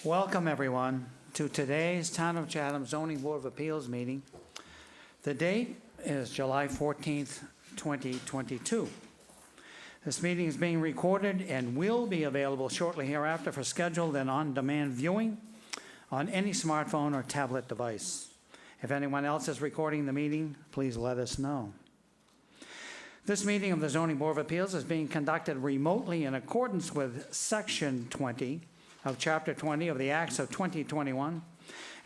Welcome, everyone, to today's Town of Chatham Zoning Board of Appeals meeting. The date is July 14th, 2022. This meeting is being recorded and will be available shortly hereafter for scheduled and on-demand viewing on any smartphone or tablet device. If anyone else is recording the meeting, please let us know. This meeting of the Zoning Board of Appeals is being conducted remotely in accordance with Section 20 of Chapter 20 of the Acts of 2021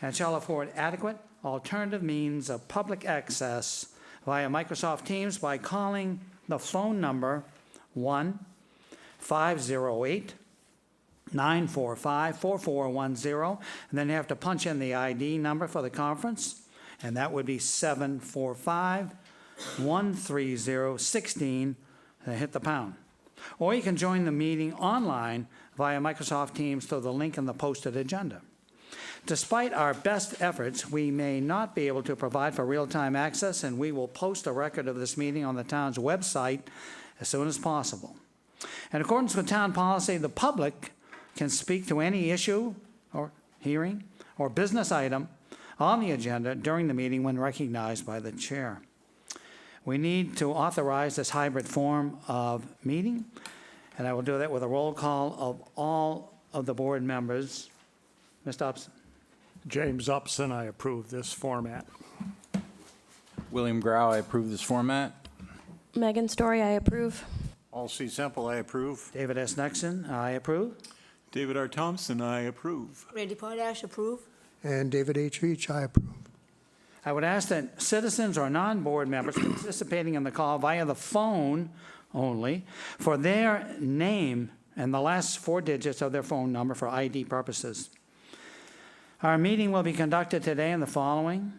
and shall afford adequate alternative means of public access via Microsoft Teams by calling the phone number 1-508-945-4410, and then you have to punch in the ID number for the conference, and that would be 745-130-16, and hit the pound. Or you can join the meeting online via Microsoft Teams through the link in the posted agenda. Despite our best efforts, we may not be able to provide for real-time access, and we will post a record of this meeting on the town's website as soon as possible. In accordance with town policy, the public can speak to any issue or hearing or business item on the agenda during the meeting when recognized by the chair. We need to authorize this hybrid form of meeting, and I will do that with a roll call of all of the board members. Mr. Upson. James Upson, I approve this format. William Grau, I approve this format. Megan Story, I approve. All C. Semple, I approve. David S. Nexon, I approve. David R. Thompson, I approve. Randy Potash, approve. And David H. Reach, I approve. I would ask that citizens or non-board members participating in the call via the phone only for their name and the last four digits of their phone number for ID purposes. Our meeting will be conducted today in the following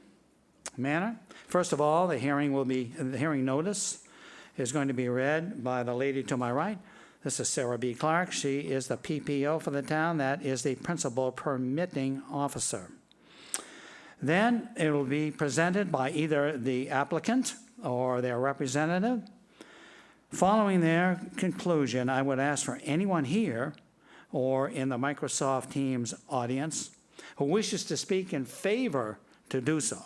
manner. First of all, the hearing notice is going to be read by the lady to my right. This is Sarah B. Clark. She is the PPO for the town. That is the Principal Permitting Officer. Then it will be presented by either the applicant or their representative. Following their conclusion, I would ask for anyone here or in the Microsoft Teams audience who wishes to speak in favor to do so.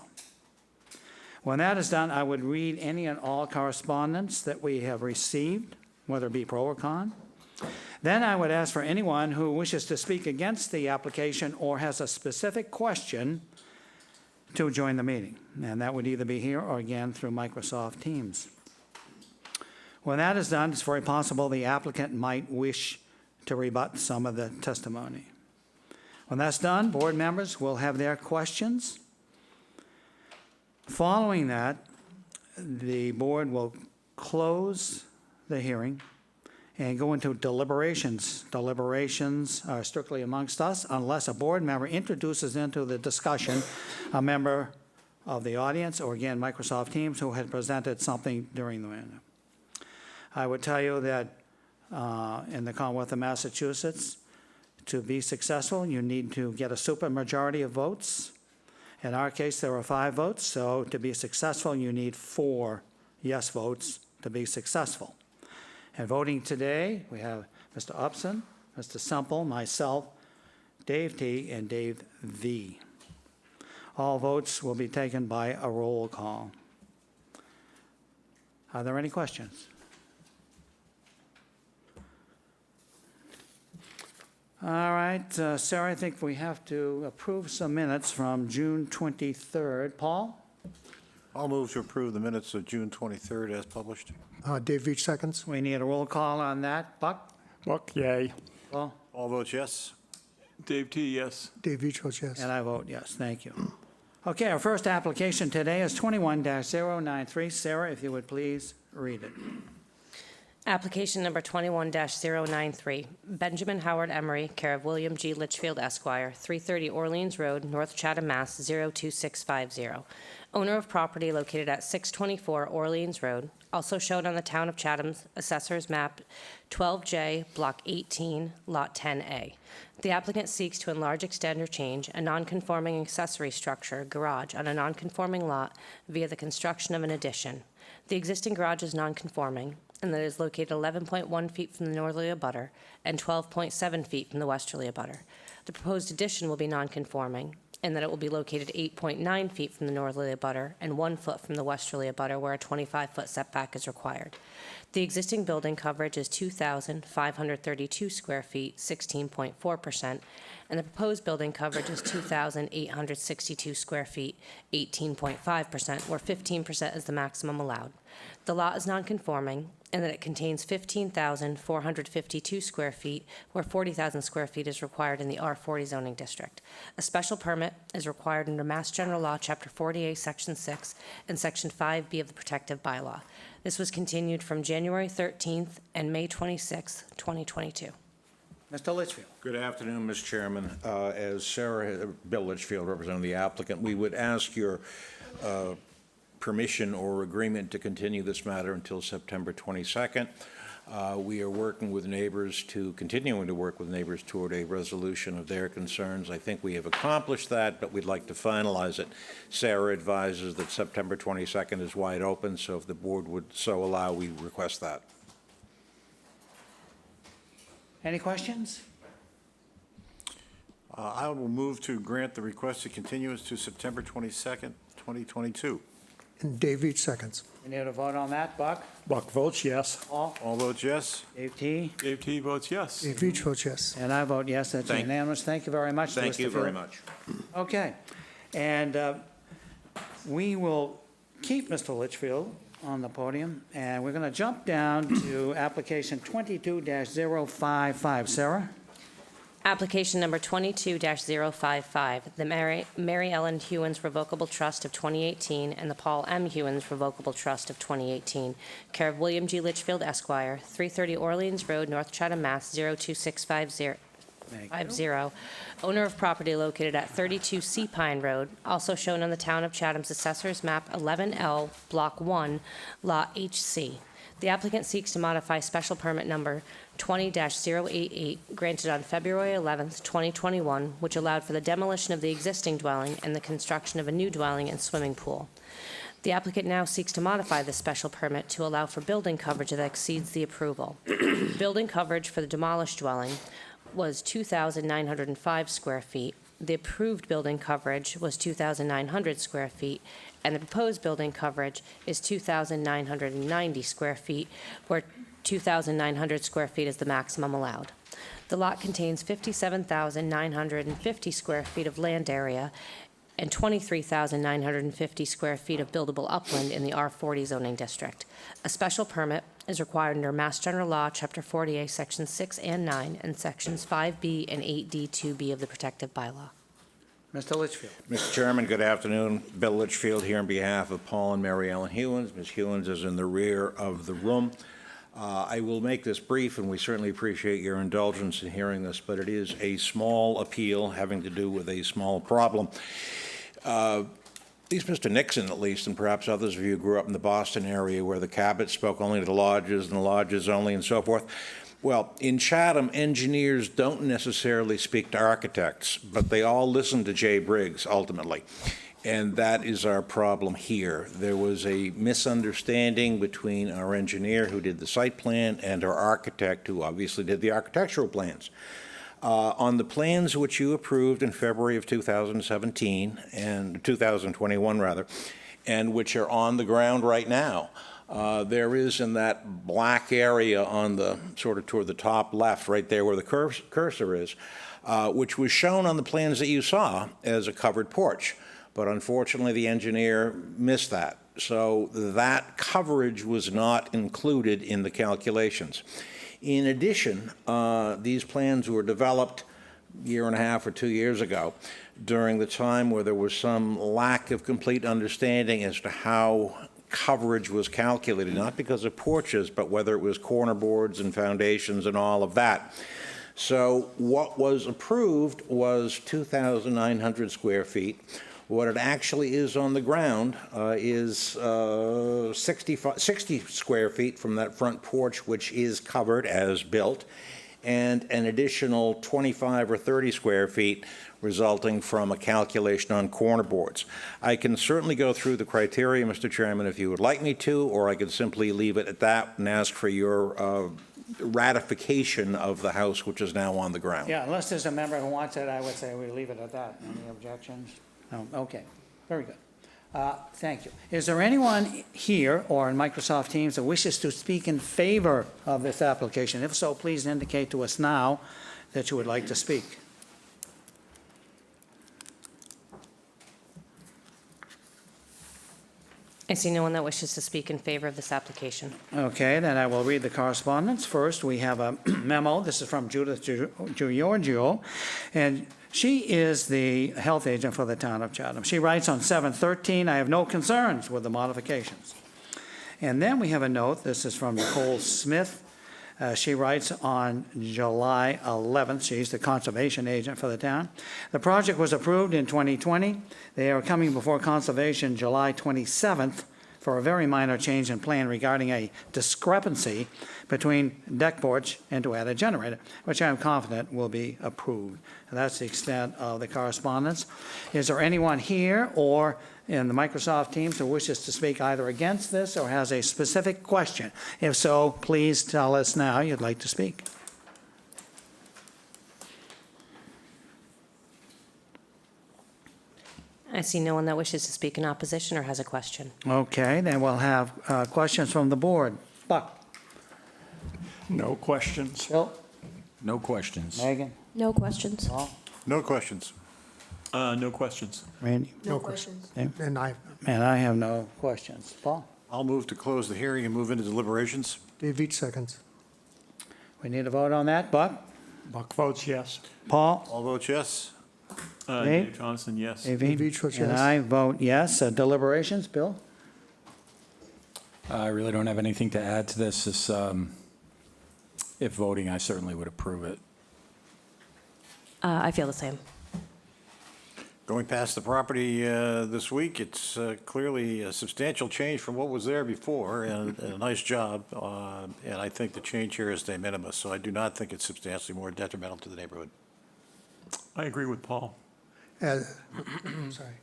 When that is done, I would read any and all correspondence that we have received, whether it be pro or con. Then I would ask for anyone who wishes to speak against the application or has a specific question to join the meeting. And that would either be here or again through Microsoft Teams. When that is done, it's very possible the applicant might wish to rebut some of the testimony. When that's done, board members will have their questions. Following that, the board will close the hearing and go into deliberations. Deliberations are strictly amongst us unless a board member introduces into the discussion a member of the audience or, again, Microsoft Teams who had presented something during the meeting. I would tell you that in the Commonwealth of Massachusetts, to be successful, you need to get a supermajority of votes. In our case, there were 5 votes, so to be successful, you need 4 yes votes to be successful. And voting today, we have Mr. Upson, Mr. Semple, myself, Dave T., and Dave V. All votes will be taken by a roll call. Are there any questions? All right, Sarah, I think we have to approve some minutes from June 23rd. Paul? I'll move to approve the minutes of June 23rd as published. Dave Reach seconds. We need a roll call on that. Buck? Buck, yay. Paul? All votes yes. Dave T., yes. Dave Reach votes yes. And I vote yes. Thank you. Okay, our first application today is 21-093. Sarah, if you would please read it. Application number 21-093, Benjamin Howard Emery, care of William G. Litchfield, Esquire, 330 Orleans Road, North Chatham, Mass. 02650. Owner of property located at 624 Orleans Road, also shown on the Town of Chatham's Assessor's Map 12J, Block 18, Lot 10A. The applicant seeks to enlarge, extend, or change a non-conforming accessory structure, garage, on a non-conforming lot via the construction of an addition. The existing garage is non-conforming and that it is located 11.1 feet from the northerly abutter and 12.7 feet from the westerly abutter. The proposed addition will be nonconforming, and that it will be located 8.9 feet from the northerly abutter and 1 foot from the westerly abutter, where a 25-foot setback is required. The existing building coverage is 2,532 square feet, 16.4%, and the proposed building coverage is 2,862 square feet, 18.5%, where 15% is the maximum allowed. The lot is nonconforming, and that it contains 15,452 square feet, where 40,000 square feet is required in the R40 zoning district. A special permit is required under Mass General Law, Chapter 48, Section 6, and Section 5B of the Protective Bylaw. This was continued from January 13th and May 26th, 2022. Mr. Litchfield. Good afternoon, Mr. Chairman. As Bill Litchfield, representing the applicant, we would ask your permission or agreement to continue this matter until September 22nd. We are working with neighbors continuing to work with neighbors toward a resolution of their concerns. I think we have accomplished that, but we'd like to finalize it. Sarah advises that September 22nd is wide open, so if the board would so allow, we request that. Any questions? I will move to grant the requested continuance to September 22nd, 2022. And Dave Veach seconds. We need a vote on that. Buck? Buck votes yes. Paul? All votes yes. Dave T? Dave T. votes yes. Dave Veach votes yes. And I vote yes, that's Thank- unanimous. Thank you very much. Thank Mr. you very Field. much. Okay, and we will keep Mr. Litchfield on the podium, and we're going to jump down to application 22-055. Sarah? Application number 22-055, the Mary Ellen Hewins Revocable Trust of 2018 and the Paul M. Hewins Revocable Trust of 2018, care of William G. Litchfield, Esquire, 330 Orleans Road, North Chatham, Mass. 02650. Owner of property located at 32 Sea Pine Road, also shown on the Town of Chatham's Assessor's Map 11L, Block 1, Lot HC. The applicant seeks to modify special permit number 20-088, granted on February 11th, 2021, which allowed for the demolition of the existing dwelling and the construction of a new dwelling and swimming pool. The applicant now seeks to modify this special permit to allow for building coverage that exceeds the approval. Building coverage for the demolished dwelling was 2,905 square feet. The approved building coverage was 2,900 square feet, and the proposed building coverage is 2,990 square feet, where 2,900 square feet is the maximum allowed. The lot contains 57,950 square feet of land area and 23,950 square feet of buildable upland in the R40 zoning district. A special permit is required under Mass General Law, Chapter 48, Sections 6 and 9, and Sections 5B and 8D2B of the Protective Bylaw. Mr. Litchfield. Mr. Chairman, good afternoon. Bill Litchfield here on behalf of Paul and Mary Ellen Hewins. Ms. Hewins is in the rear of the room. I will make this brief, and we certainly appreciate your indulgence in hearing this, but it is a small appeal having to do with a small problem. At least Mr. Nixon, at least, and perhaps others of you grew up in the Boston area where the Cabots spoke only to the lodges and the lodges only and so forth. Well, in Chatham, engineers don't necessarily speak to architects, but they all listen to Jay Briggs, ultimately. And that is our problem here. There was a misunderstanding between our engineer who did the site plan and our architect who obviously did the architectural plans. On the plans which you approved in February of 2017, and 2021 rather, and which are on the ground right now, there is in that black area on the sort of toward the top left, right there where the cursor is, which was shown on the plans that you saw as a covered porch. But unfortunately, the engineer missed that. So that coverage was not included in the calculations. In addition, these plans were developed a year and a half or 2 years ago during the time where there was some lack of complete understanding as to how coverage was calculated, not because of porches, but whether it was corner boards and foundations and all of that. So what was approved was 2,900 square feet. What it actually is on the ground is 60 square feet from that front porch, which is covered as built, and an additional 25 or 30 square feet resulting from a calculation on corner boards. I can certainly go through the criteria, Mr. Chairman, if you would like me to, or I could simply leave it at that and ask for your ratification of the house which is now on the ground. Yeah, unless there's a member who wants it, I would say we leave it at that. Any objections? No, okay, very good. Thank you. Is there anyone here or in Microsoft Teams that wishes to speak in favor of this application? If so, please indicate to us now that you would like to speak. I see no one that wishes to speak in favor of this application. Okay, then I will read the correspondence. First, we have a memo. This is from Judith Giorgio, and she is the health agent for the town of Chatham. She writes on 7/13, "I have no concerns with the modifications." And then we have a note. This is from Nicole Smith. She writes on July 11th. She's the conservation agent for the town. "The project was approved in 2020. They are coming before Conservation July 27th for a very minor change in plan regarding a discrepancy between deck porch and to add a generator, which I am confident will be approved." And that's the extent of the correspondence. Is there anyone here or in the Microsoft Teams who wishes to speak either against this or has a specific question? If so, please tell us now you'd like to speak. I see no one that wishes to speak in opposition or has a question. Okay, then we'll have questions from the board. Buck? No questions. Bill? No questions. Megan? No questions. Paul? No questions. No questions. Randy? No questions. And I, And I have no questions. Paul? I'll move to close the hearing and move into deliberations. Dave Veach seconds. We need a vote on that. Buck? Buck votes yes. Paul? All votes yes. Dave? Dave Thompson, yes. Davey? Dave Veach votes And yes. I vote yes. Deliberations, Bill? I really don't have anything to add to this. If voting, I certainly would approve it. I feel the same. Going past the property this week, it's clearly a substantial change from what was there before, and a nice job. And I think the change here is de minimis, so I do not think it's substantially more detrimental to the neighborhood. I agree with Paul. Sorry.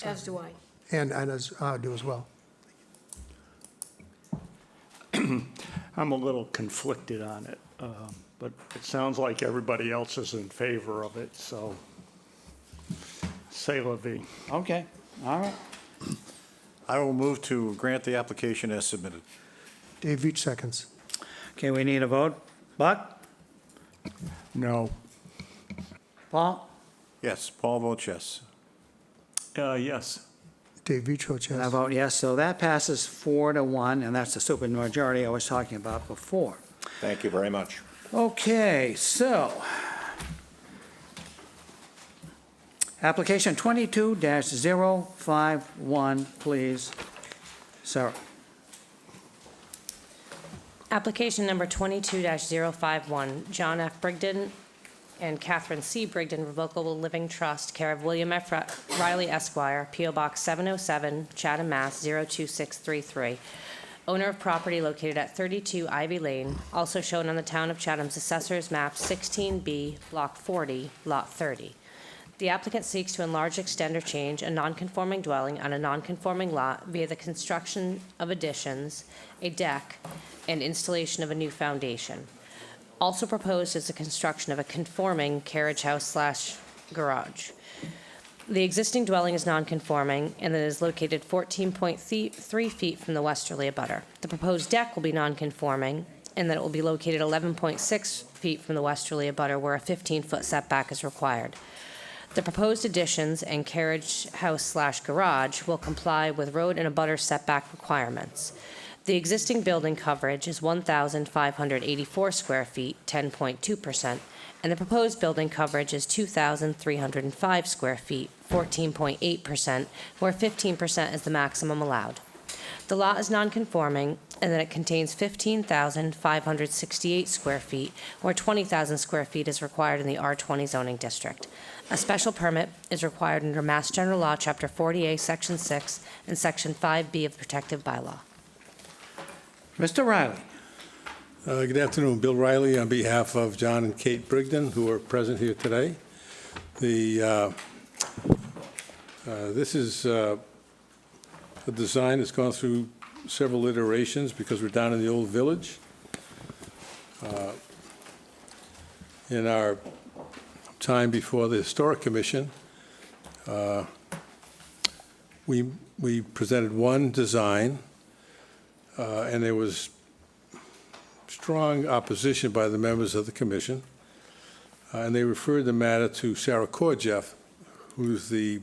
As do I. And as I do as well. I'm a little conflicted on it, but it sounds like everybody else is in favor of it, so c'est la vie. Okay, all right. I will move to grant the application as submitted. Dave Veach seconds. Okay, we need a vote. Buck? No. Paul? Yes, Paul votes yes. Yes. Dave Veach votes And I yes. vote yes. So that passes 4-1, and that's the supermajority I was talking about before. Thank you very much. Okay, so application 22-051, please. Sarah. Application number 22-051, John F. Brigden and Catherine C. Brigden Revocable Living Trust, care of William F. Riley Esquire, P.O. Box 707, Chatham, Mass. 02633. Owner of property located at 32 Ivy Lane, also shown on the Town of Chatham's Assessor's Map 16B, Block 40, Lot 30. The applicant seeks to enlarge, extend, or change a nonconforming dwelling on a nonconforming lot via the construction of additions, a deck, and installation of a new foundation. Also proposed is the construction of a conforming carriage house/garage. The existing dwelling is nonconforming and it is located 14.3 feet from the westerly abutter. The proposed deck will be nonconforming and that it will be located 11.6 feet from the westerly abutter where a 15-foot setback is required. The proposed additions and carriage house/garage will comply with road and abutter setback requirements. The existing building coverage is 1,584 square feet, 10.2%, and the proposed building coverage is 2,305 square feet, 14.8%, where 15% is the maximum allowed. The lot is nonconforming and that it contains 15,568 square feet, where 20,000 square feet is required in the R20 zoning district. A special permit is required under Mass General Law, Chapter 40A, Section 6, and Section 5B of the Protective Bylaw. Mr. Riley. Good afternoon. Bill Riley on behalf of John and Kate Brigden, who are present here today. This is a design that's gone through several iterations because we're down in the old village. In our time before the Historic Commission, we presented one design, and there was strong opposition by the members of the commission, and they referred the matter to Sarah Korjeff, who's the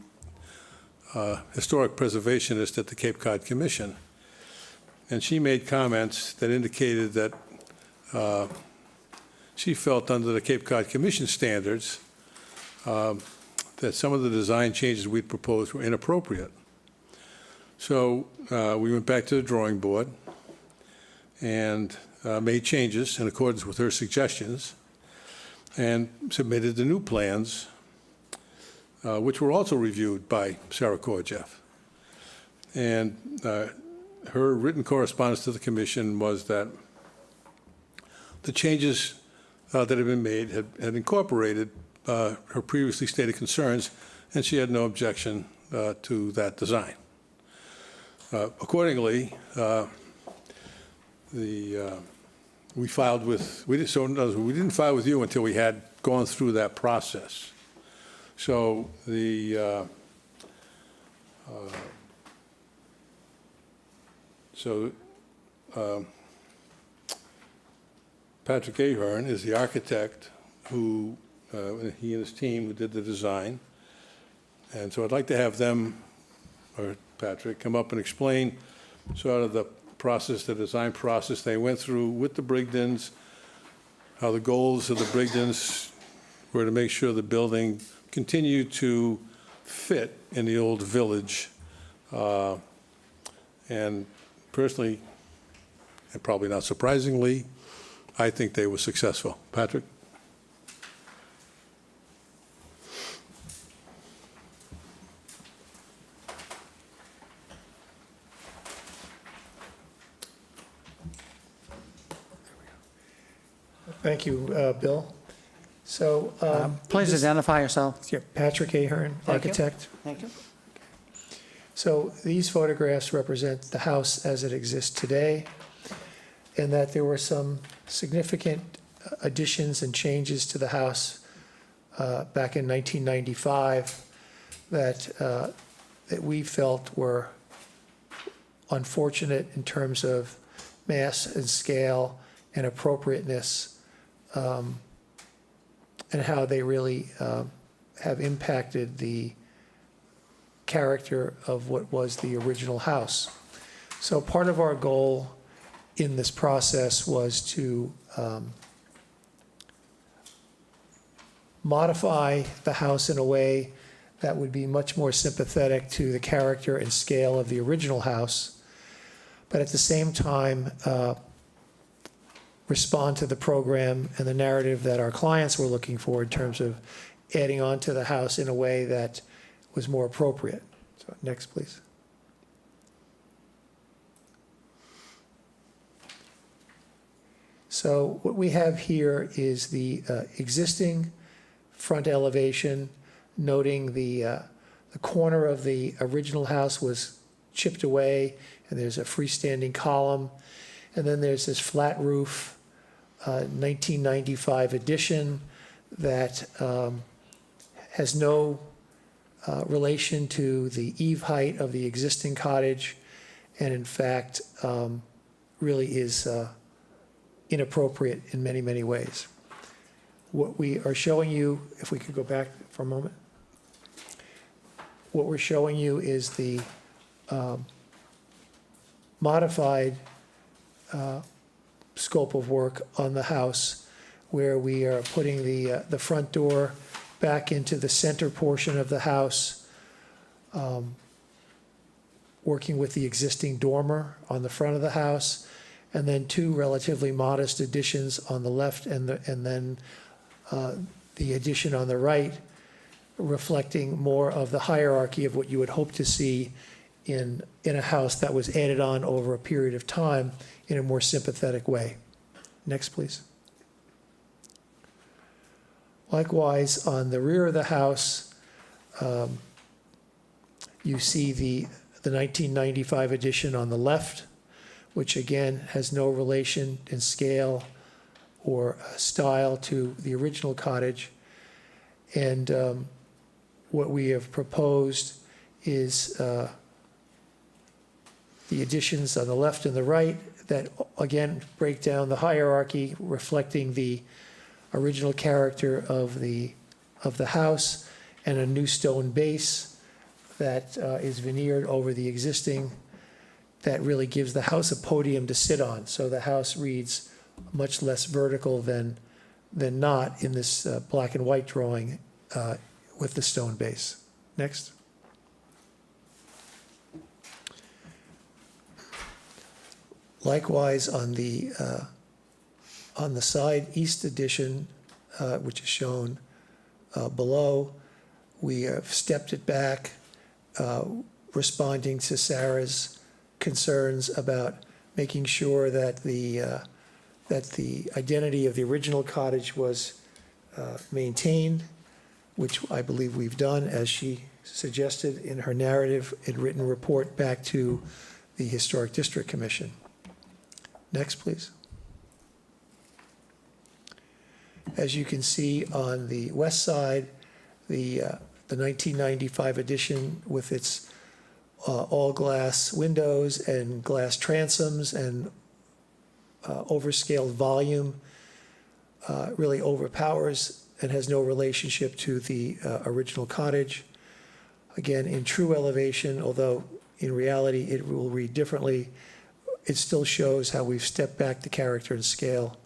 historic preservationist at the Cape Cod Commission. And she made comments that indicated that she felt under the Cape Cod Commission standards that some of the design changes we'd proposed were inappropriate. So we went back to the drawing board and made changes in accordance with her suggestions and submitted the new plans, which were also reviewed by Sarah Korjeff. And her written correspondence to the commission was that the changes that had been made had incorporated her previously stated concerns, and she had no objection to that design. Accordingly, we filed with, we didn't file with you until we had gone through that process. So Patrick Ahern is the architect who, he and his team who did the design. And so I'd like to have them, or Patrick, come up and explain sort of the process, the design process they went through with the Brigdens, how the goals of the Brigdens were to make sure the building continued to fit in the old village. And personally, and probably not surprisingly, I think they were successful. Patrick? Thank you, Bill. So. Please this- identify yourself. Yeah, Patrick Ahern, Thank you. architect. Thank you. So these photographs represent the house as it exists today, and that there were some significant additions and changes to the house back in 1995 that we felt were unfortunate in terms of mass and scale and appropriateness, and how they really have impacted the character of what was the original house. So part of our goal in this process was to modify the house in a way that would be much more sympathetic to the character and scale of the original house, but at the same time respond to the program and the narrative that our clients were looking for in terms of adding on to the house in a way that was more appropriate. So next, please. So what we have here is the existing front elevation, noting the corner of the original house was chipped away, and there's a freestanding column. And then there's this flat roof, 1995 addition that has no relation to the eave height of the existing cottage, and in fact, really is inappropriate in many, many ways. What we are showing you, if we could go back for a moment, what we're showing you is the modified scope of work on the house, where we are putting the front door back into the center portion of the house, working with the existing dormer on the front of the house, and then two relatively modest additions on the left and then the addition on the right, reflecting more of the hierarchy of what you would hope to see in a house that was added on over a period of time in a more sympathetic way. Next, please. Likewise, on the rear of the house, you see the 1995 addition on the left, which again has no relation in scale or style to the original cottage. And what we have proposed is the additions on the left and the right that, again, break down the hierarchy, reflecting the original character of the house, and a new stone base that is veneered over the existing, that really gives the house a podium to sit on. So the house reads much less vertical than not in this black and white drawing with the stone base. Next. Likewise, on the side east addition, which is shown below, we have stepped it back, responding to Sarah's concerns about making sure that the identity of the original cottage was maintained, which I believe we've done, as she suggested in her narrative and written report back to the Historic District Commission. Next, please. As you can see on the west side, the 1995 addition with its all-glass windows and glass transoms and overscaled volume really overpowers and has no relationship to the original cottage. Again, in true elevation, although in reality it will read differently, it still shows how we've stepped back the character and scale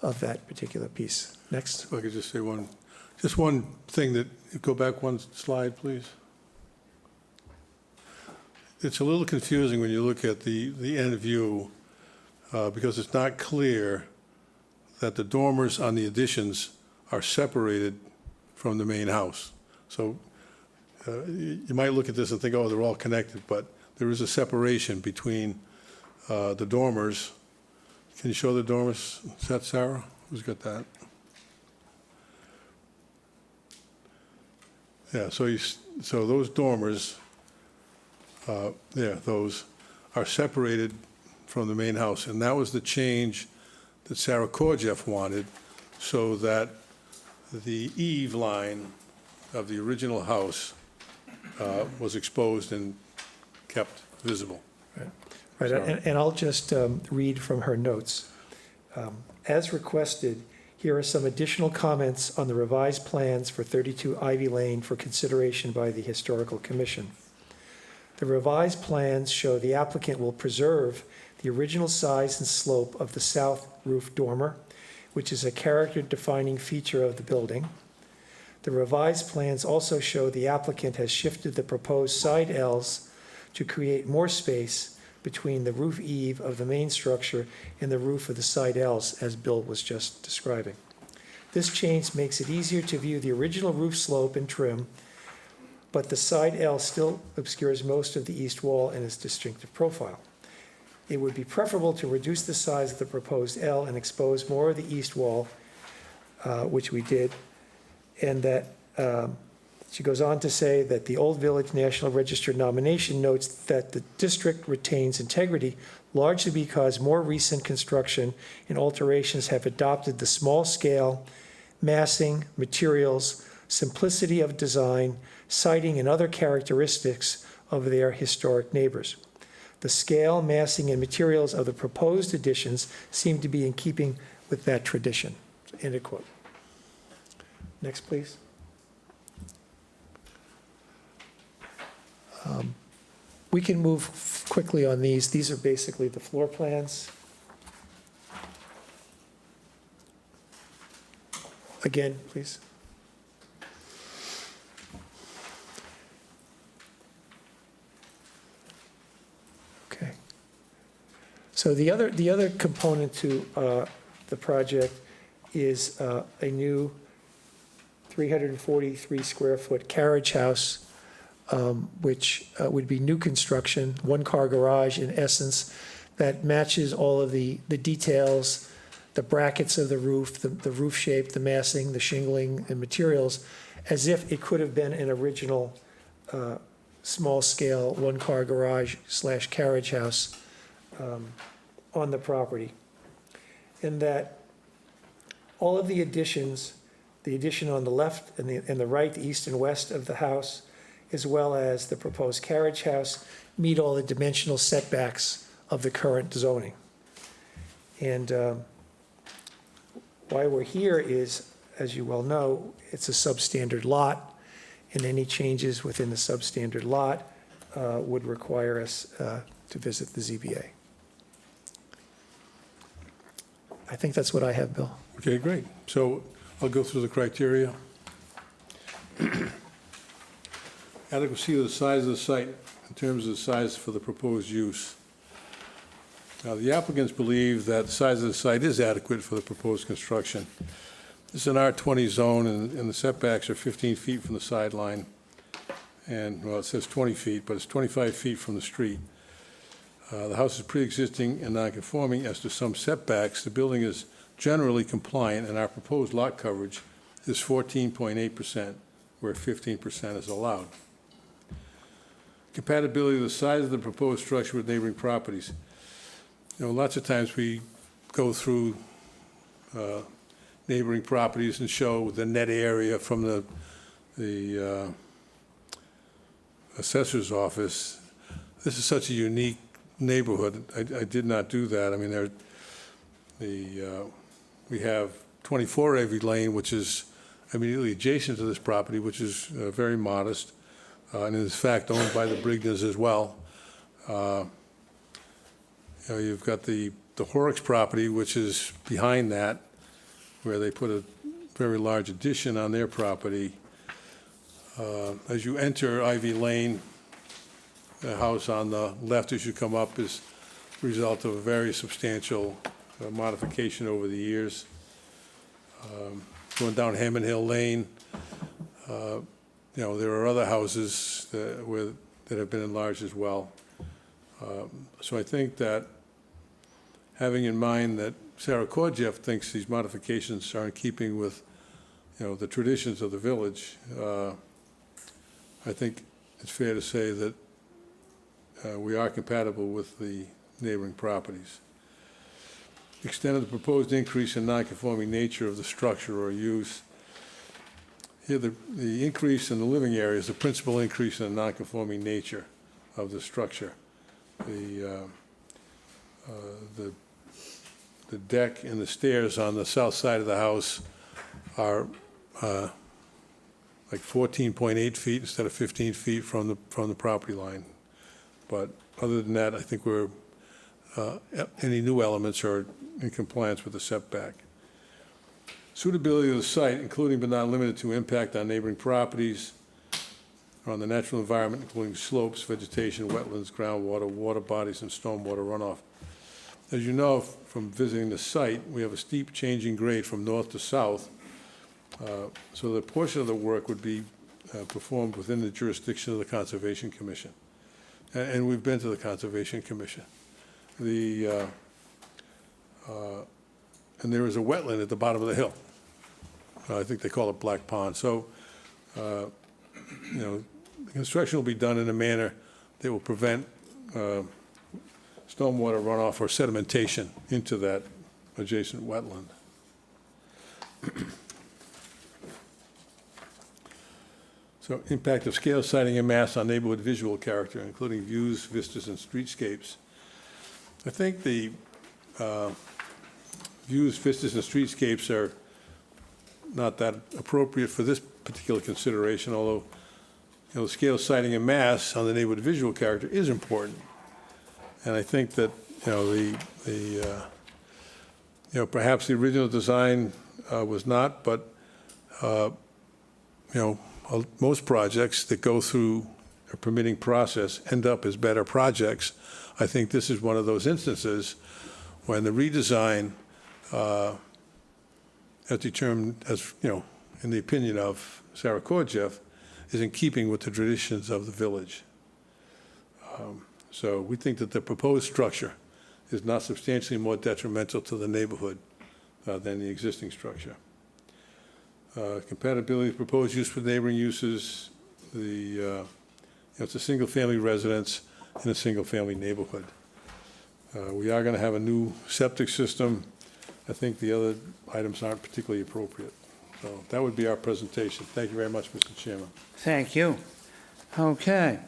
of that particular piece. Next. If I could just say one thing that, go back one slide, please. It's a little confusing when you look at the end view because it's not clear that the dormers on the additions are separated from the main house. So you might look at this and think, oh, they're all connected, but there is a separation between the dormers. Can you show the dormers? Is that Sarah? Who's got that? Yeah, so those dormers, those are separated from the main house, and that was the change that Sarah Korjeff wanted, so that the eave line of the original house was exposed and kept visible. Right, and I'll just read from her notes. As requested, here are some additional comments on the revised plans for 32 Ivy Lane for consideration by the Historical Commission. The revised plans show the applicant will preserve the original size and slope of the south roof dormer, which is a character-defining feature of the building. The revised plans also show the applicant has shifted the proposed side Ls to create more space between the roof eave of the main structure and the roof of the side Ls, as Bill was just describing. This change makes it easier to view the original roof slope and trim, but the side L still obscures most of the east wall and its distinctive profile. It would be preferable to reduce the size of the proposed L and expose more of the east wall, which we did, and that she goes on to say that the Old Village National Register nomination notes that the district retains integrity largely because more recent construction and alterations have adopted the small scale, massing, materials, simplicity of design, siting, and other characteristics of their historic neighbors. The scale, massing, and materials of the proposed additions seem to be in keeping with that tradition. End of quote. Next, please. We can move quickly on these. These are basically the floor plans. Again, please. Okay. So the other component to the project is a new 343 square foot carriage house, which would be new construction, one-car garage in essence, that matches all of the details the brackets of the roof, the roof shape, the massing, the shingling, and materials, as if it could have been an original small-scale, one-car garage / carriage house on the property. And that all of the additions, the addition on the left and the right, the east and west of the house, as well as the proposed carriage house, meet all the dimensional setbacks of the current zoning. And why we're here is, as you well know, it's a substandard lot, and any changes within the substandard lot would require us to visit the ZBA. I think that's what I have, Bill. Okay, great. So I'll go through the criteria. Adequacy of the size of the site in terms of the size for the proposed use. Now, the applicants believe that the size of the site is adequate for the proposed construction. This is an R20 zone, and the setbacks are 15 feet from the sideline. And, well, it says 20 feet, but it's 25 feet from the street. The house is pre-existing and non-conforming as to some setbacks. The building is generally compliant, and our proposed lot coverage is 14.8%, where 15% is allowed. Compatibility of the size of the proposed structure with neighboring properties. You know, lots of times we go through neighboring properties and show the net area from the assessor's office. This is such a unique neighborhood. I did not do that. I mean, we have 24 Avery Lane, which is immediately adjacent to this property, which is very modest, and is in fact owned by the Brigners as well. You know, you've got the Horrocks property, which is behind that, where they put a very large addition on their property. As you enter Ivy Lane, the house on the left as you come up is the result of a very substantial modification over the years. Going down Hammond Hill Lane, you know, there are other houses that have been enlarged as well. So I think that, having in mind that Sarah Korjeff thinks these modifications are in keeping with, you know, the traditions of the village, I think it's fair to say that we are compatible with the neighboring properties. Extent of the proposed increase in non-conforming nature of the structure or use. Here, the increase in the living area is the principal increase in the non-conforming nature of the structure. The deck and the stairs on the south side of the house are like 14.8 feet instead of 15 feet from the property line. But other than that, I think any new elements are in compliance with the setback. Suitability of the site, including but not limited to impact on neighboring properties, or on the natural environment, including slopes, vegetation, wetlands, groundwater, water bodies, and stormwater runoff. As you know from visiting the site, we have a steep changing grade from north to south, so the portion of the work would be performed within the jurisdiction of the Conservation Commission. And we've been to the Conservation Commission. And there is a wetland at the bottom of the hill. I think they call it Black Pond. So, you know, the construction will be done in a manner that will prevent stormwater runoff or sedimentation into that adjacent wetland. So, impact of scale, siting, and mass on neighborhood visual character, including views, vistas, and streetscapes. I think the views, vistas, and streetscapes are not that appropriate for this particular consideration, although, you know, the scale, siting, and mass on the neighborhood visual character is important. And I think that, you know, you know, perhaps the original design was not, but, you know, most projects that go through a permitting process end up as better projects. I think this is one of those instances when the redesign, as determined, as, you know, in the opinion of Sarah Korjeff, is in keeping with the traditions of the village. So we think that the proposed structure is not substantially more detrimental to the neighborhood than the existing structure. Compatibility with proposed use with neighboring uses, it's a single-family residence in a single-family neighborhood. We are going to have a new septic system. I think the other items aren't particularly appropriate. So that would be our presentation. Thank you very much, Mr. Chairman. Thank you. Okay.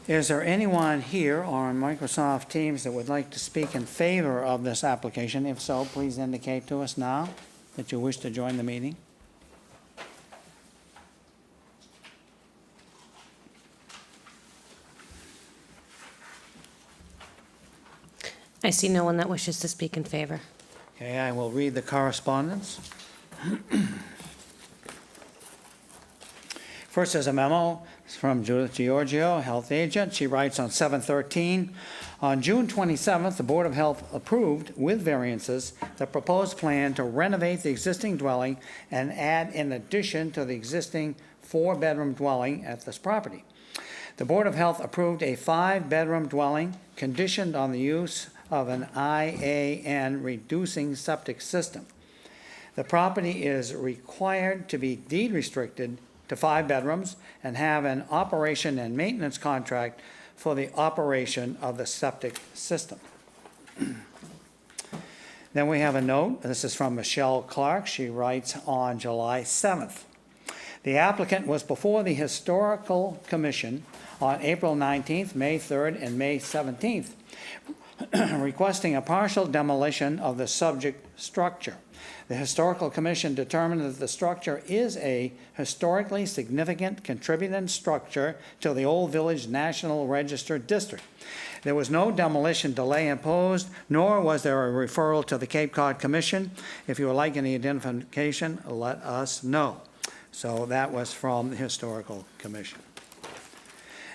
Is there anyone here on Microsoft Teams that would like to speak in favor of this application? If so, please indicate to us now that you wish to join the meeting. I see no one that wishes to speak in favor. Okay, I will read the correspondence. First is a memo from Judith Giorgio, health agent. She writes on 7/13, on June 27th, the Board of Health approved with variances the proposed plan to renovate the existing dwelling and add an addition to the existing 4-bedroom dwelling at this property. The Board of Health approved a 5-bedroom dwelling conditioned on the use of an IAN reducing septic system. The property is required to be deed restricted to 5 bedrooms and have an operation and maintenance contract for the operation of the septic system. Then we have a note. This is from Michelle Clark. She writes on July 7th. The applicant was before the Historical Commission on April 19th, May 3rd, and May 17th, requesting a partial demolition of the subject structure. The Historical Commission determined that the structure is a historically significant contributing structure to the Old Village National Register District. There was no demolition delay imposed, nor was there a referral to the Cape Cod Commission. If you would like any identification, let us know. So that was from the Historical Commission.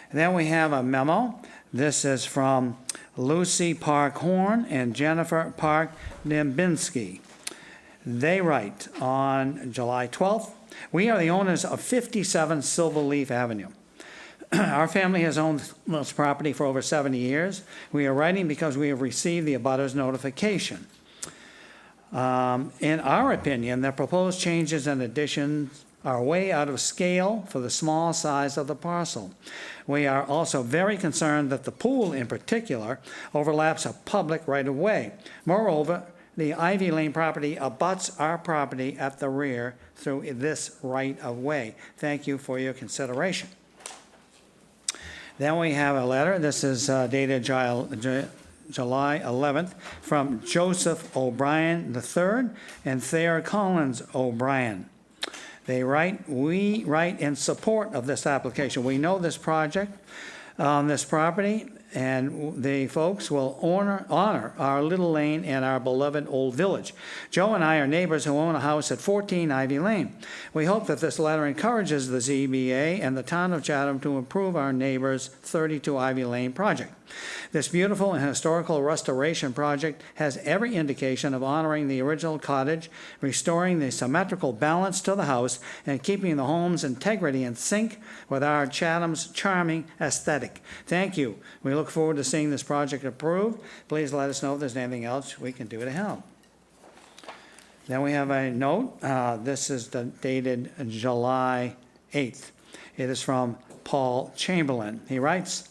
And then we have a memo. This is from Lucy Park Horn and Jennifer Park Nimbinski. They write on July 12th, we are the owners of 57 Silverleaf Avenue. Our family has owned this property for over 70 years. We are writing because we have received the abutters notification. In our opinion, the proposed changes and additions are way out of scale for the small size of the parcel. We are also very concerned that the pool in particular overlaps a public right-of-way. Moreover, the Ivy Lane property abuts our property at the rear through this right-of-way. Thank you for your consideration. Then we have a letter. This is dated July 11th from Joseph O'Brien III and Thayer Collins O'Brien. They write, we write in support of this application. We know this project on this property, and the folks will honor our little lane and our beloved old village. Joe and I are neighbors who own a house at 14 Ivy Lane. We hope that this letter encourages the ZBA and the town of Chatham to improve our neighbors' 32 Ivy Lane project. This beautiful and historical restoration project has every indication of honoring the original cottage, restoring the symmetrical balance to the house, and keeping the home's integrity in sync with our Chatham's charming aesthetic. Thank you. We look forward to seeing this project approved. Please let us know if there's anything else we can do to help. Then we have a note. This is dated July 8th. It is from Paul Chamberlain. He writes,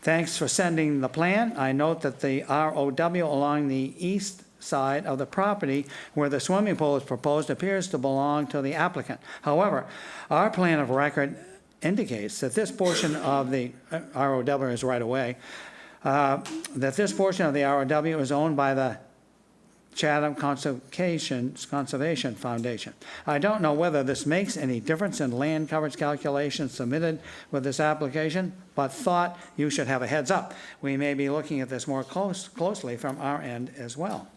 thanks for sending the plan. I note that the ROW along the east side of the property where the swimming pool is proposed appears to belong to the applicant. However, our plan of record indicates that this portion of the ROW is right away, that this portion of the ROW is owned by the Chatham Conservation Foundation. I don't know whether this makes any difference in land coverage calculations submitted with this application, but thought you should have a heads up. We may be looking at this more closely from our end as well.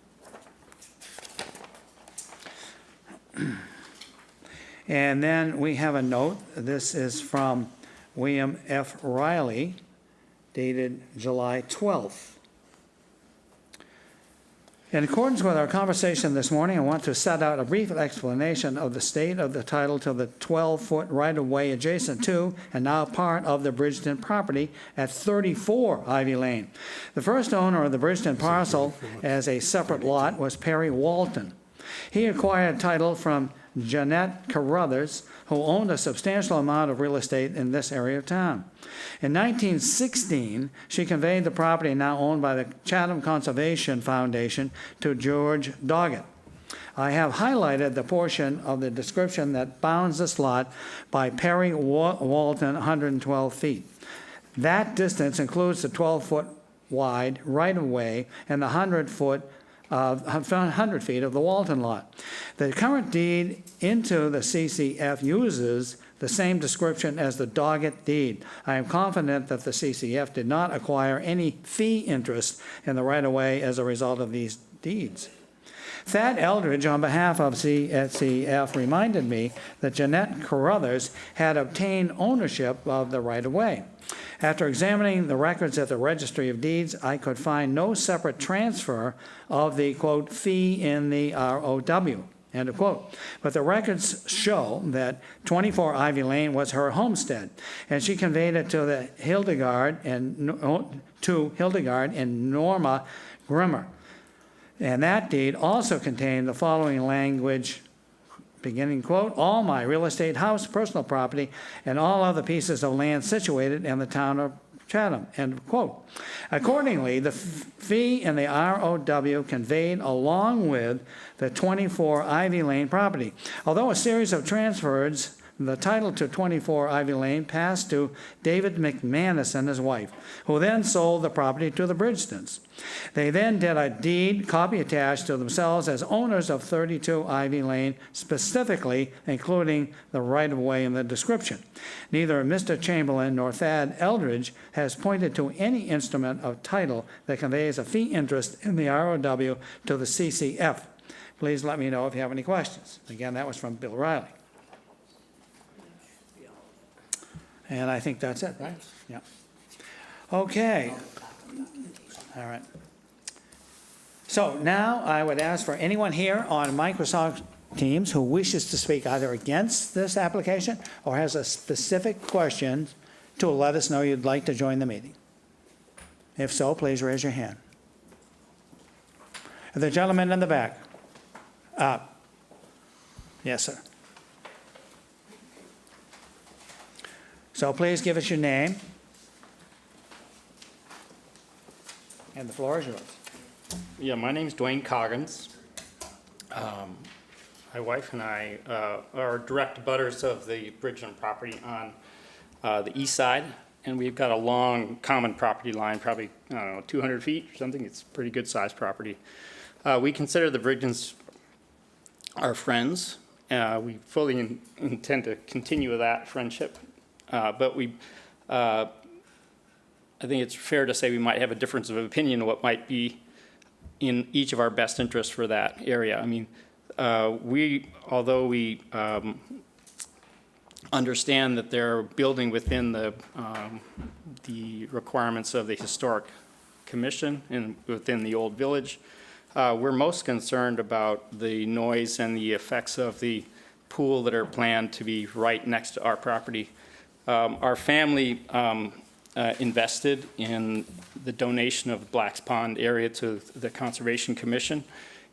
And then we have a note. This is from William F. Riley, dated July 12th. In accordance with our conversation this morning, I want to set out a brief explanation of the state of the title to the 12-foot right-of-way adjacent to and now part of the Bridgeton property at 34 Ivy Lane. The first owner of the Bridgeton parcel as a separate lot was Perry Walton. He acquired title from Jeanette Carruthers, who owned a substantial amount of real estate in this area of town. In 1916, she conveyed the property now owned by the Chatham Conservation Foundation to George Doggett. I have highlighted the portion of the description that bounds this lot by Perry Walton, 112 feet. That distance includes the 12-foot wide right-of-way and the 100 feet of the Walton lot. The current deed into the CCF uses the same description as the Doggett deed. I am confident that the CCF did not acquire any fee interest in the right-of-way as a result of these deeds. Thad Eldridge, on behalf of CCF, reminded me that Jeanette Carruthers had obtained ownership of the right-of-way. After examining the records at the Registry of Deeds, I could find no separate transfer of the, quote, fee in the ROW, end of quote. But the records show that 24 Ivy Lane was her homestead, and she conveyed it to the Hildegard and Norma Grimmer. And that deed also contained the following language, beginning, quote, all my real estate, house, personal property, and all other pieces of land situated in the town of Chatham, end of quote. Accordingly, the fee in the ROW conveyed along with the 24 Ivy Lane property. Although a series of transfers, the title to 24 Ivy Lane passed to David McManus and his wife, who then sold the property to the Bridgestons. They then did a deed, copy attached to themselves as owners of 32 Ivy Lane, specifically including the right-of-way in the description. Neither Mr. Chamberlain nor Thad Eldridge has pointed to any instrument of title that conveys a fee interest in the ROW to the CCF. Please let me know if you have any questions. Again, that was from Bill Riley. And I think that's it, right? Yeah. Okay. All right. So now I would ask for anyone here on Microsoft Teams who wishes to speak either against this application or has a specific question to let us know you'd like to join the meeting. If so, please raise your hand. The gentleman in the back. Yes, sir. So please give us your name. And the floor is yours. Yeah, my name's Dwayne Coggins. My wife and I are direct abutters of the Bridgeland property on the east side, and we've got a long common property line, probably, I don't know, 200 feet or something. It's a pretty good sized property. We consider the Bridgelands our friends. We fully intend to continue that friendship. But I think it's fair to say we might have a difference of opinion on what might be in each of our best interests for that area. I mean, although we understand that they're building within the requirements of the Historic Commission and within the Old Village, we're most concerned about the noise and the effects of the pool that are planned to be right next to our property. Our family invested in the donation of Black's Pond area to the Conservation Commission,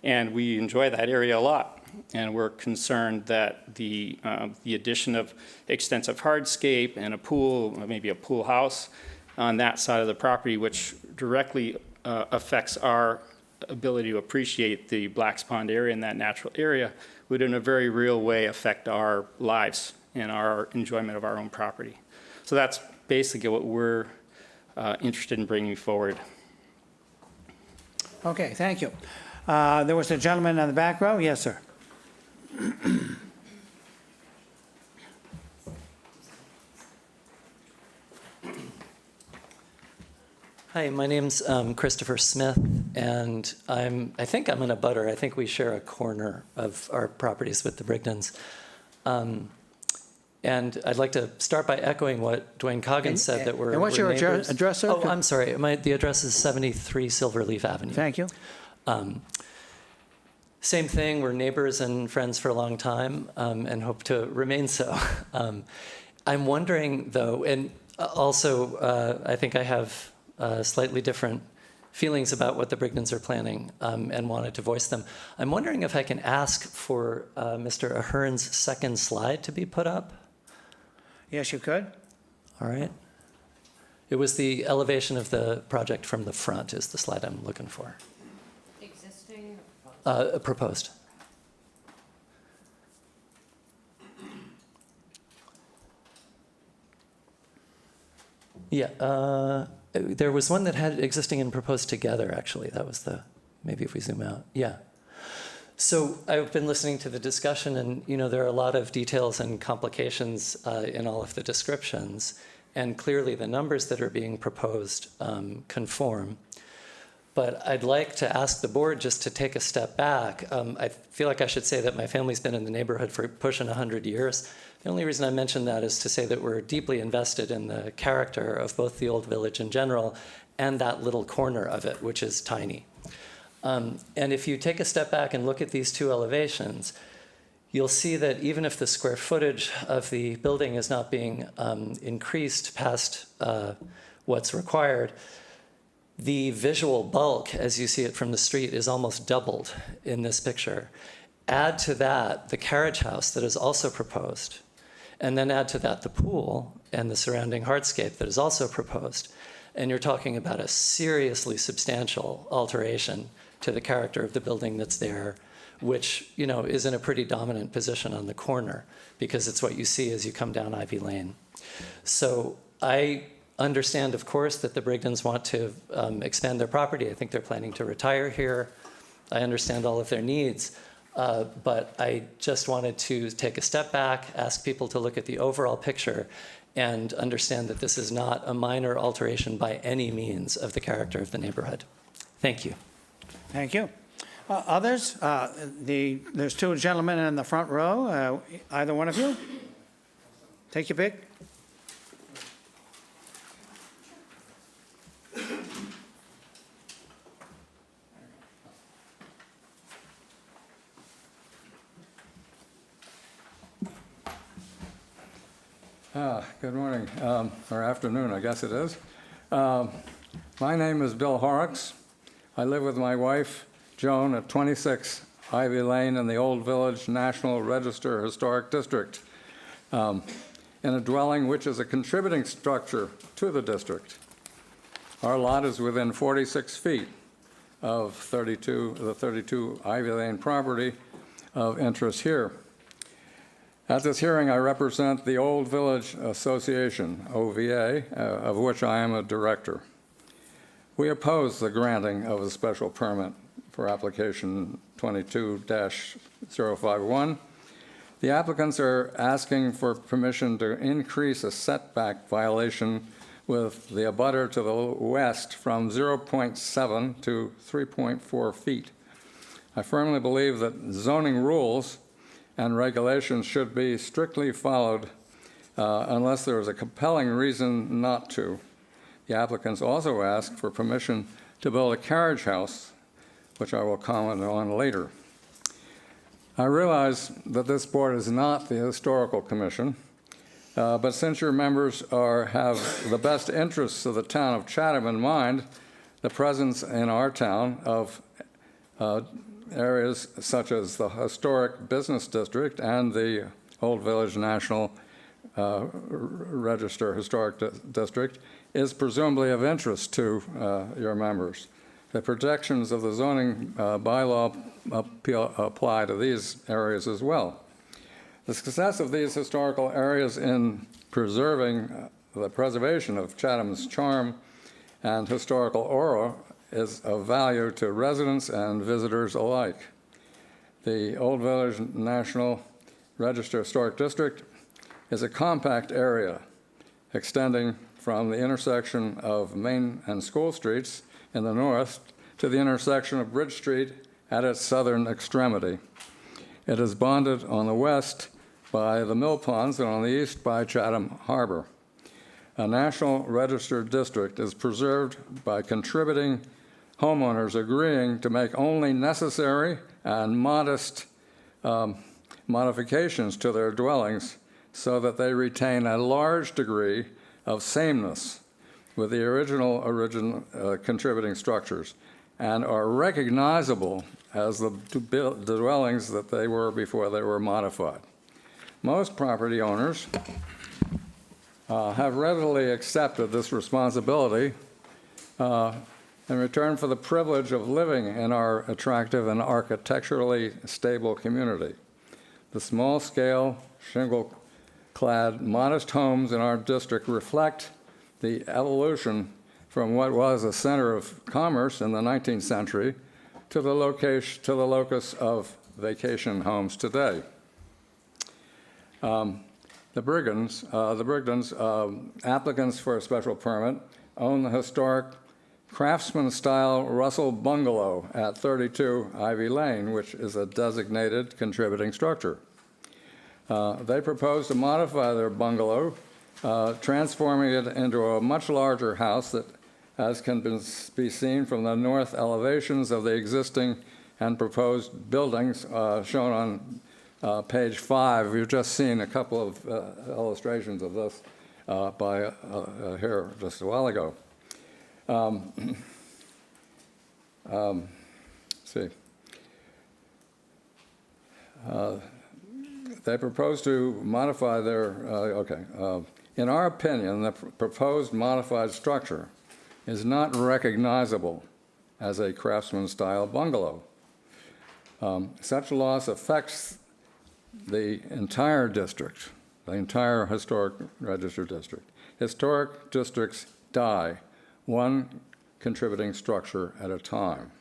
and we enjoy that area a lot. And we're concerned that the addition of extensive hardscape and a pool, maybe a pool house on that side of the property, which directly affects our ability to appreciate the Black's Pond area and that natural area, would in a very real way affect our lives and our enjoyment of our own property. So that's basically what we're interested in bringing forward. Okay, thank you. There was a gentleman in the back row. Yes, sir. Hi, my name's Christopher Smith, and I think I'm in a butter. I think we share a corner of our properties with the Brigdens. And I'd like to start by echoing what Dwayne Coggins said, that we're And what's your neighbors. address, sir? Oh, I'm sorry. The address is 73 Silverleaf Avenue. Thank you. Same thing. We're neighbors and friends for a long time, and hope to remain so. I'm wondering, though, and also I think I have slightly different feelings about what the Brigdens are planning and wanted to voice them. I'm wondering if I can ask for Mr. Ahern's second slide to be put up. Yes, you could. All right. It was the elevation of the project from the front is the slide I'm looking for. Existing? Proposed. Yeah, there was one that had existing and proposed together, actually. That was the, maybe if we zoom out. Yeah. So I've been listening to the discussion, and there are a lot of details and complications in all of the descriptions, and clearly the numbers that are being proposed conform. But I'd like to ask the board just to take a step back. I feel like I should say that my family's been in the neighborhood for pushing 100 years. The only reason I mention that is to say that we're deeply invested in the character of both the Old Village in general and that little corner of it, which is tiny. And if you take a step back and look at these two elevations, you'll see that even if the square footage of the building is not being increased past what's required, the visual bulk, as you see it from the street, is almost doubled in this picture. Add to that the carriage house that is also proposed, and then add to that the pool and the surrounding hardscape that is also proposed, and you're talking about a seriously substantial alteration to the character of the building that's there, which is in a pretty dominant position on the corner, because it's what you see as you come down Ivy Lane. So I understand, of course, that the Brigdens want to expand their property. I think they're planning to retire here. I understand all of their needs. But I just wanted to take a step back, ask people to look at the overall picture, and understand that this is not a minor alteration by any means of the character of the neighborhood. Thank you. Thank you. Others? There's two gentlemen in the front row. Either one of you? Take your pick. Good morning, or afternoon, I guess it is. My name is Bill Horrocks. I live with my wife, Joan, at 26 Ivy Lane in the Old Village National Register Historic District, in a dwelling which is a contributing structure to the district. Our lot is within 46 feet of the 32 Ivy Lane property of interest here. At this hearing, I represent the Old Village Association, OVA, of which I am a director. We oppose the granting of a special permit for application 22-051. The applicants are asking for permission to increase a setback violation with the abutter to the west from 0.7 to 3.4 feet. I firmly believe that zoning rules and regulations should be strictly followed unless there is a compelling reason not to. The applicants also ask for permission to build a carriage house, which I will comment on later. I realize that this board is not the historical commission, but since your members have the best interests of the town of Chatham in mind, the presence in our town of areas such as the historic business district and the Old Village National Register Historic District is presumably of interest to your members. The protections of the zoning bylaw apply to these areas as well. The success of these historical areas in preserving the preservation of Chatham's charm and historical aura is of value to residents and visitors alike. The Old Village National Register Historic District is a compact area extending from the intersection of Main and School Streets in the north to the intersection of Bridge Street at its southern extremity. It is bonded on the west by the Mill Ponds and on the east by Chatham Harbor. A National Register district is preserved by contributing homeowners agreeing to make only necessary and modest modifications to their dwellings so that they retain a large degree of sameness with the original contributing structures and are recognizable as the dwellings that they were before they were modified. Most property owners have readily accepted this responsibility in return for the privilege of living in our attractive and architecturally stable community. The small-scale, shingle-clad, modest homes in our district reflect the evolution from what was a center of commerce in the 19th century to the locus of vacation homes today. The Brigdens, applicants for a special permit, own the historic craftsman-style Russell bungalow at 32 Ivy Lane, which is a designated contributing structure. They propose to modify their bungalow, transforming it into a much larger house that, as can be seen from the north elevations of the existing and proposed buildings shown on page 5. You've just seen a couple of illustrations of this here just a while ago. See. They propose to modify their, in our opinion, the proposed modified structure is not recognizable as a craftsman-style bungalow. Such loss affects the entire district, the entire historic register district. Historic districts die one contributing structure at a time.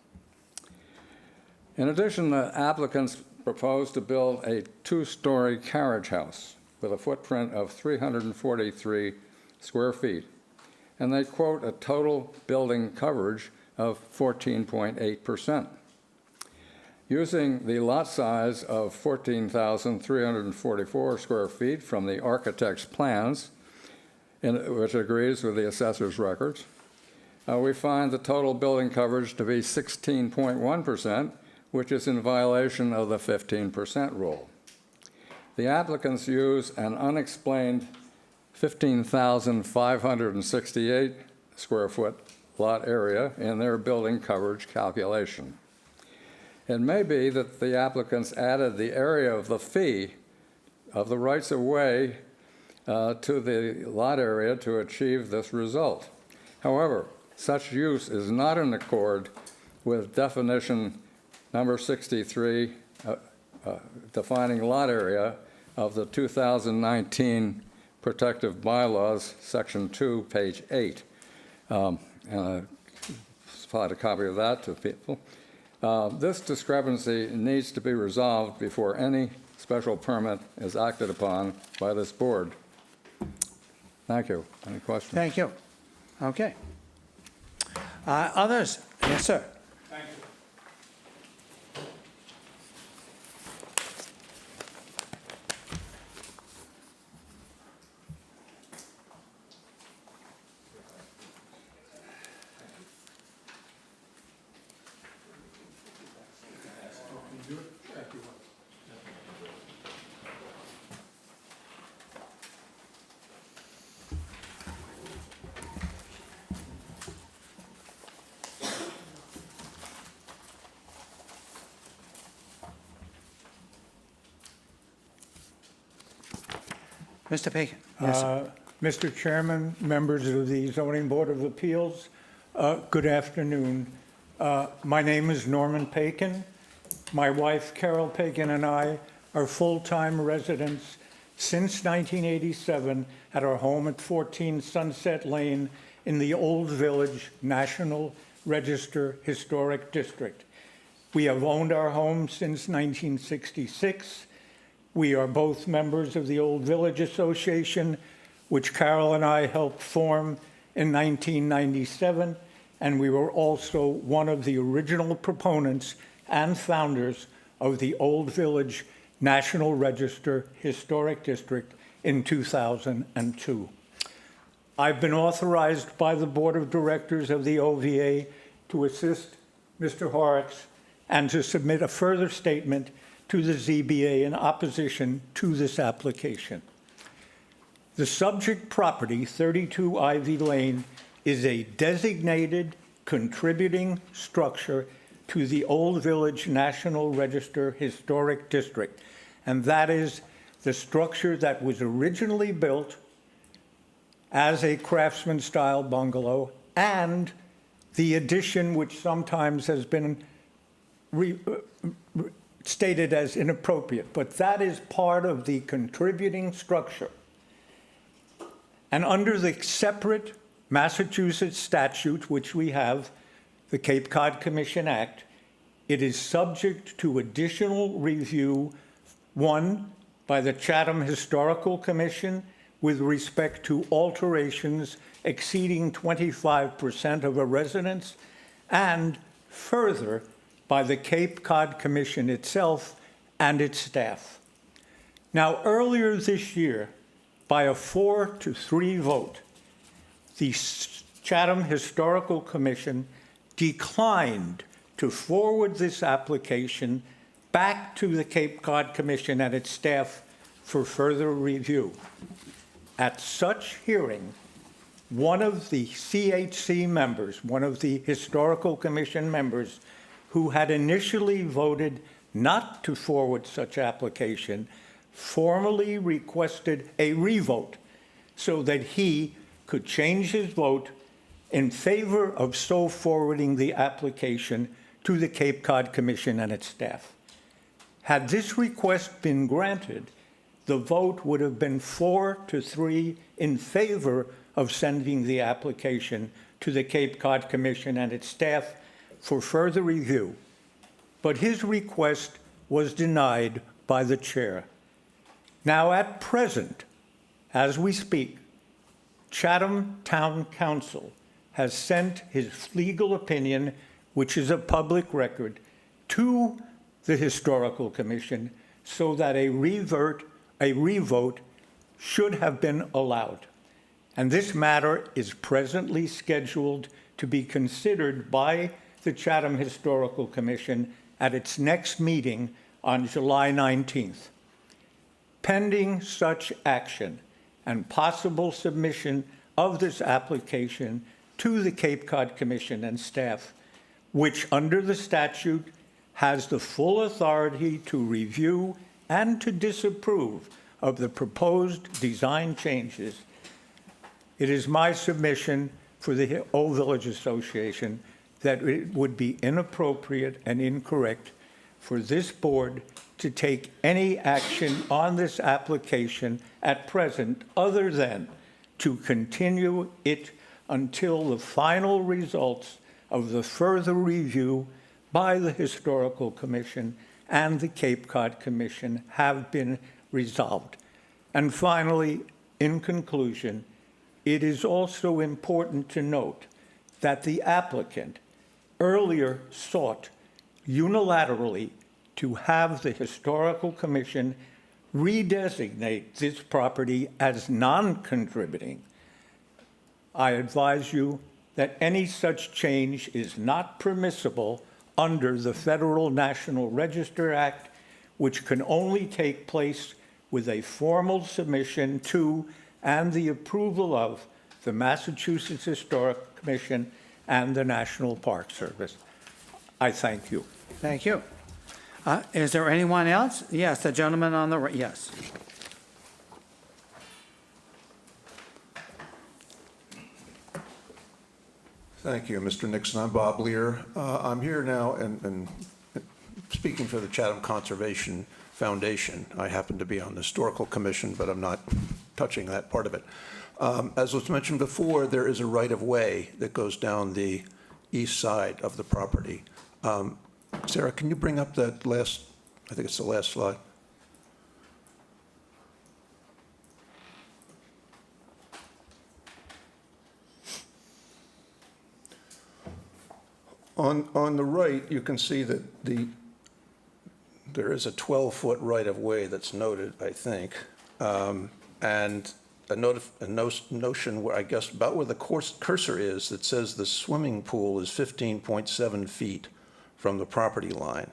In addition, the applicants propose to build a 2-story carriage house with a footprint of 343 square feet, and they quote a total building coverage of 14.8%. Using the lot size of 14,344 square feet from the architect's plans, which agrees with the assessor's records, we find the total building coverage to be 16.1%, which is in violation of the 15% rule. The applicants use an unexplained 15,568 square foot lot area in their building coverage calculation. It may be that the applicants added the area of the fee of the rights of way to the lot area to achieve this result. However, such use is not in accord with definition number 63, defining lot area of the 2019 Protective Bylaws, Section 2, page 8. And I supplied a copy of that to people. This discrepancy needs to be resolved before any special permit is acted upon by this board. Thank you. Any questions? Thank you. Okay. Others? Yes, sir. Thank you. Mr. Bacon? Yes, sir. Mr. Chairman, members of the Zoning Board of Appeals, good afternoon. My name is Norman Pakin. My wife, Carol Pakin, and I are full-time residents since 1987 at our home at 14 Sunset Lane in the Old Village National Register Historic District. We have owned our home since 1966. We are both members of the Old Village Association, which Carol and I helped form in 1997, and we were also one of the original proponents and founders of the Old Village National Register Historic District in 2002. I've been authorized by the Board of Directors of the OVA to assist Mr. Horrocks and to submit a further statement to the ZBA in opposition to this application. The subject property, 32 Ivy Lane, is a designated contributing structure to the Old Village National Register Historic District. And that is the structure that was originally built as a craftsman-style bungalow, and the addition, which sometimes has been stated as inappropriate, but that is part of the contributing structure. And under the separate Massachusetts statute, which we have, the Cape Cod Commission Act, it is subject to additional review, one, by the Chatham Historical Commission with respect to alterations exceeding 25% of a residence, and further, by the Cape Cod Commission itself and its staff. Now, earlier this year, by a 4-3 vote, the Chatham Historical Commission declined to forward this application back to the Cape Cod Commission and its staff for further review. At such hearing, one of the CHC members, one of the Historical Commission members, who had initially voted not to forward such application, formally requested a revote so that he could change his vote in favor of so forwarding the application to the Cape Cod Commission and its staff. Had this request been granted, the vote would have been 4-3 in favor of sending the application to the Cape Cod Commission and its staff for further review. But his request was denied by the chair. Now, at present, as we speak, Chatham Town Council has sent his legal opinion, which is a public record, to the Historical Commission so that a revote should have been allowed. And this matter is presently scheduled to be considered by the Chatham Historical Commission at its next meeting on July 19th. Pending such action and possible submission of this application to the Cape Cod Commission and staff, which under the statute has the full authority to review and to disapprove of the proposed design changes, it is my submission for the Old Village Association that it would be inappropriate and incorrect for this board to take any action on this application at present other than to continue it until the final results of the further review by the Historical Commission and the Cape Cod Commission have been resolved. And finally, in conclusion, it is also important to note that the applicant earlier sought unilaterally to have the Historical Commission redesignate this property as non-contributing. I advise you that any such change is not permissible under the Federal National Register Act, which can only take place with a formal submission to and the approval of the Massachusetts Historic Commission and the National Park Service. I thank you. Thank you. Is there anyone else? Yes, the gentleman on the right, yes. Thank you, Mr. Nixon. I'm Bob Lear. I'm here now and speaking for the Chatham Conservation Foundation. I happen to be on the Historical Commission, but I'm not touching that part of it. As was mentioned before, there is a right-of-way that goes down the east side of the property. Sarah, can you bring up that last, I think it's the last slide. On the right, you can see that there is a 12-foot right-of-way that's noted, I think, and a notion where I guess about where the cursor is that says the swimming pool is 15.7 feet from the property line.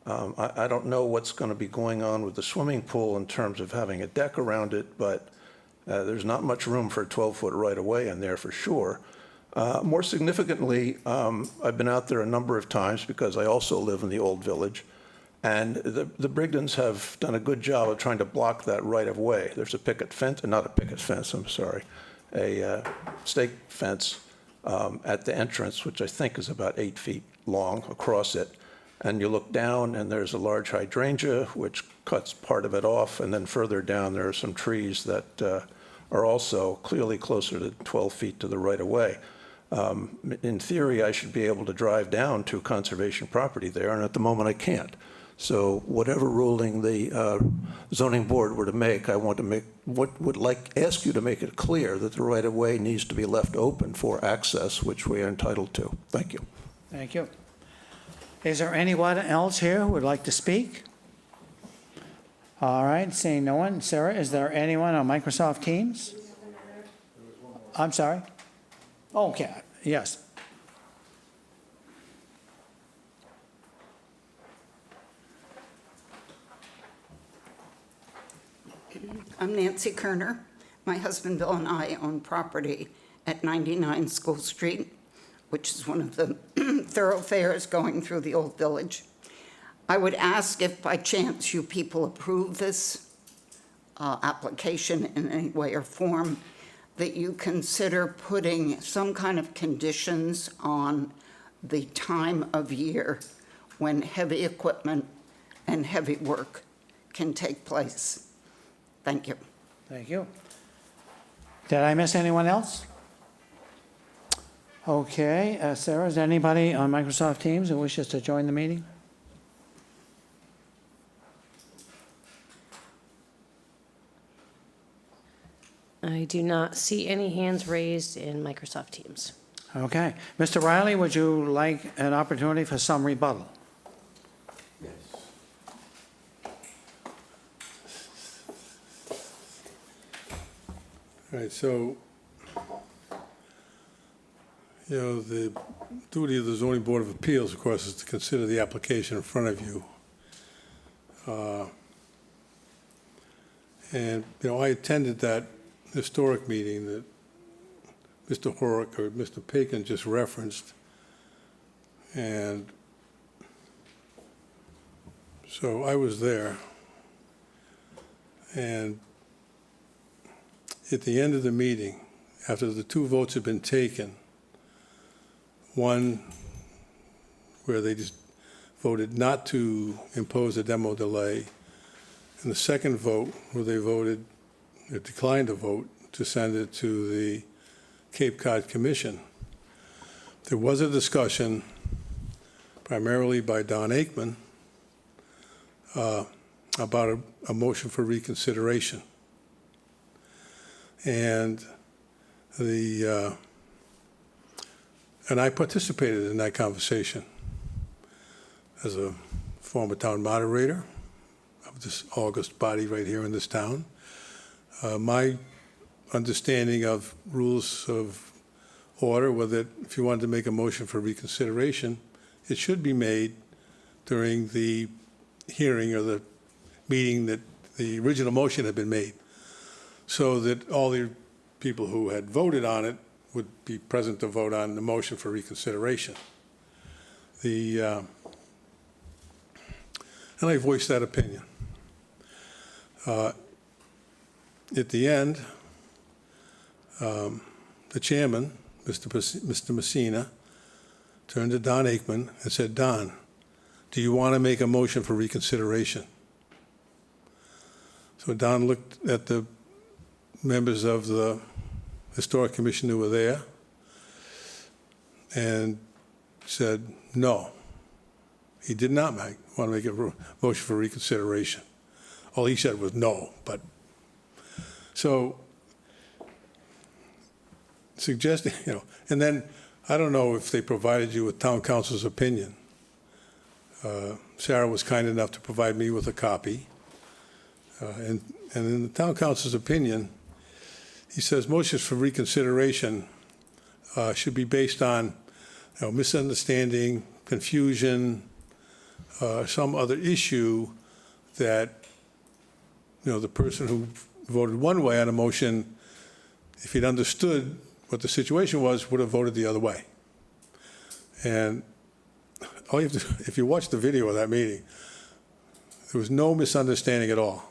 I don't know what's going to be going on with the swimming pool in terms of having a deck around it, but There's not much room for a 12-foot right-of-way in there for sure. More significantly, I've been out there a number of times because I also live in the Old Village, and the Brigdens have done a good job of trying to block that right-of-way. There's a picket fence, not a picket fence, I'm sorry, a stake fence at the entrance, which I think is about 8 feet long across it. And you look down, and there's a large hydrangea, which cuts part of it off, and then further down, there are some trees that are also clearly closer to 12 feet to the right-of-way. In theory, I should be able to drive down to conservation property there, and at the moment, I can't. So whatever ruling the zoning board were to make, I want to make, ask you to make it clear that the right-of-way needs to be left open for access, which we are entitled to. Thank you. Thank you. Is there anyone else here who would like to speak? All right, seeing no one. Sarah, is there anyone on Microsoft Teams? I'm sorry? Okay, yes. I'm Nancy Kerner. My husband Bill and I own property at 99 School Street, which is one of the thoroughfares going through the Old Village. I would ask if by chance you people approve this application in any way or form, that you consider putting some kind of conditions on the time of year when heavy equipment and heavy work can take place. Thank you. Thank you. Did I miss anyone else? Okay, Sarah, is there anybody on Microsoft Teams who wishes to join the meeting? I do not see any hands raised in Microsoft Teams. Okay. Mr. Riley, would you like an opportunity for some rebuttal? All right, so, the duty of the zoning board of appeals, of course, is to consider the application in front of you. And, I attended that historic meeting that Mr. Horrock or Mr. Pakin just referenced. And so I was there. And at the end of the meeting, after the two votes had been taken, one where they just voted not to impose a demo delay, and the second vote where they declined to vote to send it to the Cape Cod Commission. There was a discussion, primarily by Don Aikman, about a motion for reconsideration. And I participated in that conversation as a former town moderator of this august body right here in this town. My understanding of rules of order was that if you wanted to make a motion for reconsideration, it should be made during the hearing or the meeting that the original motion had been made, so that all the people who had voted on it would be present to vote on the motion for reconsideration. And I voiced that opinion. At the end, the chairman, Mr. Messina, turned to Don Aikman and said, "Don, do you want to make a motion for reconsideration?" So Don looked at the members of the Historic Commission who were there and said no. He did not want to make a motion for reconsideration. All he said was no, but so suggesting, and then I don't know if they provided you with town council's opinion. Sarah was kind enough to provide me with a copy. And in the town council's opinion, he says motions for reconsideration should be based on misunderstanding, confusion, some other issue that the person who voted one way on a motion, if he'd understood what the situation was, would have voted the other way. And all you have to, if you watch the video of that meeting, there was no misunderstanding at all.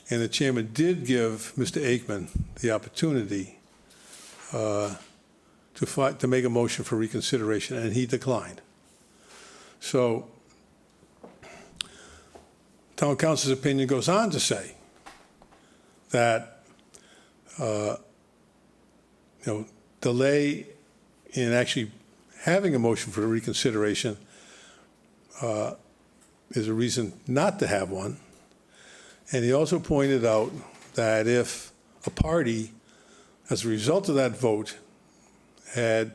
And the chairman did give Mr. Aikman the opportunity to make a motion for reconsideration, and he declined. So town council's opinion goes on to say that delay in actually having a motion for reconsideration is a reason not to have one. And he also pointed out that if a party, as a result of that vote, had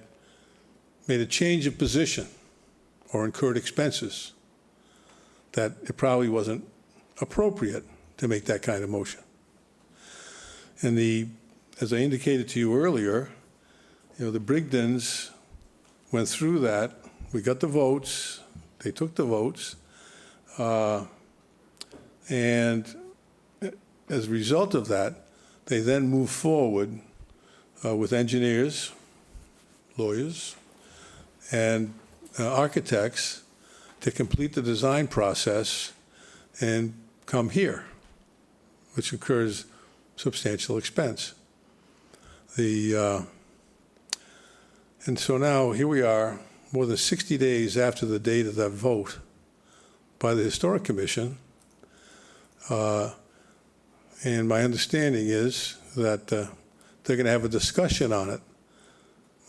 made a change of position or incurred expenses, that it probably wasn't appropriate to make that kind of motion. And as I indicated to you earlier, the Brigdens went through that. We got the votes. They took the votes. And as a result of that, they then moved forward with engineers, lawyers, and architects to complete the design process and come here, which incurs substantial expense. And so now here we are, more than 60 days after the date of that vote by the Historic Commission. And my understanding is that they're going to have a discussion on it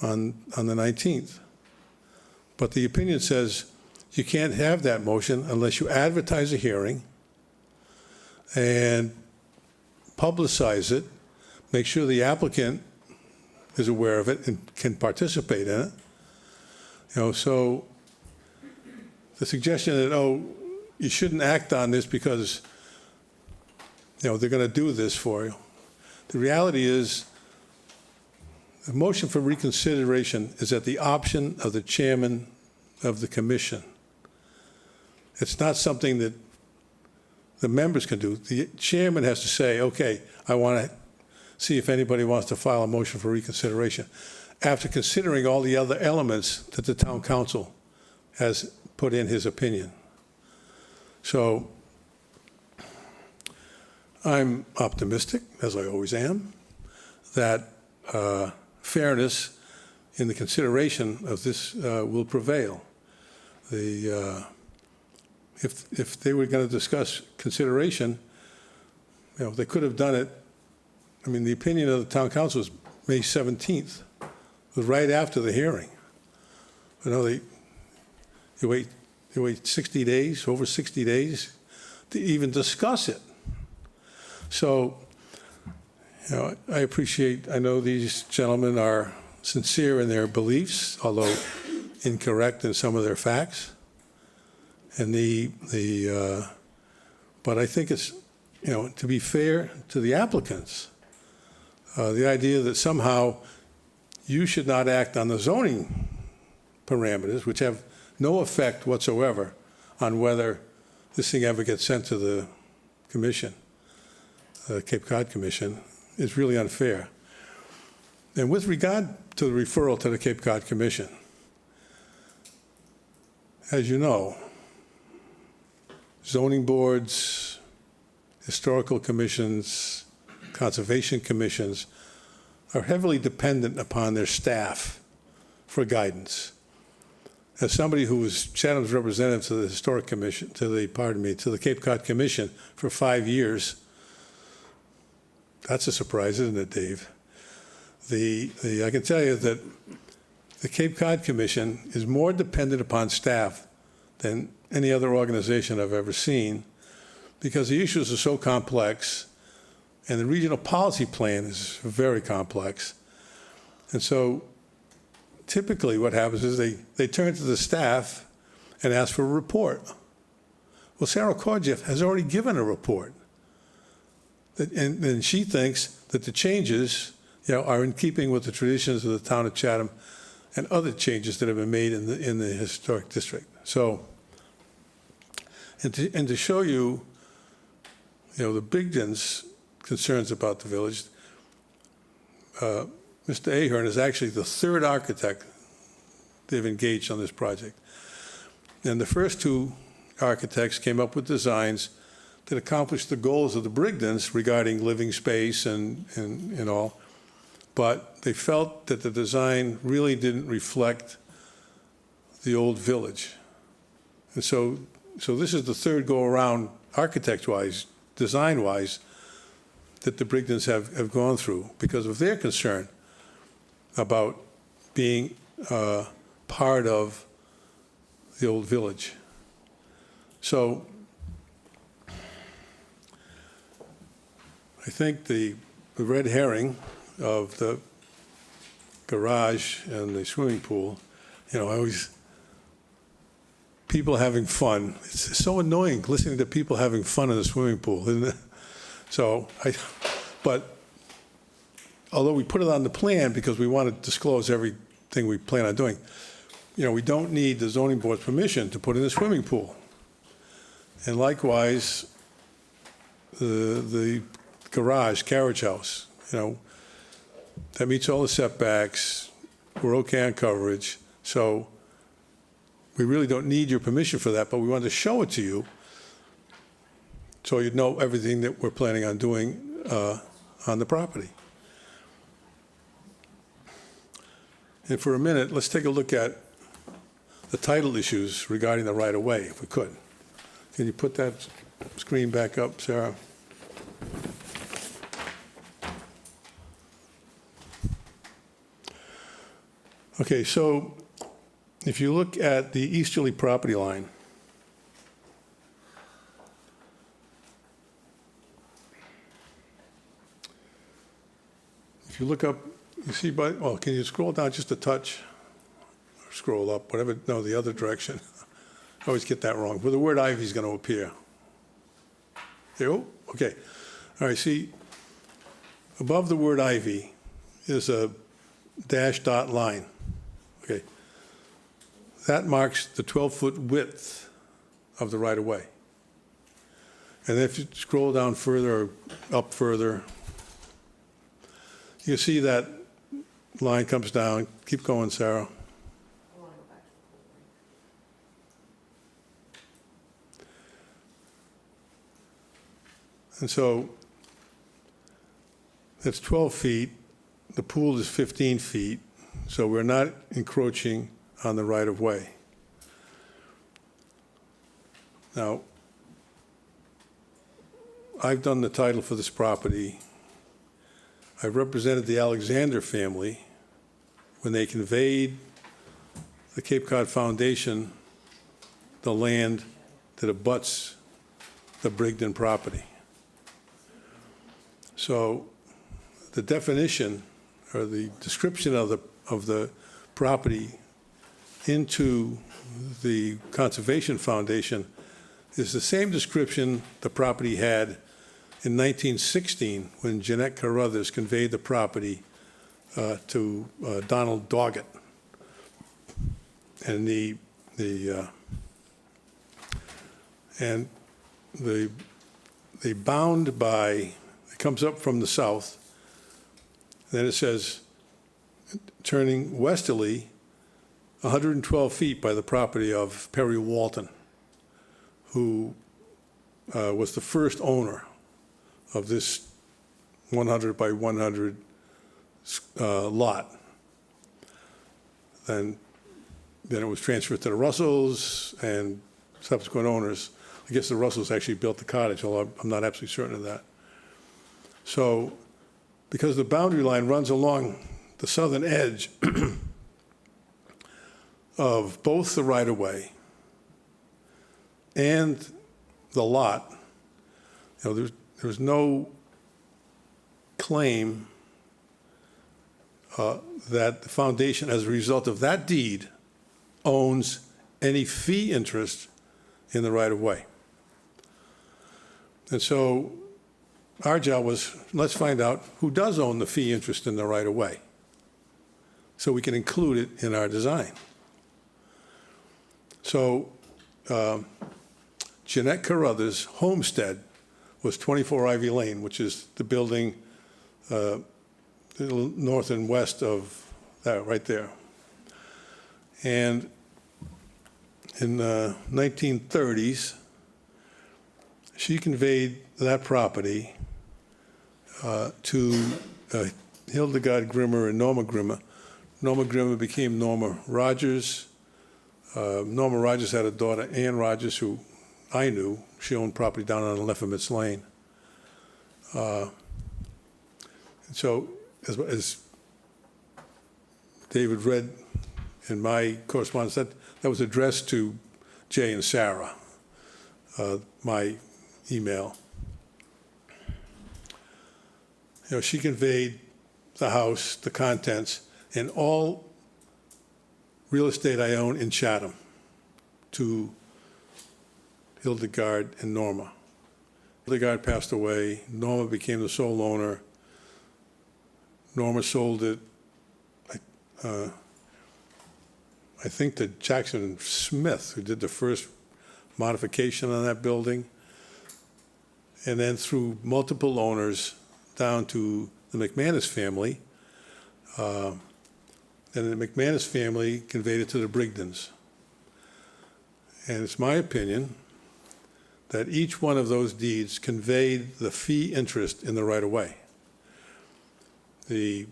on the 19th. But the opinion says you can't have that motion unless you advertise a hearing and publicize it, make sure the applicant is aware of it and can participate in it. So the suggestion that, you shouldn't act on this because, they're going to do this for you. The reality is, the motion for reconsideration is at the option of the chairman of the commission. It's not something that the members can do. The chairman has to say, okay, I want to see if anybody wants to file a motion for reconsideration, after considering all the other elements that the town council has put in his opinion. So I'm optimistic, as I always am, that fairness in the consideration of this will prevail. If they were going to discuss consideration, they could have done it. I mean, the opinion of the town council was May 17th, it was right after the hearing. They wait 60 days, over 60 days, to even discuss it. So, I know these gentlemen are sincere in their beliefs, although incorrect in some of their facts. And but I think it's, to be fair to the applicants, the idea that somehow you should not act on the zoning parameters, which have no effect whatsoever on whether this thing ever gets sent to the commission, Cape Cod Commission, is really unfair. And with regard to the referral to the Cape Cod Commission, as you know, zoning boards, historical commissions, conservation commissions are heavily dependent upon their staff for guidance. As somebody who was Chatham's representative to the Historic Commission, to the Cape Cod Commission for 5 years, that's a surprise, isn't it, Dave? I can tell you that the Cape Cod Commission is more dependent upon staff than any other organization I've ever seen, because the issues are so complex, and the regional policy plan is very complex. And so typically what happens is they turn to the staff and ask for a report. Well, Sarah Korjeff has already given a report. And she thinks that the changes are in keeping with the traditions of the town of Chatham and other changes that have been made in the historic district. So, and to show you, the Bigdens concerns about the village. Mr. Ahern is actually the third architect they've engaged on this project. And the first two architects came up with designs that accomplished the goals of the Brigdens regarding living space and all, but they felt that the design really didn't reflect the old village. And so this is the third go-around, architect-wise, design-wise, that the Brigdens have gone through because of their concern about being part of the old village. So I think the red herring of the garage and the swimming pool, you know, I always, people having fun. It's so annoying listening to people having fun in the swimming pool, isn't it? So but although we put it on the plan because we want to disclose everything we plan on doing, you know, we don't need the zoning board's permission to put in a swimming pool. And likewise, the garage, carriage house, you know, that meets all the setbacks. We're okay on coverage. So we really don't need your permission for that, but we wanted to show it to you so you'd know everything that we're planning on doing on the property. And for a minute, let's take a look at the title issues regarding the right-of-way, if we could. Can you put that screen back up, Sarah? Okay, so if you look at the easterly property line, if you look up, you see, well, can you scroll down just a touch? Or scroll up, whatever, no, the other direction. I always get that wrong. Where the word ivy is going to appear. There, oh, okay. All right, see, above the word ivy is a dashed dot line. Okay. That marks the 12-foot width of the right-of-way. And then if you scroll down further or up further, you see that line comes down. Keep going, Sarah. And so that's 12 feet. The pool is 15 feet. So we're not encroaching on the right-of-way. Now, I've done the title for this property. I represented the Alexander family when they conveyed the Cape Cod Foundation the land that abuts the Brigden property. So the definition or the description of the property into the Conservation Foundation is the same description the property had in 1916 when Jeanette Carruthers conveyed the property to Donald Doggett. And the bound by, it comes up from the south, then it says, turning westerly, 112 feet by the property of Perry Walton, who was the first owner of this 100 by 100 lot. Then it was transferred to the Russells and subsequent owners. I guess the Russells actually built the cottage, although I'm not absolutely certain of that. So, because the boundary line runs along the southern edge of both the right-of-way and the lot, you know, there's no claim that the foundation, as a result of that deed, owns any fee interest in the right-of-way. And so our job was, let's find out who does own the fee interest in the right-of-way so we can include it in our design. So Jeanette Carruthers' homestead was 24 Ivy Lane, which is the building a little north and west of that, right there. And in the 1930s, she conveyed that property to Hildegard Grimmer and Norma Grimmer. Norma Grimmer became Norma Rogers. Norma Rogers had a daughter, Ann Rogers, who I knew. She owned property down on Leffermitz Lane. And so, as David read in my correspondence, that was addressed to Jay and Sarah, my email. You know, she conveyed the house, the contents, and all real estate I own in Chatham to Hildegard and Norma. Hildegard passed away. Norma became the sole owner. Norma sold it, I think, to Jackson Smith, who did the first modification on that building. And then through multiple owners down to the McManus family. And the McManus family conveyed it to the Brigdens. And it's my opinion that each one of those deeds conveyed the fee interest in the right-of-way. The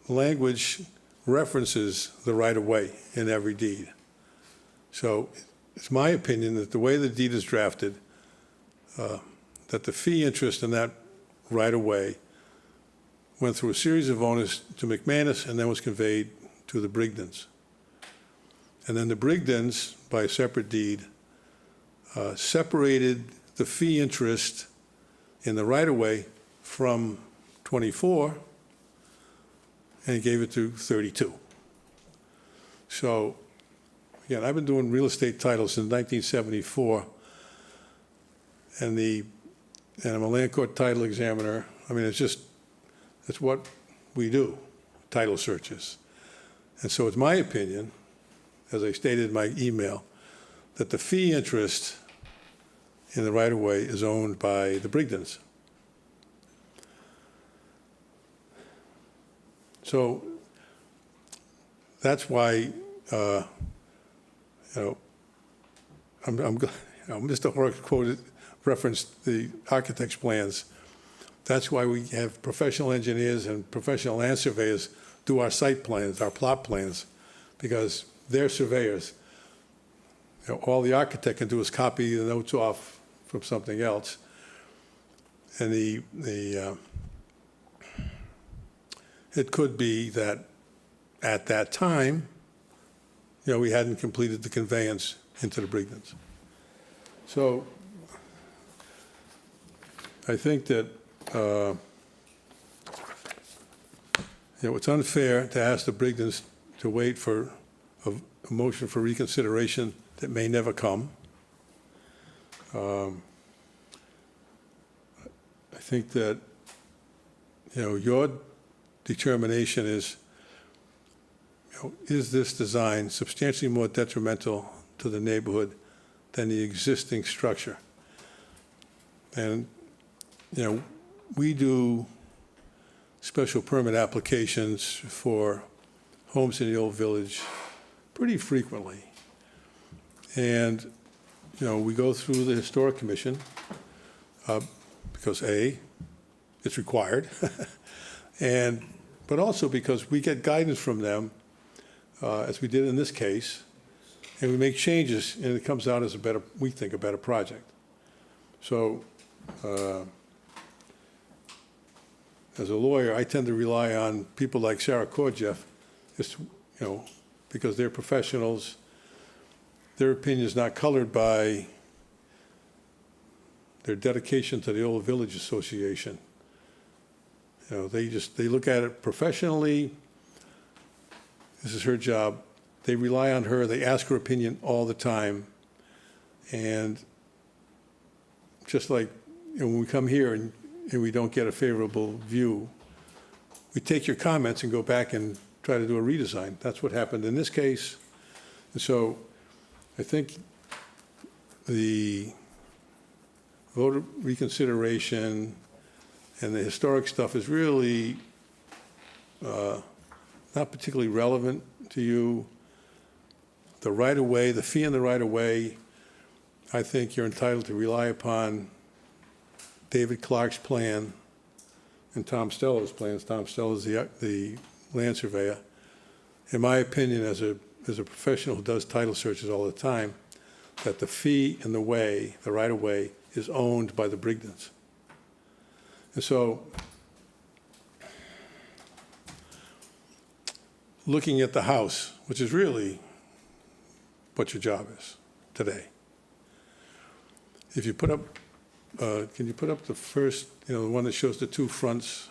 language references the right-of-way in every deed. So it's my opinion that the way the deed is drafted, that the fee interest in that right-of-way went through a series of owners to McManus and then was conveyed to the Brigdens. And then the Brigdens, by a separate deed, separated the fee interest in the right-of-way from 24 and gave it to 32. So, again, I've been doing real estate titles since 1974, and I'm a land court title examiner. I mean, it's what we do, title searches. And so it's my opinion, as I stated in my email, that the fee interest in the right-of-way is owned by the Brigdens. So that's why, Mr. Horrocks referenced the architect's plans. That's why we have professional engineers and professional land surveyors do our site plans, our plot plans, because they're surveyors. You know, all the architect can do is copy the notes off from something else. And it could be that at that time, you know, we hadn't completed the conveyance into the Brigdens. So I think that you know, it's unfair to ask the Brigdens to wait for a motion for reconsideration that may never come. I think that, you know, your determination is, you know, is this design substantially more detrimental to the neighborhood than the existing structure? And, you know, we do special permit applications for homes in the old village pretty frequently. And, you know, we go through the Historic Commission because A, it's required, but also because we get guidance from them, as we did in this case, and we make changes, and it comes out as we think, a better project. So, as a lawyer, I tend to rely on people like Sarah Korjeff, just, you know, because they're professionals. Their opinion is not colored by their dedication to the Old Village Association. You know, they look at it professionally. This is her job. They rely on her. They ask her opinion all the time. And just like, you know, when we come here and we don't get a favorable view, we take your comments and go back and try to do a redesign. That's what happened in this case. And so I think the voter reconsideration and the historic stuff is really not particularly relevant to you. The right-of-way, the fee in the right-of-way, I think you're entitled to rely upon David Clark's plan and Tom Steller's plans. Tom Steller's the land surveyor. In my opinion, as a professional who does title searches all the time, that the fee in the way, the right-of-way, is owned by the Brigdens. And so, looking at the house, which is really what your job is today. If you put up, can you put up the first, the one that shows the two fronts?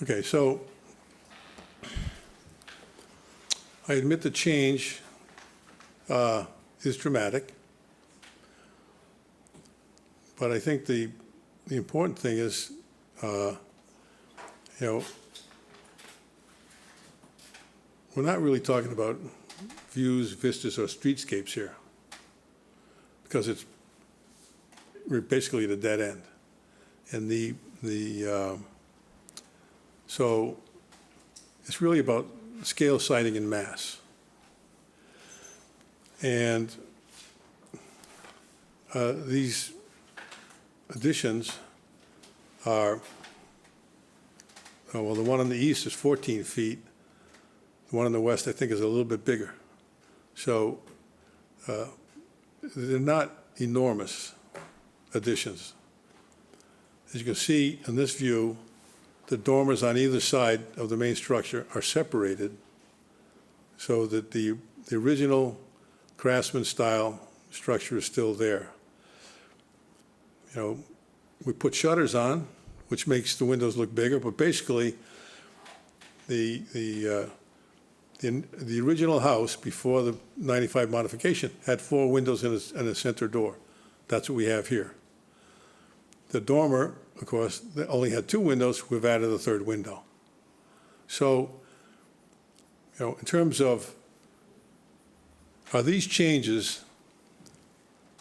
Okay, so I admit the change is dramatic, but I think the important thing is, we're not really talking about views, vistas, or streetscapes here, because we're basically at a dead end. And so it's really about scale, siting, and mass. And these additions are, well, the one on the east is 14 feet. The one on the west, I think, is a little bit bigger. So they're not enormous additions. As you can see in this view, the dormers on either side of the main structure are separated so that the original Craftsman style structure is still there. We put shutters on, which makes the windows look bigger, but basically the original house before the 95 modification had 4 windows and a center door. That's what we have here. The dormer, of course, only had 2 windows. We've added a 3rd window. So, in terms of, are these changes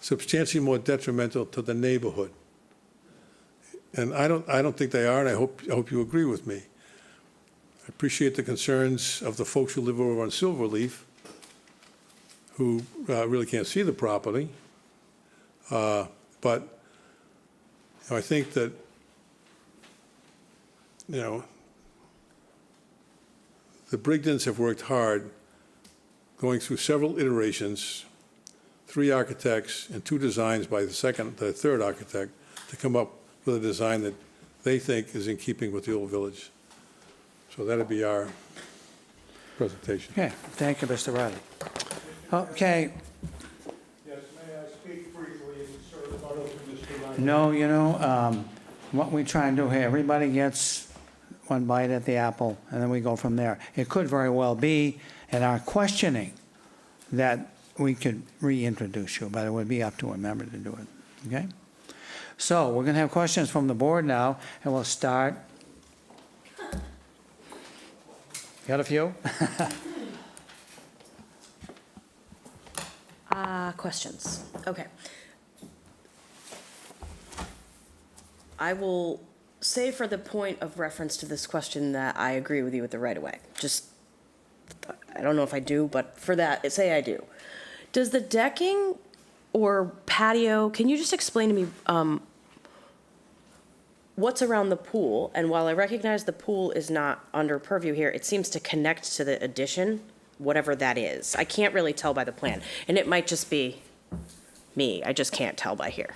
substantially more detrimental to the neighborhood? And I don't think they are, and I hope you agree with me. I appreciate the concerns of the folks who live over on Silverleaf, who really can't see the property. But I think that, the Brigdens have worked hard, going through several iterations, 3 architects and 2 designs by the 3rd architect, to come up with a design that they think is in keeping with the old village. So that'd be our presentation. Okay, thank you, Mr. Riley. Okay, Yes, may I speak briefly, sir, about Mr. Riley? no, what we try and do here, everybody gets one bite at the apple, and then we go from there. It could very well be in our questioning that we could reintroduce you, but it would be up to a member to do it, okay? So we're going to have questions from the board now, and we'll start. Got a few? Questions. Okay. I will say for the point of reference to this question that I agree with you with the right-of-way. Just, I don't know if I do, but for that, say I do. Does the decking or patio, can you just explain to me what's around the pool? And while I recognize the pool is not under purview here, it seems to connect to the addition, whatever that is. I can't really tell by the plan. And it might just be me. I just can't tell by here.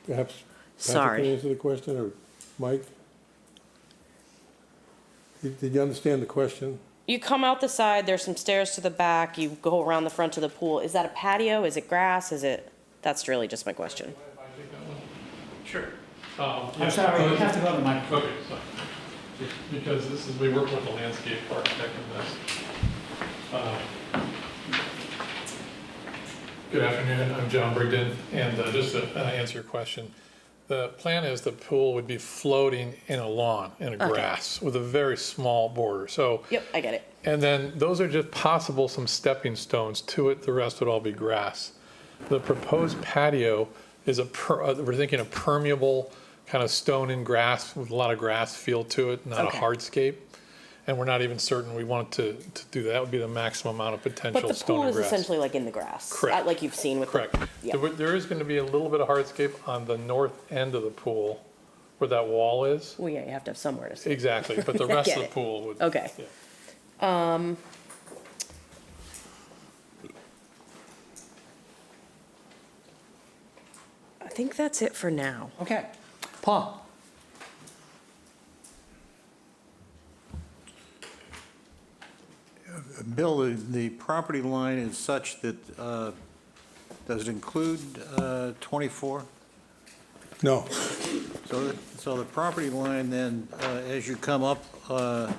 Perhaps Patrick Sorry. can answer the question, or Mike? Did you understand the question? You come out the side, there's some stairs to the back, you go around the front of the pool. Is that a patio? Is it grass? Is it, that's really just my question. Sure. I'm sorry, you have to go to the microphone. Okay, sorry. Because this is, we work with a landscape architect in this. Good afternoon, I'm John Brigden, and just to answer your question, The plan is the pool would be floating in a lawn, in a Okay. grass, with a very small border. So, Yep, I get it. and then those are just possible some stepping stones to it. The rest would all be grass. The proposed patio is we're thinking a permeable kind of stone and grass with a lot of grass feel to it, not Okay. a hardscape. And we're not even certain we want to do that. That would be the maximum amount of potential But the stone pool and is grass. essentially like in the grass. Correct. Like you've seen with Correct. Yeah. There is going to be a little bit of hardscape on the north end of the pool where that wall is. Well, yeah, you have to have somewhere to sit. Exactly, but the I rest get of the it. pool would. Okay. yeah. I think that's it for now. Okay. Paul? Bill, the property line is such that, does it include 24? No. So the property line then, as you come up on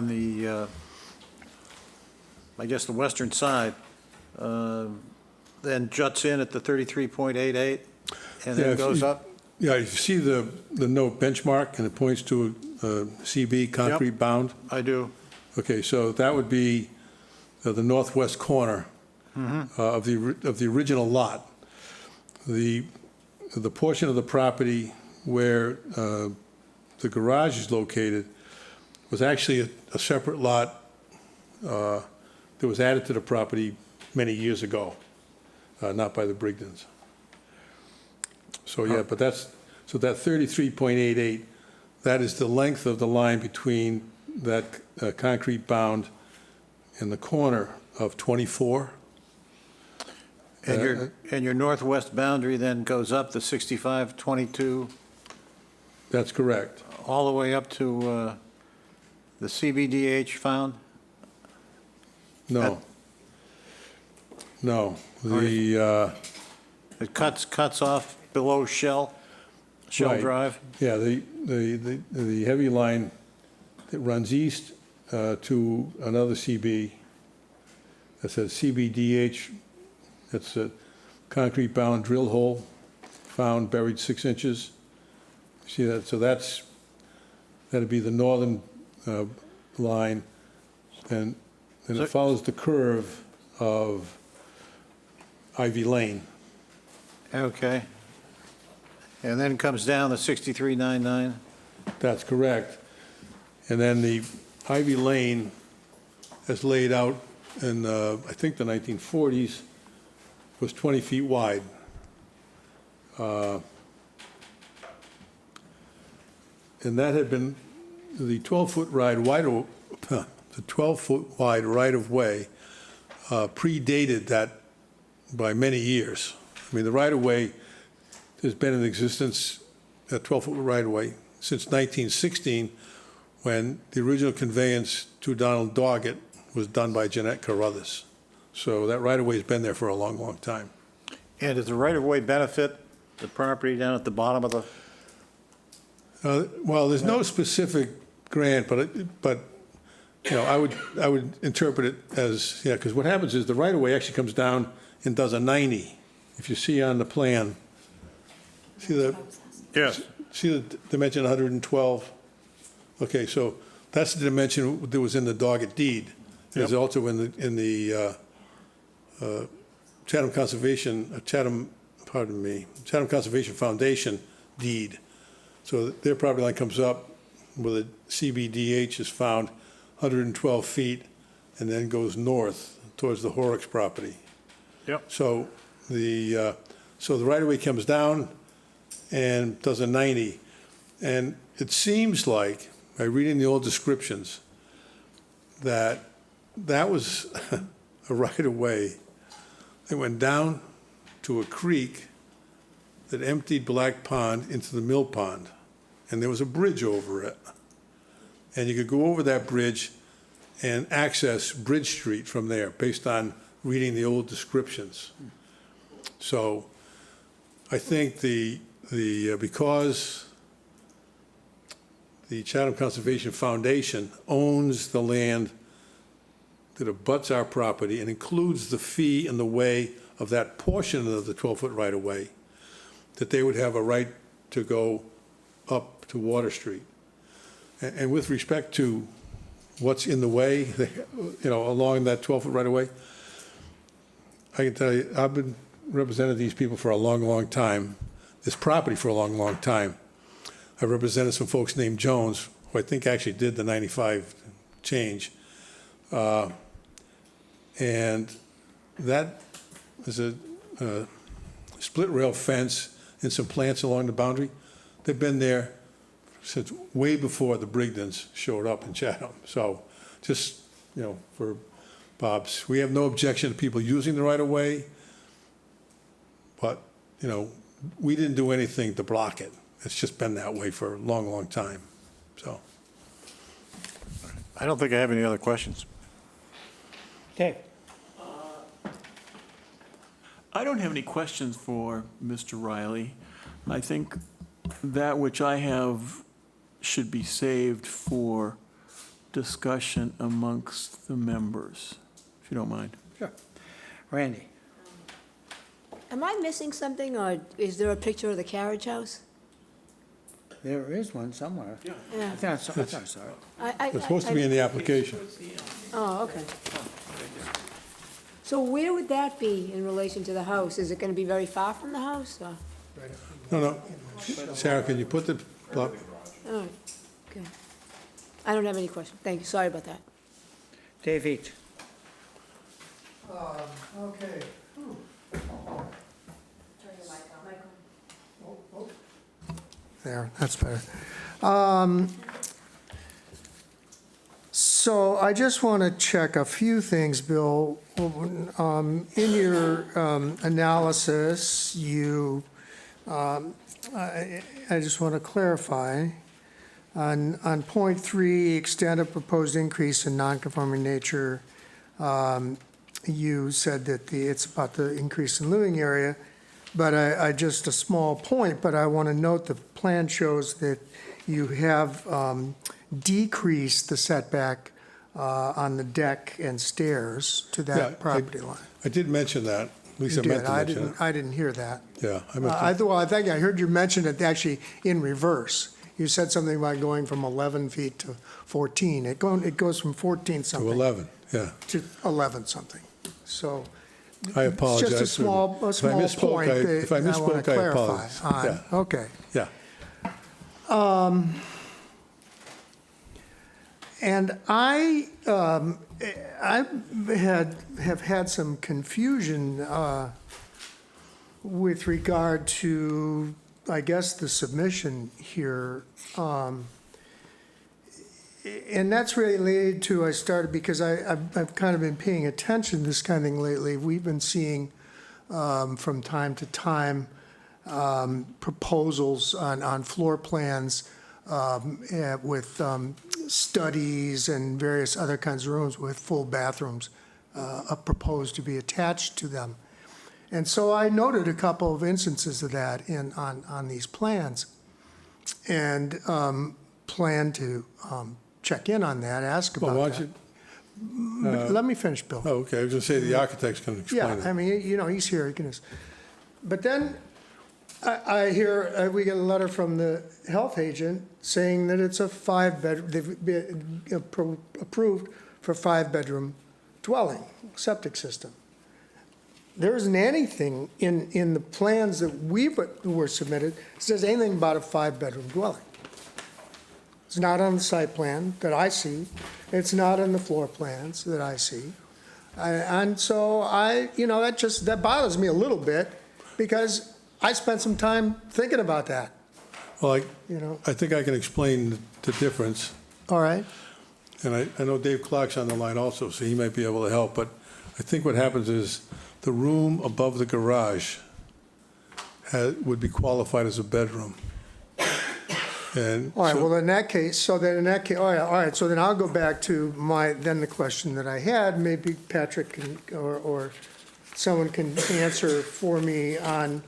the, I guess, the western side, then juts in at the 33.88 and Yeah, then if goes you- up? Yeah, if you see the note benchmark and it points to a CB concrete bound? I do. Okay, so that would be the northwest corner of the original lot. The portion of the property where the garage is located was actually a separate lot that was added to the property many years ago, not by the Brigdens. So, yeah, but so that 33.88, that is the length of the line between that concrete bound in the corner of 24. And your northwest boundary then goes up to 65.22, That's correct. all the way up to the CBDH found? No. No, It cuts off below Shell Right. Drive? Yeah, the heavy line that runs east to another CB, that says CBDH, that's a concrete bound drill hole found buried 6 inches. See that, so that'd be the northern line, and So- it follows the curve of Ivy Lane. Okay. And then comes down to 63.99? That's correct. And then the Ivy Lane, as laid out in, I think, the 1940s, was 20 feet wide. And that had been, the 12-foot the 12-foot wide right-of-way predated that by many years. I mean, the right-of-way has been in existence, a 12-foot right-of-way, since 1916, when the original conveyance to Donald Doggett was done by Jeanette Carruthers. So that right-of-way's been there for a long, long time. And does the right-of-way benefit the property down at the bottom of the? Well, there's no specific grant, but you know, I would interpret it as, yeah, because what happens is the right-of-way actually comes down and does a 90. If you see on the plan, see the dimension 112? Okay, so that's the dimension that was in the Doggett deed. It's also in the Chatham Conservation Foundation deed. So their property line comes up where the CBDH is found 112 feet and then goes north towards the Horrocks property. Yep. So the right-of-way comes down and does a 90. And it seems like, by reading the old descriptions, that was a right-of-way that went down to a creek that emptied Black Pond into the Mill Pond. And there was a bridge over it. And you could go over that bridge and access Bridge Street from there, based on reading the old descriptions. So I think because the Chatham Conservation Foundation owns the land that abuts our property and includes the fee in the way of that portion of the 12-foot right-of-way, that they would have a right to go up to Water Street. And with respect to what's in the way, along that 12-foot right-of-way, I can tell you, I've been representing these people for a long, long time, this property for a long, long time. I represented some folks named Jones, who I think actually did the 95 change. And that is a split rail fence and some plants along the boundary. They've been there since way before the Brigdens showed up in Chatham. So just, for Bob's, we have no objection to people using the right-of-way, but, we didn't do anything to block it. It's just been that way for a long, long time, so. I don't think I have any other questions. Dave? I don't have any questions for Mr. Riley. I think that which I have should be saved for discussion amongst the members, if you don't mind. Sure. Randy? Am I missing something, or is there a picture of the carriage house? There is one somewhere. Yeah. Yeah. I think I saw it. It's supposed to be in the application. Oh, okay. So where would that be in relation to the house? Is it going to be very far from the house, or? No. Sarah, can you put the, All right, okay. I don't have any questions. Thank you, sorry about that. Dave Each? Okay. There, that's better. So I just want to check a few things, Bill. In your analysis, I just want to clarify. On point 3, extent of proposed increase in non-conforming nature, you said that it's about the increase in living area, but I just a small point, but I want to note the plan shows that you have decreased the setback on the deck and stairs to Yeah, that property line. I did mention that. At least I You meant did. to mention it. I didn't hear that. Yeah, I meant to. I think I heard you mention it actually in reverse. You said something about going from 11 feet to 14. It goes from 14 To something 11, yeah. to 11 something. So I apologize. it's just a small If I misspoke, point that if I I want misspoke, to I clarify apologize. on. Yeah. Okay. Yeah. And I have had some confusion with regard to, I guess, the submission here. And that's related to, I started because I've kind of been paying attention to this kind of thing lately. We've been seeing from time to time proposals on floor plans with studies and various other kinds of rooms with full bathrooms proposed to be attached to them. And so I noted a couple of instances of that on these plans, and plan to check in on that, ask Well, about why that. don't you, Let me finish, Bill. oh, okay, I was going to say the architects can explain Yeah, I it. mean, he's here, he can just, but then I hear, we get a letter from the health agent saying that it's a 5-bedroom, they've been approved for 5-bedroom dwelling, septic system. There isn't anything in the plans that were submitted that says anything about a 5-bedroom dwelling. It's not on the site plan that I see. It's not on the floor plans that I see. And so that bothers me a little bit because I spent some time thinking about that, Well, you know. I think I can explain the difference. All right. And I know Dave Clark's on the line also, so he might be able to help. But I think what happens is the room above the garage would be qualified as a bedroom. And All right, so- well, in that case, all right, so then I'll go back to the question that I had. Maybe Patrick can, or someone can answer for me on,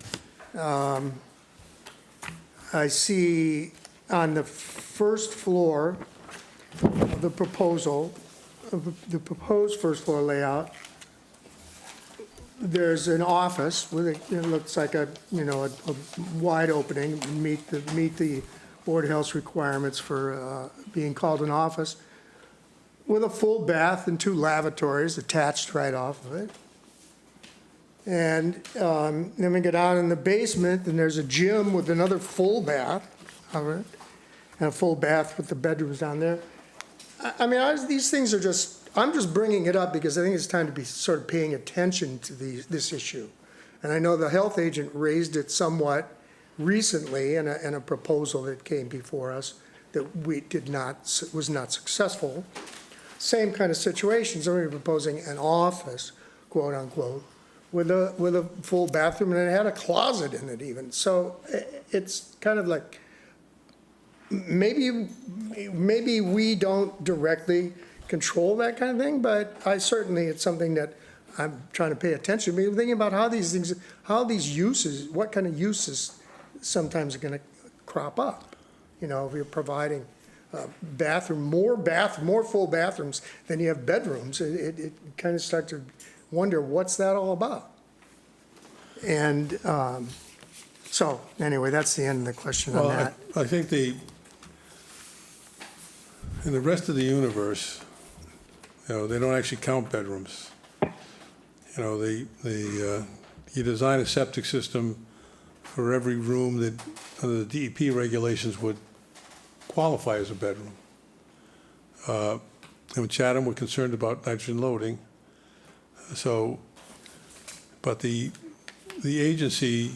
I see on the first floor of the proposal, of the proposed first floor layout, there's an office with a, it looks like a, you know, a wide opening, meet the Board of Health's requirements for being called an office, with a full bath and 2 lavatories attached right off of it. And then we go down in the basement, and there's a gym with another full bath of it, and a full bath with the bedrooms down there. I mean, these things are just, I'm just bringing it up because I think it's time to be sort of paying attention to this issue. And I know the health agent raised it somewhat recently in a proposal that came before us that was not successful. Same kind of situation, somebody proposing an office, quote unquote, with a full bathroom, and it had a closet in it even. So it's kind of like, maybe we don't directly control that kind of thing, but it's something that I'm trying to pay attention to. I'm thinking about how these uses, what kind of uses sometimes are gonna crop up. You know, if you're providing more full bathrooms than you have bedrooms, it kind of starts to wonder, what's that all about? And so, anyway, that's the end of the question on Well, that. I think in the rest of the universe, you know, they don't actually count bedrooms. You know, you design a septic system for every room that, under the DEP regulations, would qualify as a bedroom. And with Chatham, we're concerned about nitrogen loading. So, but the agency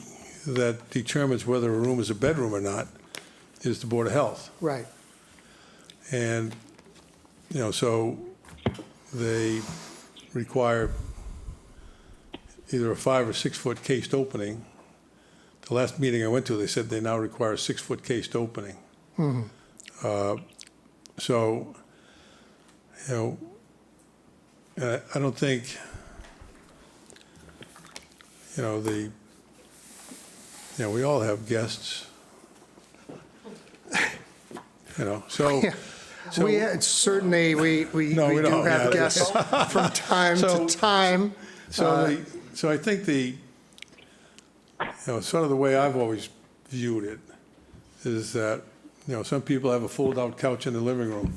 that determines whether a room is a bedroom or not is the Board of Health. Right. And, you know, so they require either a 5 or 6 foot cased opening. The last meeting I went to, they said they now require a 6 foot cased opening. So, you know, I don't think, you know, we all have guests. You know, so. Yeah. Certainly, we do don't, have guests from time to time. So I think sort of the way I've always viewed it is that, you know, some people have a fold-out couch in the living room.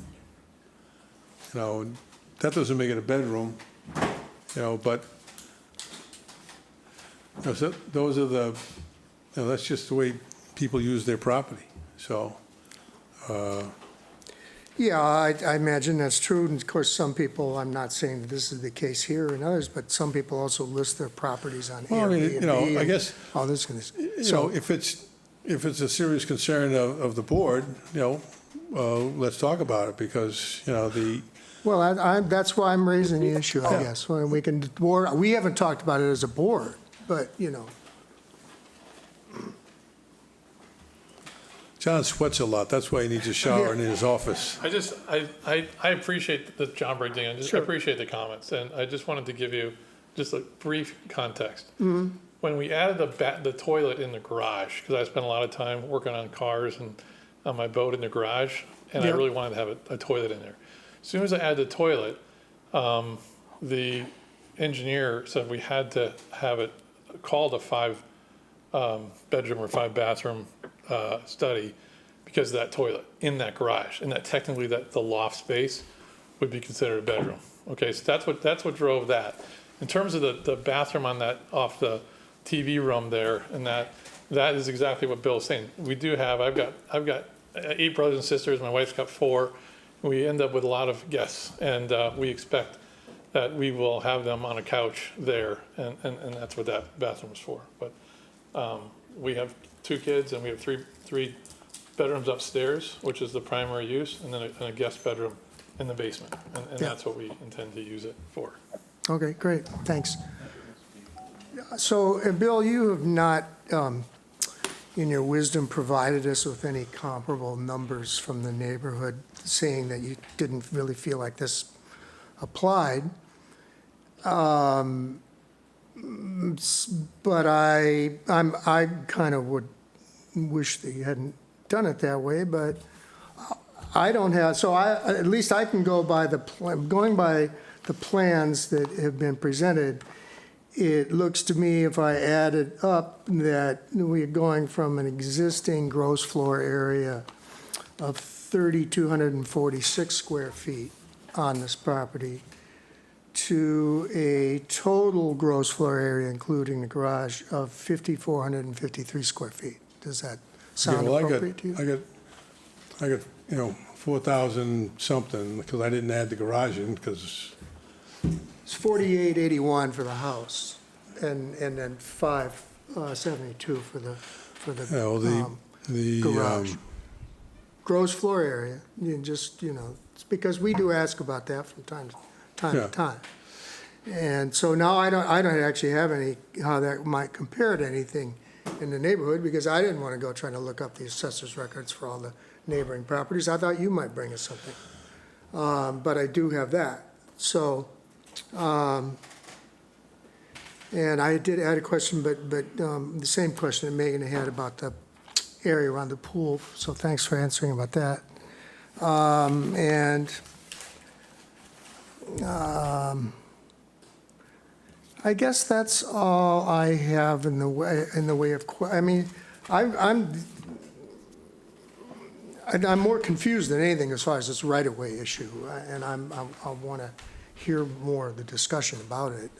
You know, and that doesn't make it a bedroom, you know, but, you know, so those are that's just the way people use their property, so. Yeah, I imagine that's true. And of course, some people, I'm not saying that this is the case here and others, but some people also list their properties on Well, I mean, Airbnb. you know, I and guess, all this kind of you know, if it's a serious concern of the board, you know, let's talk about it, because, you know, Well, that's why I'm raising the issue, I Yeah. guess. When we haven't talked about it as a board, but, you know. John sweats a lot, that's why he needs a shower in his office. I appreciate the John Briggs thing, I Sure. appreciate the comments, and I just wanted to give you just a brief context. Mm-hmm. When we added the toilet in the garage, because I spent a lot of time working on cars and on my boat in the garage, and I Yeah. really wanted to have a toilet in there. As soon as I added the toilet, the engineer said we had to have it called a 5 bedroom or 5 bathroom study because of that toilet in that garage, and that technically the loft space would be considered a bedroom. Okay, so that's what drove that. In terms of the bathroom on that, off the TV room there, and that is exactly what Bill's saying. We do have, I've got 8 brothers and sisters, my wife's got 4. We end up with a lot of guests, and we expect that we will have them on a couch there, and that's what that bathroom is for. But we have 2 kids, and we have three bedrooms upstairs, which is the primary use, and then a guest bedroom in the basement, and Yeah. that's what we intend to use it for. Okay, great, thanks. So, Bill, you have not, in your wisdom, provided us with any comparable numbers from the neighborhood, saying that you didn't really feel like this applied. But I kind of would wish that you hadn't done it that way, but I don't have, so at least I can go by going by the plans that have been presented. it looks to me, if I add it up, that we're going from an existing gross floor area of 3,246 square feet on this property to a total gross floor area, including the garage, of 5,453 square feet. Does that sound Yeah, well, appropriate to you? I got, 4,000 something, because I didn't add the garage in, because, It's 4,881 for the house, and then 572 for the the, garage. Gross floor area, it's because we do ask about that from time to Yeah. time. And so now I don't actually have how that might compare to anything in the neighborhood, because I didn't want to go trying to look up the assessor's records for all the neighboring properties. I thought you might bring us something. But I do have that. So, and I did add a question, but the same question that Megan had about the area around the pool, so thanks for answering about that. I guess that's all I have in the way of, I'm more confused than anything as far as this right-of-way issue, and I want to hear more of the discussion about it.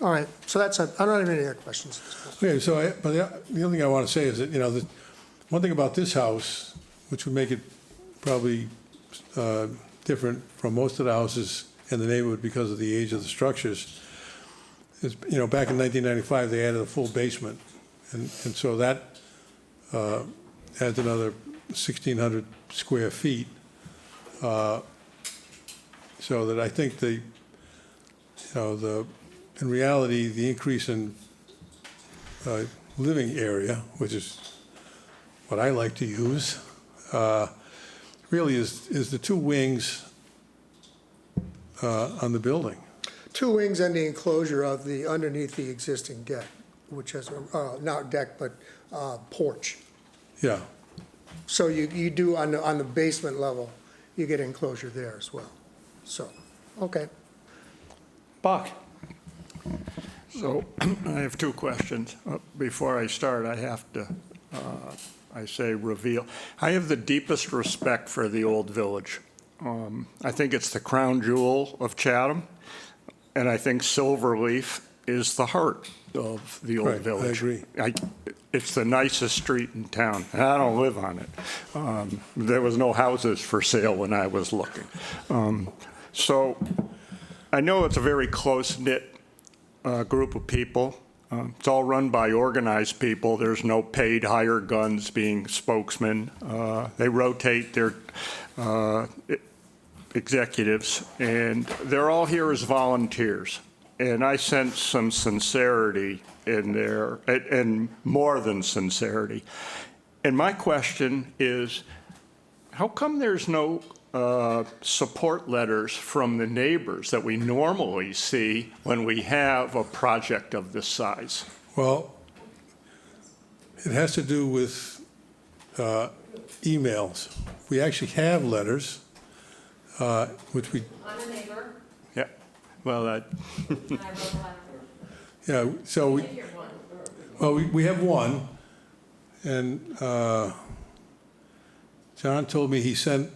All right, so that's it. I don't have any other questions. okay, so, but the other thing I want to say is that, the one thing about this house, which would make it probably different from most of the houses in the neighborhood because of the age of the structures, is, back in 1995, they added a full basement. And so that adds another 1,600 square feet. So that I think in reality, the increase in living area, which is what I like to use, really is the two wings on the building. Two wings and the enclosure of the, underneath the existing deck, which has, not deck, but porch. Yeah. So you do, on the basement level, you get enclosure there as well. So, okay. Buck? So I have two questions. Before I start, I have to, I say reveal. I have the deepest respect for the Old Village. I think it's the crown jewel of Chatham, and I think Silverleaf is the heart of the Old Village. I agree. It's the nicest street in town, and I don't live on it. There was no houses for sale when I was looking. So I know it's a very close-knit group of people. It's all run by organized people. There's no paid hired guns being spokesmen. They rotate their executives, and they're all here as volunteers. And I sense some sincerity in there, and more than sincerity. And my question is, how come there's no support letters from the neighbors that we normally see when we have a project of this size? Well, it has to do with emails. We actually have letters, which we, I'm a neighbor. Yeah, well, that, yeah, so we have one, and John told me he sent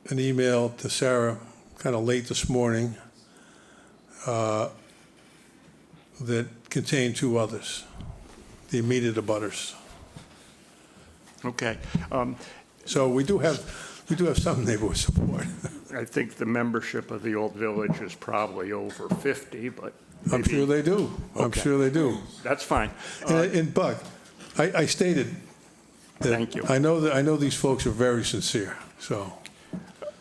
an email to Sarah kind of late this morning that contained two others, the immediate abutters. okay. So we do have some neighborhood support. I think the membership of the Old Village is probably over 50, but I'm maybe- sure they do. I'm Okay. sure they do. That's fine. And Buck, I stated that Thank you. I know these folks are very sincere, so.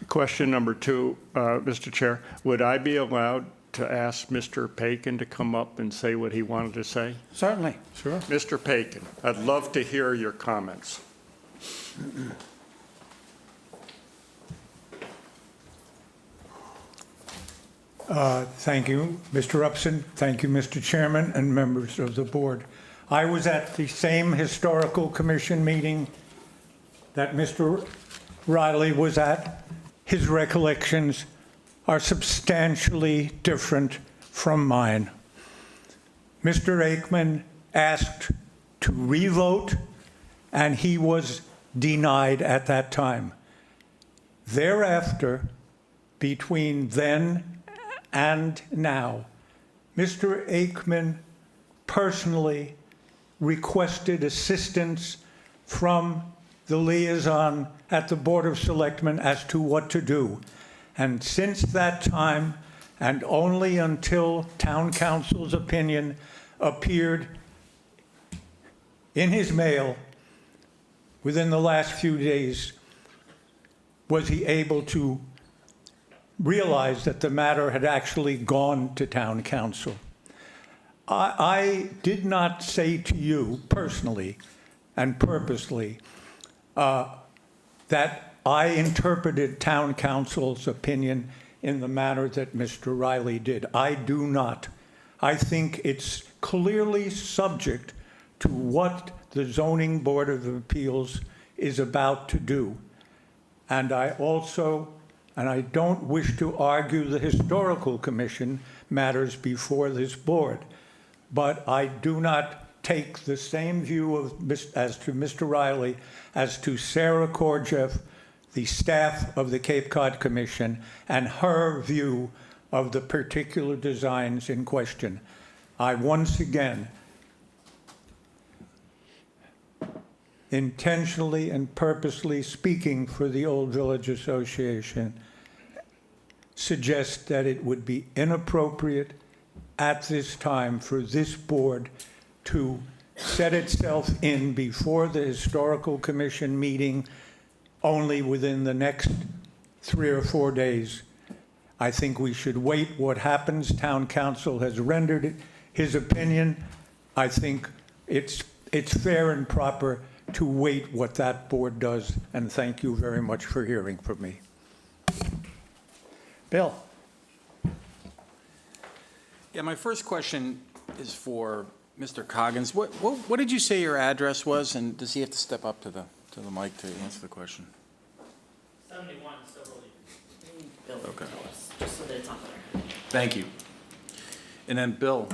Question number two, Mr. Chair, would I be allowed to ask Mr. Pakin to come up and say what he wanted to say? Certainly. Sure. Mr. Pakin, I'd love to hear your comments. Thank you, Mr. Upson. Thank you, Mr. Chairman and members of the board. I was at the same historical commission meeting that Mr. Riley was at. His recollections are substantially different from mine. Mr. Aikman asked to revote, and he was denied at that time. Thereafter, between then and now, Mr. Aikman personally requested assistance from the liaison at the Board of Selectmen as to what to do. And since that time, and only until town council's opinion appeared in his mail within the last few days, was he able to realize that the matter had actually gone to town council. I did not say to you personally and purposely that I interpreted town council's opinion in the manner that Mr. Riley did. I do not. I think it's clearly subject to what the Zoning Board of Appeals is about to do. And I also, and I don't wish to argue the Historical Commission matters before this board, but I do not take the same view as to Mr. Riley as to Sarah Korjeff, the staff of the Cape Cod Commission, and her view of the particular designs in question. I once again intentionally and purposely speaking for the Old Village Association, suggest that it would be inappropriate at this time for this board to set itself in before the Historical Commission meeting only within the next 3 or 4 days. I think we should wait what happens. Town council has rendered his opinion. I think it's fair and proper to wait what that board does, and thank you very much for hearing from me. Bill? Yeah, my first question is for Mr. Coggins. What did you say your address was, and does he have to step up to the mic to answer the question? 71 Silverleaf. Bill, Okay. tell us, just so that it's on there. Thank you. And then, Bill,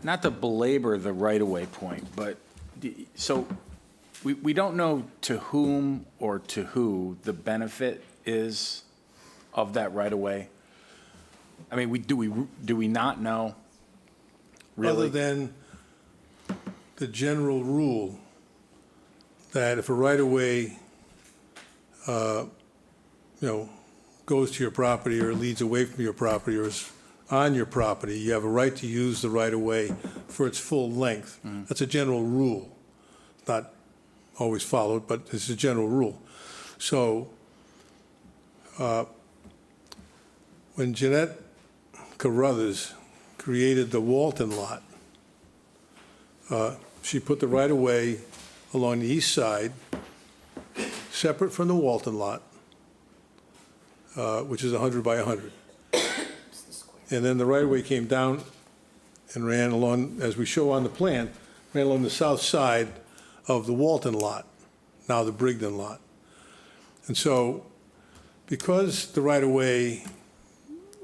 not to belabor the right-of-way point, but, so we don't know to whom or to who the benefit is of that right-of-way? I mean, do we not know, really? Other than the general rule that if a right-of-way, goes to your property or leads away from your property or is on your property, you have a right to use the right-of-way for its full length. That's a general rule. Not always followed, but it's a general rule. So when Jeanette Carruthers created the Walton lot, she put the right-of-way along the east side, separate from the Walton lot, which is 100 by 100. And then the right-of-way came down and ran along, as we show on the plan, ran along the south side of the Walton lot, now the Brigden lot. And so, because the right-of-way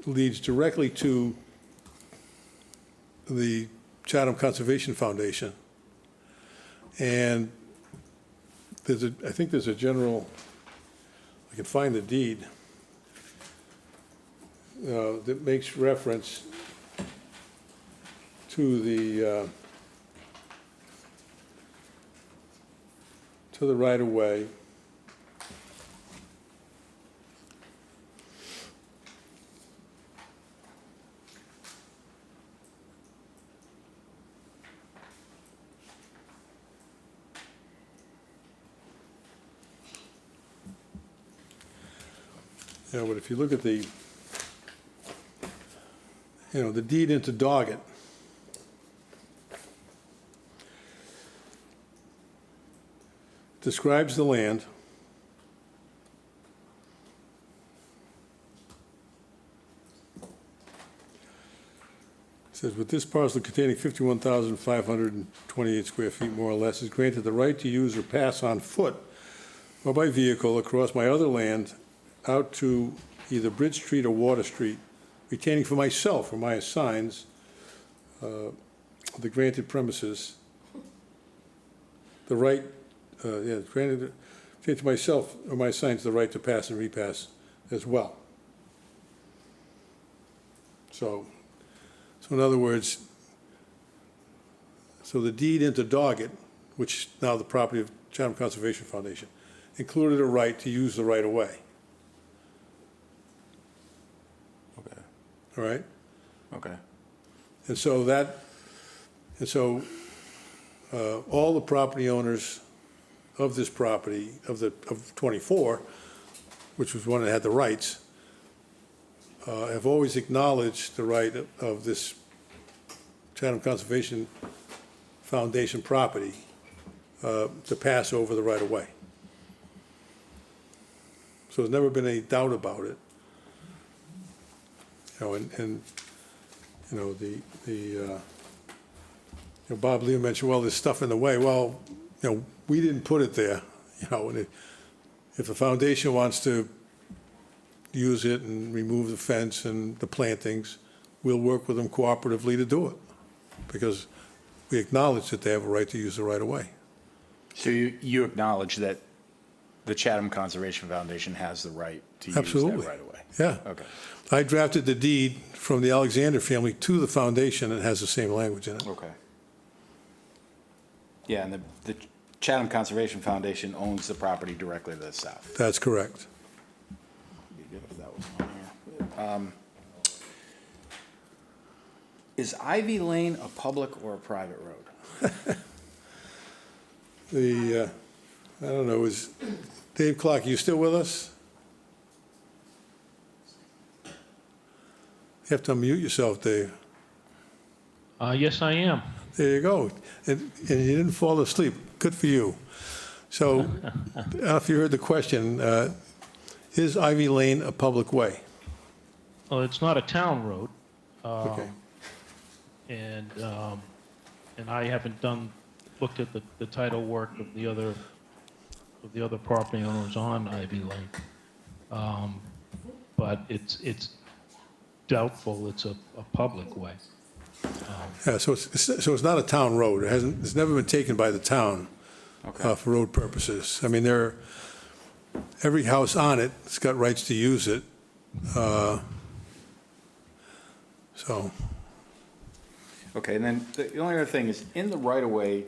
leads directly to the Chatham Conservation Foundation, and I think there's a general, I can find the deed, that makes reference to the right-of-way. But if you look at the deed into Doggett, describes the land, says, with this parcel containing 51,528 square feet more or less is granted the right to use or pass on foot or by vehicle across my other land out to either Bridge Street or Water Street, retaining for myself or my assigns the granted premises, the right, granted to myself or my assigns the right to pass and repass as well. So in other words, so the deed into Doggett, which is now the property of Chatham Conservation Foundation, included a right to use the right-of-way. Okay. All right? Okay. And so all the property owners of this property, of 24, which was one that had the rights, have always acknowledged the right of this Chatham Conservation Foundation property to pass over the right-of-way. So there's never been any doubt about it. You know, and you know, Bob Leo mentioned, well, there's stuff in the way. Well, you know, we didn't put it there, you know, and if the foundation wants to use it and remove the fence and the plantings, we'll work with them cooperatively to do it, because we acknowledge that they have a right to use the right-of-way. So you acknowledge that the Chatham Conservation Foundation has the right to use that Absolutely. right-of-way? Yeah. Okay. I drafted the deed from the Alexander family to the foundation, and it has the same language in it. Okay. Yeah, and the Chatham Conservation Foundation owns the property directly to the south. That's correct. Be good if that was on here. Is Ivy Lane a public or a private road? I don't know, is Dave Clark, are you still with us? You have to unmute yourself, Dave. Yes, I am. There you go. And you didn't fall asleep. Good for you. So, I don't know if you heard the question, is Ivy Lane a public way? Well, it's not a town road. Okay. And I haven't looked at the title work of the other property owners on Ivy Lane. But it's doubtful it's a public way. Yeah, so it's not a town road. It's never been taken by the town for road purposes. I mean, every house on it's got rights to use it. So. Okay, and then the only other thing is, in the right-of-way,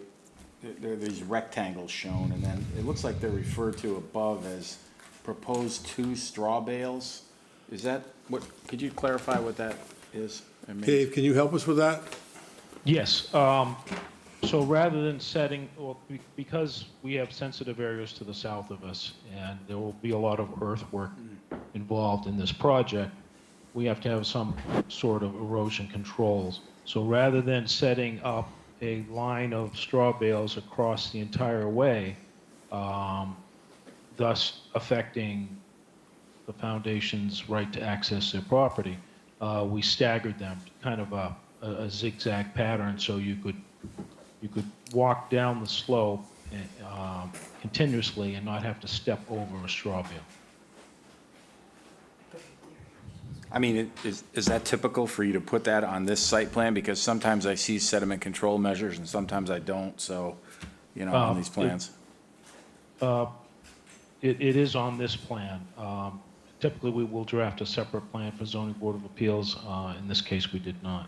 there are these rectangles shown, and then it looks like they're referred to above as proposed 2 straw bales. Is that could you clarify what that is? Dave, can you help us with that? Yes. So rather than because we have sensitive areas to the south of us, and there will be a lot of earthwork involved in this project, we have to have some sort of erosion controls. So rather than setting up a line of straw bales across the entire way, thus affecting the foundation's right to access their property, we staggered them, kind of a zigzag pattern, so you could walk down the slope continuously and not have to step over a straw bale. I mean, is that typical for you to put that on this site plan? Because sometimes I see sediment control measures and sometimes I don't, so, you know, on these plans. It is on this plan. Typically, we will draft a separate plan for zoning board of appeals. In this case, we did not.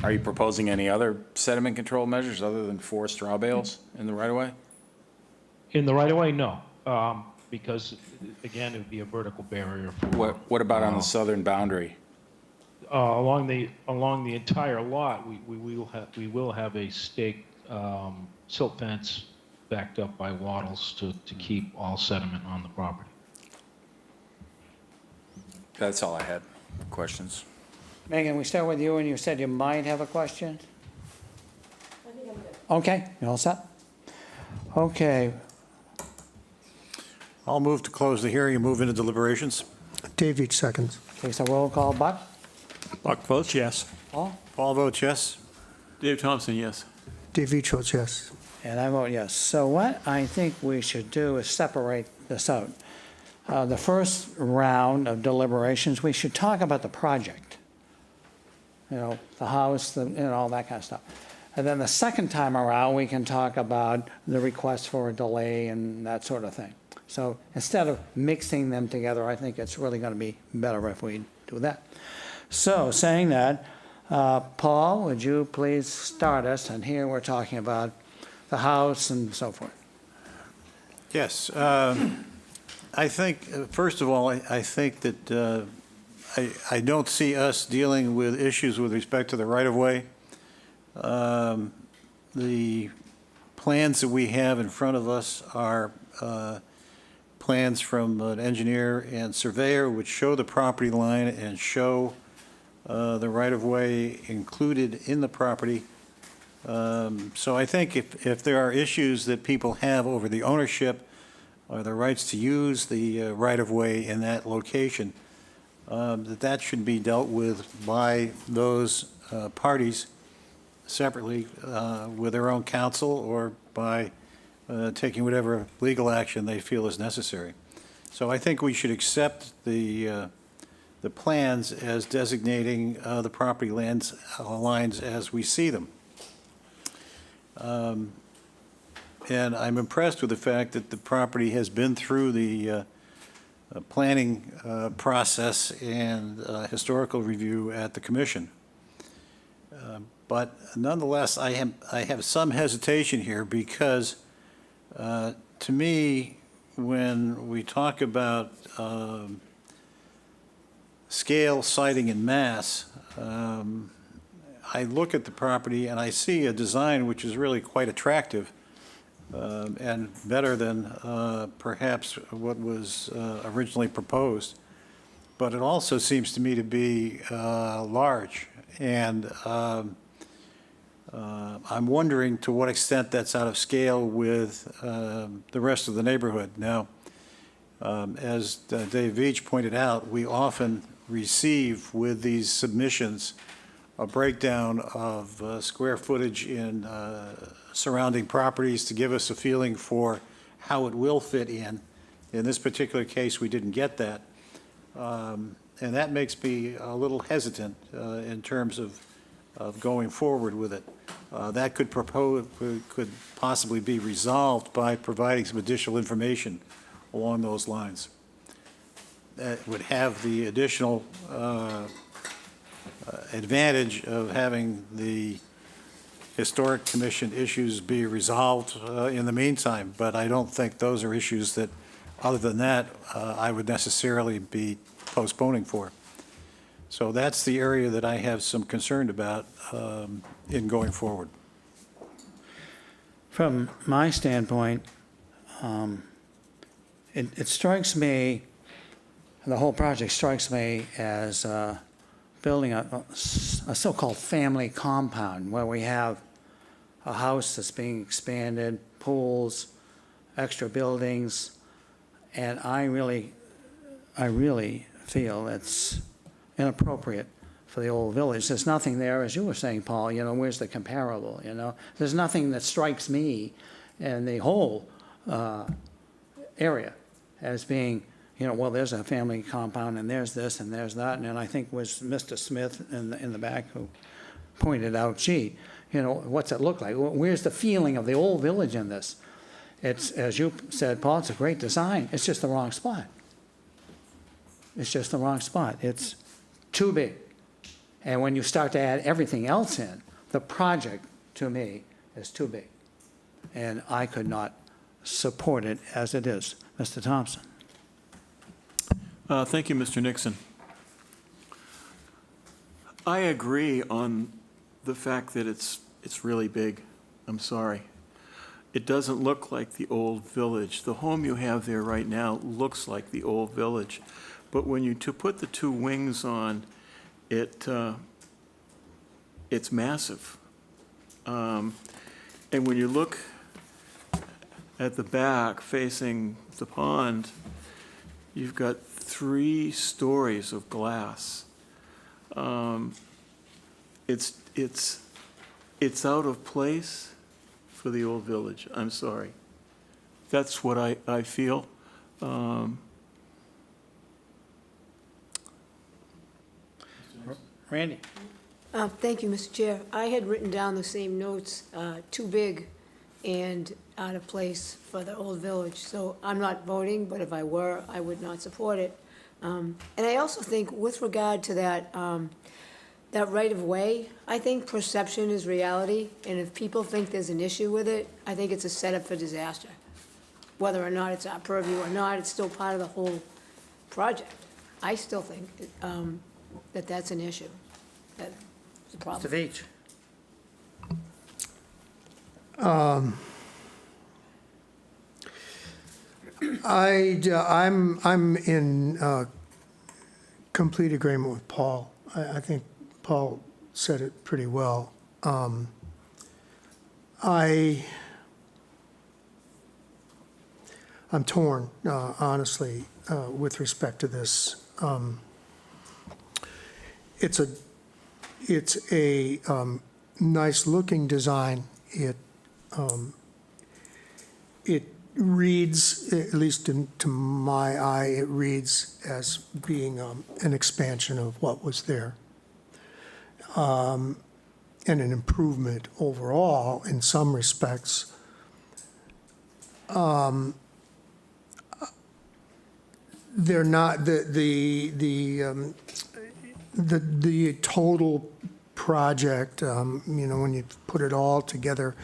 Are you proposing any other sediment control measures other than 4 straw bales in the right-of-way? In the right-of-way, no, because, again, it would be a vertical barrier for... What about on the southern boundary? Along the entire lot, we will have a staked silt fence backed up by wattles to keep all sediment on the property. That's all I had. Questions? Megan, we start with you, and you said you might have a question? I think I'm good. Okay, you all set? Okay, I'll move to close the hearing and move into deliberations. Dave Each seconds. takes a roll call. Buck? Buck votes yes. Paul? Paul votes yes. Dave Thompson, yes. Dave Each votes yes. And I vote yes. So what I think we should do is separate this out. the first round of deliberations, we should talk about the project. You know, the house, all that kind of stuff. And then the second time around, we can talk about the request for a delay and that sort of thing. So instead of mixing them together, I think it's really going to be better if we do that. So saying that, Paul, would you please start us? And here we're talking about the house and so forth. Yes. I think, first of all, I think that I don't see us dealing with issues with respect to the right-of-way. The plans that we have in front of us are plans from an engineer and surveyor which show the property line and show the right-of-way included in the property. So I think if there are issues that people have over the ownership or the rights to use the right-of-way in that location, that should be dealt with by those parties separately with their own counsel or by taking whatever legal action they feel is necessary. So I think we should accept the plans as designating the property lines as we see them. And I'm impressed with the fact that the property has been through the planning process and historical review at the commission. But nonetheless, I have some hesitation here because to me, when we talk about scale, siting, and mass, I look at the property and I see a design which is really quite attractive and better than perhaps what was originally proposed. But it also seems to me to be large, and I'm wondering to what extent that's out of scale with the rest of the neighborhood. Now, as Dave Veach pointed out, we often receive with these submissions a breakdown of square footage in surrounding properties to give us a feeling for how it will fit in. In this particular case, we didn't get that. And that makes me a little hesitant in terms of going forward with it. That could possibly be resolved by providing some additional information along those lines. That would have the additional advantage of having the Historic Commission issues be resolved in the meantime, but I don't think those are issues that, other than that, I would necessarily be postponing for. So that's the area that I have some concern about in going forward. From my standpoint, it strikes me, the whole project strikes me as building a so-called family compound where we have a house that's being expanded, pools, extra buildings, and I really feel it's inappropriate for the old village. There's nothing there, as you were saying, Paul, where's the comparable, There's nothing that strikes me in the whole area as being, well, there's a family compound, and there's this, and there's that, and then I think was Mr. Smith in the back who pointed out, gee, what's it look like? Where's the feeling of the old village in this? It's, as you said, Paul, it's a great design. It's just the wrong spot. It's just the wrong spot. It's too big. And when you start to add everything else in, the project, to me, is too big. And I could not support it as it is. Mr. Thompson. Thank you, Mr. Nixon. I agree on the fact that it's really big. I'm sorry. It doesn't look like the old village. The home you have there right now looks like the old village. But when you put the two wings on, it's massive. And when you look at the back facing the pond, you've got 3 stories of glass. It's out of place for the old village. I'm sorry. That's what I feel. Randy? Thank you, Mr. Chair. I had written down the same notes, too big and out of place for the old village. So I'm not voting, but if I were, I would not support it. And I also think with regard to that, that right-of-way, I think perception is reality, and if people think there's an issue with it, I think it's a setup for disaster. Whether or not it's our purview or not, it's still part of the whole project. I still think that that's an issue, that's a Mr. problem. Veach? I'm in complete agreement with Paul. I think Paul said it pretty well. I'm torn, honestly, with respect to this. It's a nice-looking design. It reads, at least to my eye, it reads as being an expansion of what was there. And an improvement overall in some respects. They're not, the total project, when you put it all together,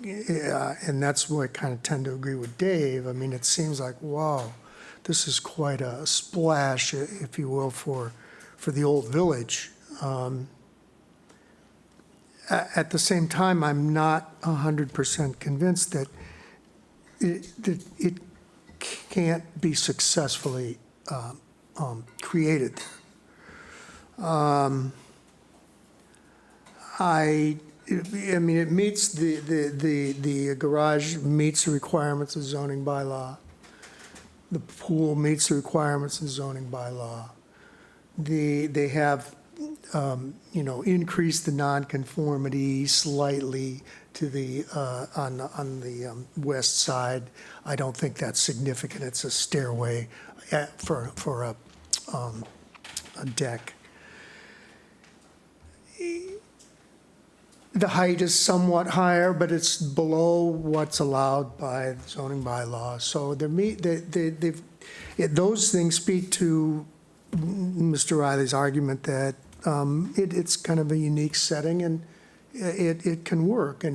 and that's where I kind of tend to agree with Dave. I mean, it seems like, wow, this is quite a splash, if you will, for the old village. At the same time, I'm not 100% convinced that it can't be successfully created. I mean, it meets the garage meets the requirements of zoning bylaw. The pool meets the requirements of zoning bylaw. They have, increased the nonconformity slightly to the on the west side. I don't think that's significant. It's a stairway for a deck. The height is somewhat higher, but it's below what's allowed by the zoning bylaw. So those things speak to Mr. Riley's argument that it's kind of a unique setting, and it can work, and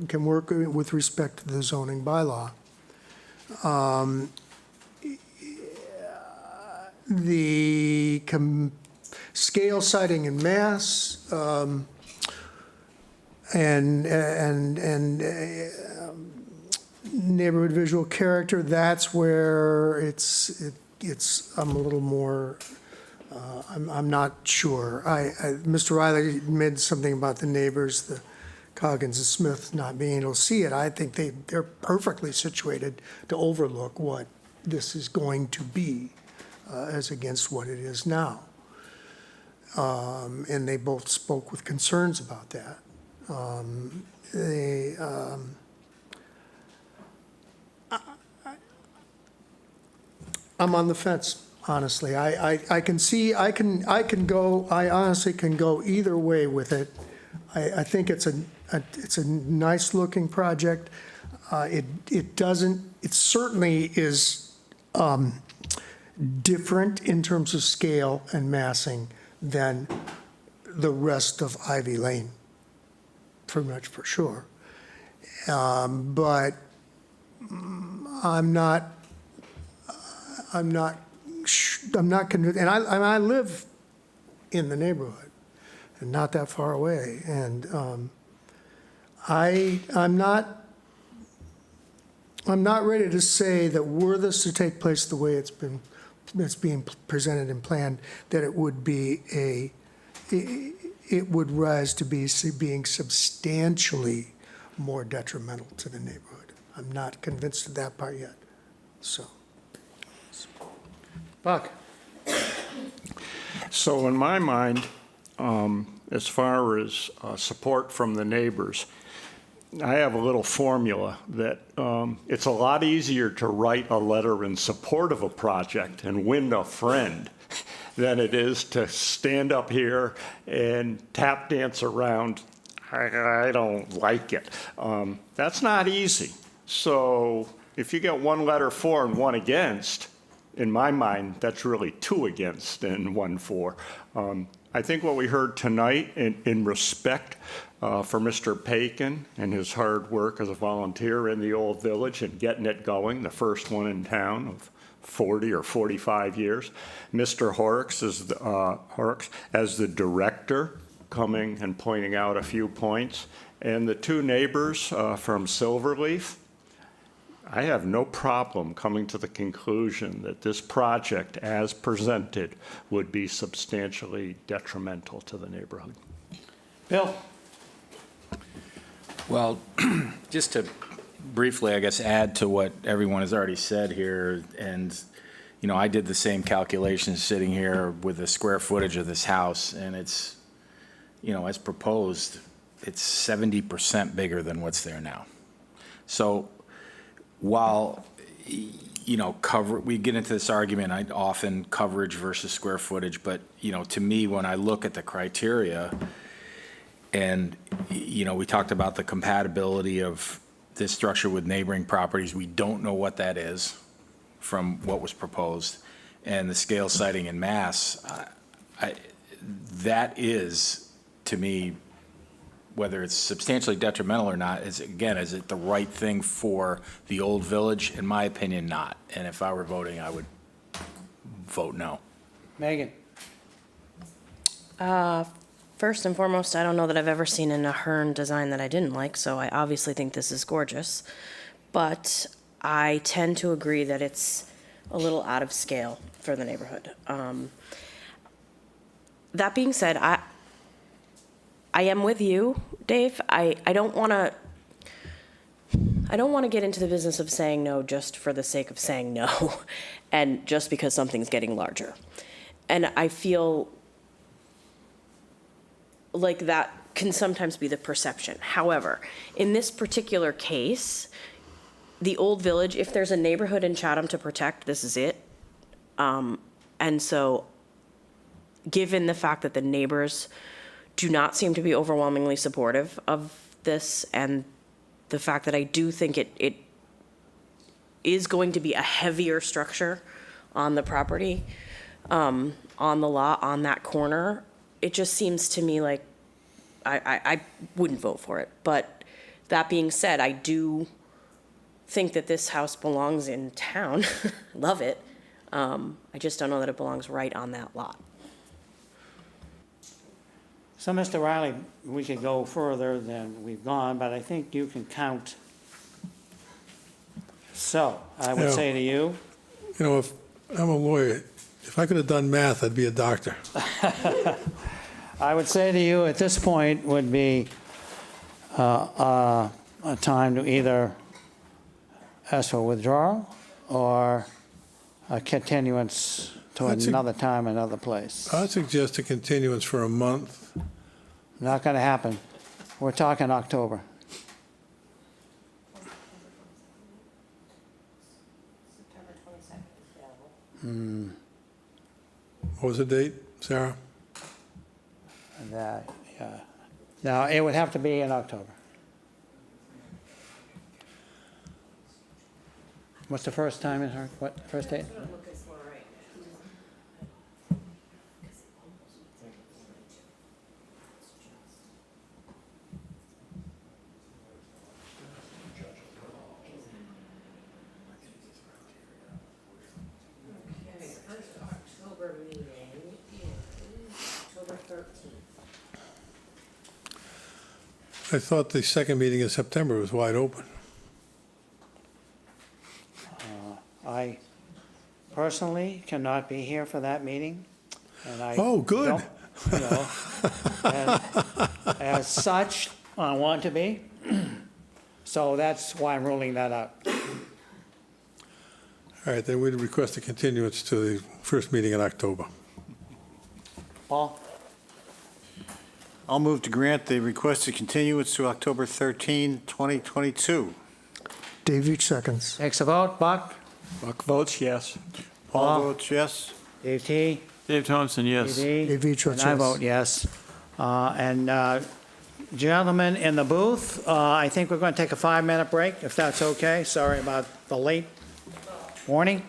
can work with respect to the zoning bylaw. The scale, siting, and mass, and neighborhood visual character, that's where it's I'm a little more, I'm not sure. Mr. Riley made something about the neighbors, the Coggins and Smith not being able to see it. I think they're perfectly situated to overlook what this is going to be as against what it is now. And they both spoke with concerns about that. I'm on the fence, honestly. I can see, I honestly can go either way with it. I think it's a nice looking project. It certainly is different in terms of scale and massing than the rest of Ivy Lane, pretty much for sure. But I'm not convinced, and I live in the neighborhood and not that far away, and I'm not ready to say that were this to take place the way it's being presented and planned, that it would rise to being substantially more detrimental to the neighborhood. I'm not convinced of that part yet, so. Buck? So in my mind, as far as support from the neighbors, I have a little formula that it's a lot easier to write a letter in support of a project and win a friend than it is to stand up here and tap dance around. I don't like it. That's not easy. So if you get one letter for and one against, in my mind, that's really two against and one for. I think what we heard tonight in respect for Mr. Pakin and his hard work as a volunteer in the Old Village and getting it going, the first one in town of 40 or 45 years. Mr. Horrocks as the director, coming and pointing out a few points. And the two neighbors from Silverleaf, I have no problem coming to the conclusion that this project, as presented, would be substantially detrimental to the neighborhood. Bill? Well, just to briefly, I guess, add to what everyone has already said here, and, you know, I did the same calculations sitting here with the square footage of this house, and it's, you know, as proposed, it's 70% bigger than what's there now. So while, you know, we get into this argument often, coverage versus square footage, but, you know, to me, when I look at the criteria, and, you know, we talked about the compatibility of this structure with neighboring properties, we don't know what that is from what was proposed, and the scale sighting in mass, that is, to me, whether it's substantially detrimental or not, is it the right thing for the Old Village? In my opinion, not. And if I were voting, I would vote no. Megan? First and foremost, I don't know that I've ever seen an Ahern design that I didn't like, so I obviously think this is gorgeous. But I tend to agree that it's a little out of scale for the neighborhood. That being said, I am with you, Dave. I don't want to get into the business of saying no just for the sake of saying no and just because something's getting larger. And I feel like that can sometimes be the perception. However, in this particular case, the Old Village, if there's a neighborhood in Chatham to protect, this is it. And so given the fact that the neighbors do not seem to be overwhelmingly supportive of this, and the fact that I do think it is going to be a heavier structure on the property, on the lot, on that corner, it just seems to me like I wouldn't vote for it. But that being said, I do think that this house belongs in town. Love it. I just don't know that it belongs right on that lot. So, Mr. Riley, we could go further than we've gone, but I think you can count. So, I would Yeah. say to you, You know, if I'm a lawyer, if I could have done math, I'd be a doctor. I would say to you at this point would be a time to either ask for withdrawal or a continuance to another time, another place. I'd suggest a continuance for a month. Not going to happen. We're talking October. What was the date, Sarah? That, yeah. Now, it would have to be in October. What's the first time in her, what, first date? October meeting is October 13th. I thought the second meeting in September was wide open. I personally cannot be here for that meeting, and I. Oh, good. don't, you know, and as such, I want to be, so that's why I'm ruling that out. All right, then we'd request a continuance to the first meeting in October. Paul? I'll move to grant the requested continuance to October 13, 2022. Dave Veach seconds. Takes a vote. Buck? Buck votes yes. Paul Paul? votes yes. Dave T? Dave Thompson, yes. Dave Vitro, And I yes. vote yes. Gentlemen in the booth, I think we're going to take a 5-minute break, if that's okay. Sorry about the late warning.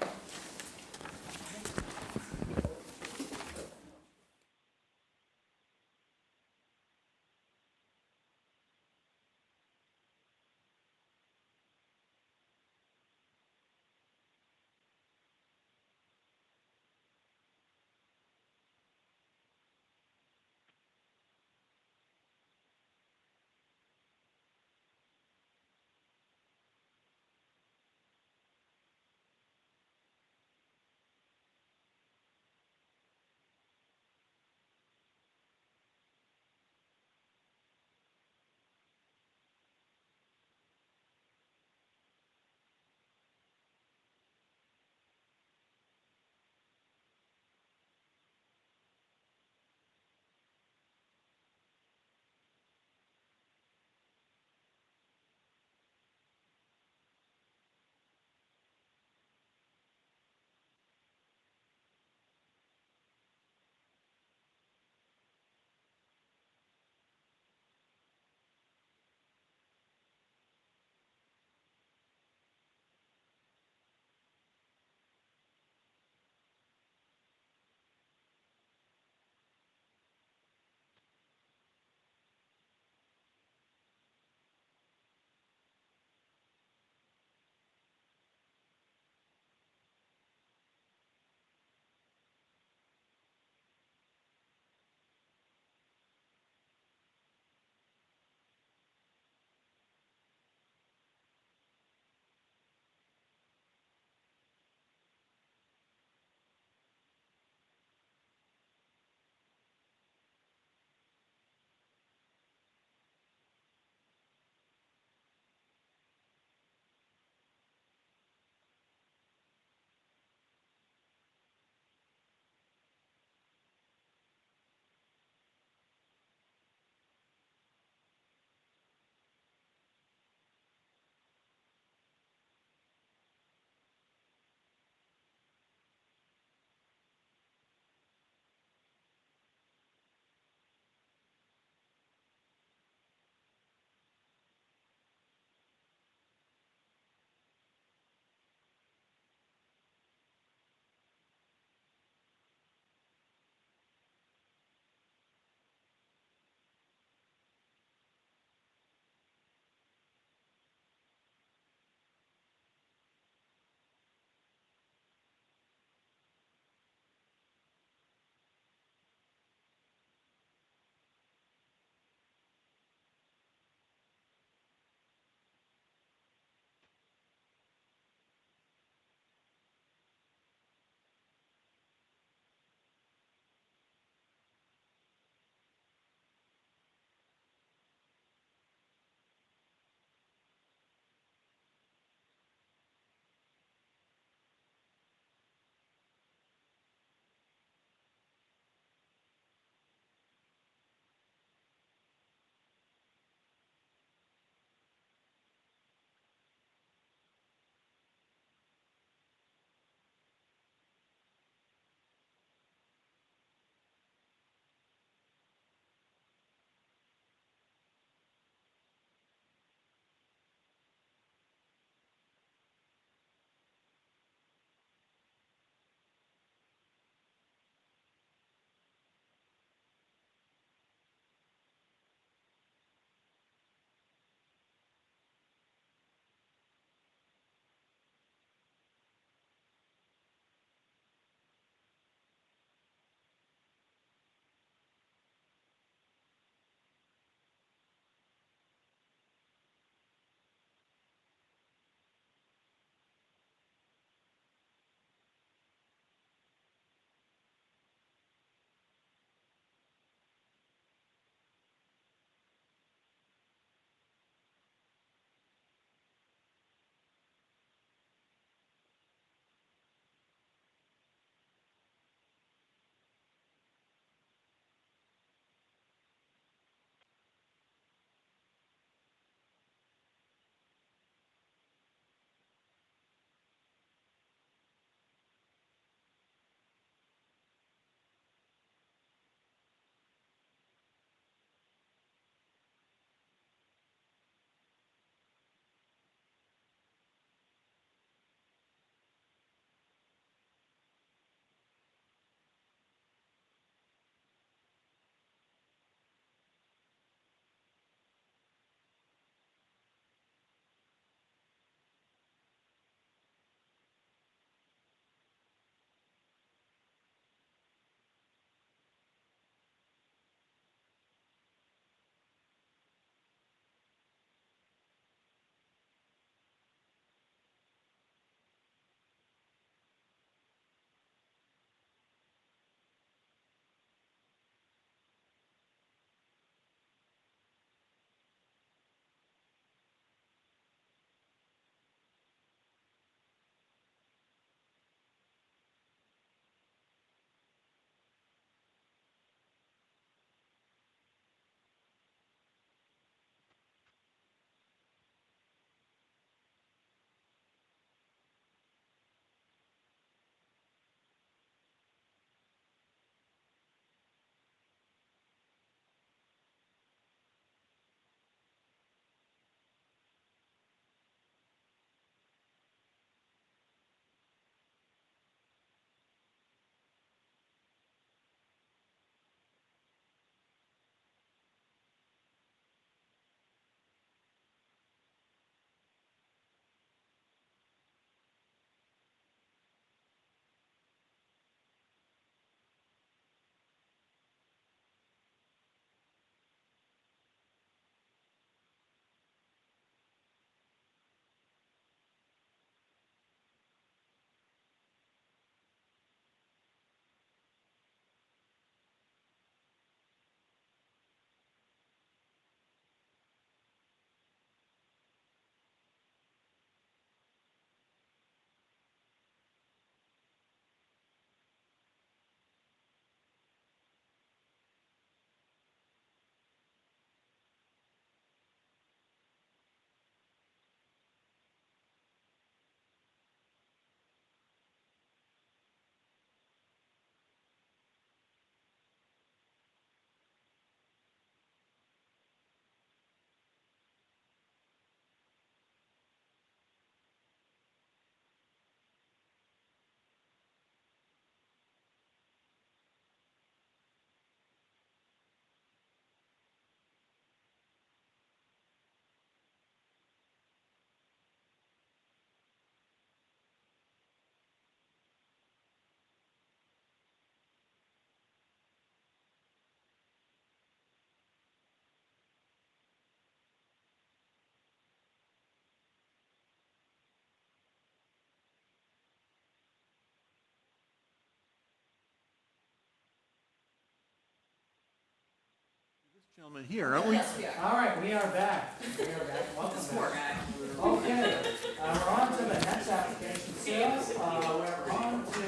Gentlemen here, aren't we? All right, we are back. We are back. Welcome back. Okay, we're on to the next application. Sales, we're on to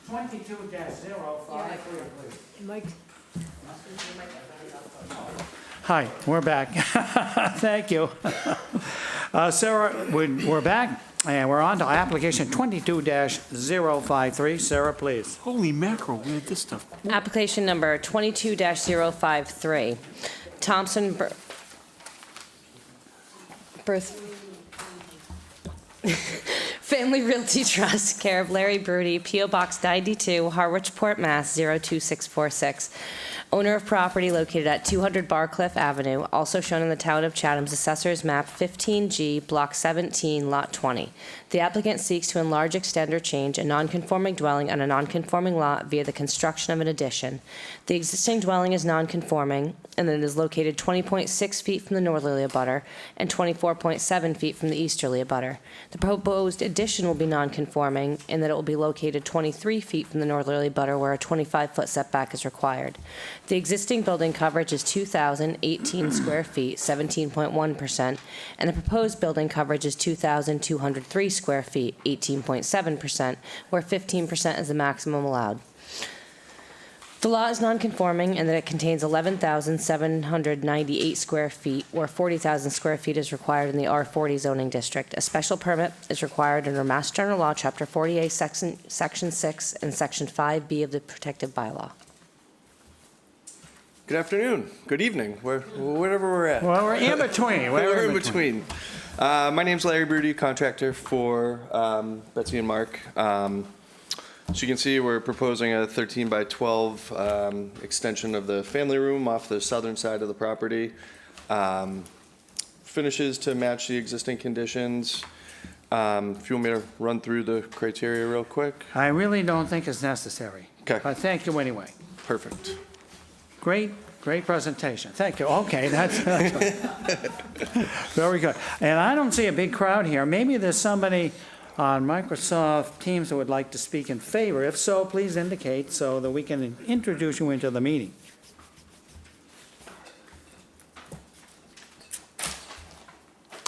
22-05. Mike? Hi, we're back. Thank you. Sarah, we're back, and we're on to application 22-053. Sarah, please. Holy mackerel, where did this stuff? Application number 22-053. Thompson Family Realty Trust, care of Larry Brody, P.O. Box 92, Harwichport, Mass. 02646. Owner of property located at 200 Barcliff Avenue, also shown in the Town of Chatham's Assessor's Map 15G, Block 17, Lot 20. The applicant seeks to enlarge, extend, or change a nonconforming dwelling on a nonconforming lot via the construction of an addition. The existing dwelling is nonconforming, and it is located 20.6 feet from the northerly abutter and 24.7 feet from the easterly abutter. The proposed addition will be nonconforming in that it will be located 23 feet from the northerly abutter where a 25-foot setback is required. The existing building coverage is 2,018 square feet, 17.1%, and the proposed building coverage is 2,203 square feet, 18.7%, where 15% is the maximum allowed. The lot is non-conforming in that it contains 11,798 square feet, where 40,000 square feet is required in the R40 zoning district. A special permit is required under Mass General Law, Chapter 48, Section 6, and Section 5B of the Protective Bylaw. Good afternoon, good evening, wherever we're at. Well, we're in between. We're in between. My name's Larry Brody, contractor for Betsy and Mark. So you can see we're proposing a 13 by 12 extension of the family room off the southern side of the property. Finishes to match the existing conditions. If you want me to run through the criteria real quick. I really don't think it's necessary. Okay. But thank you anyway. Perfect. Great presentation. Thank you. Okay, that's very good. And I don't see a big crowd here. Maybe there's somebody on Microsoft Teams who would like to speak in favor. If so, please indicate so that we can introduce you into the meeting.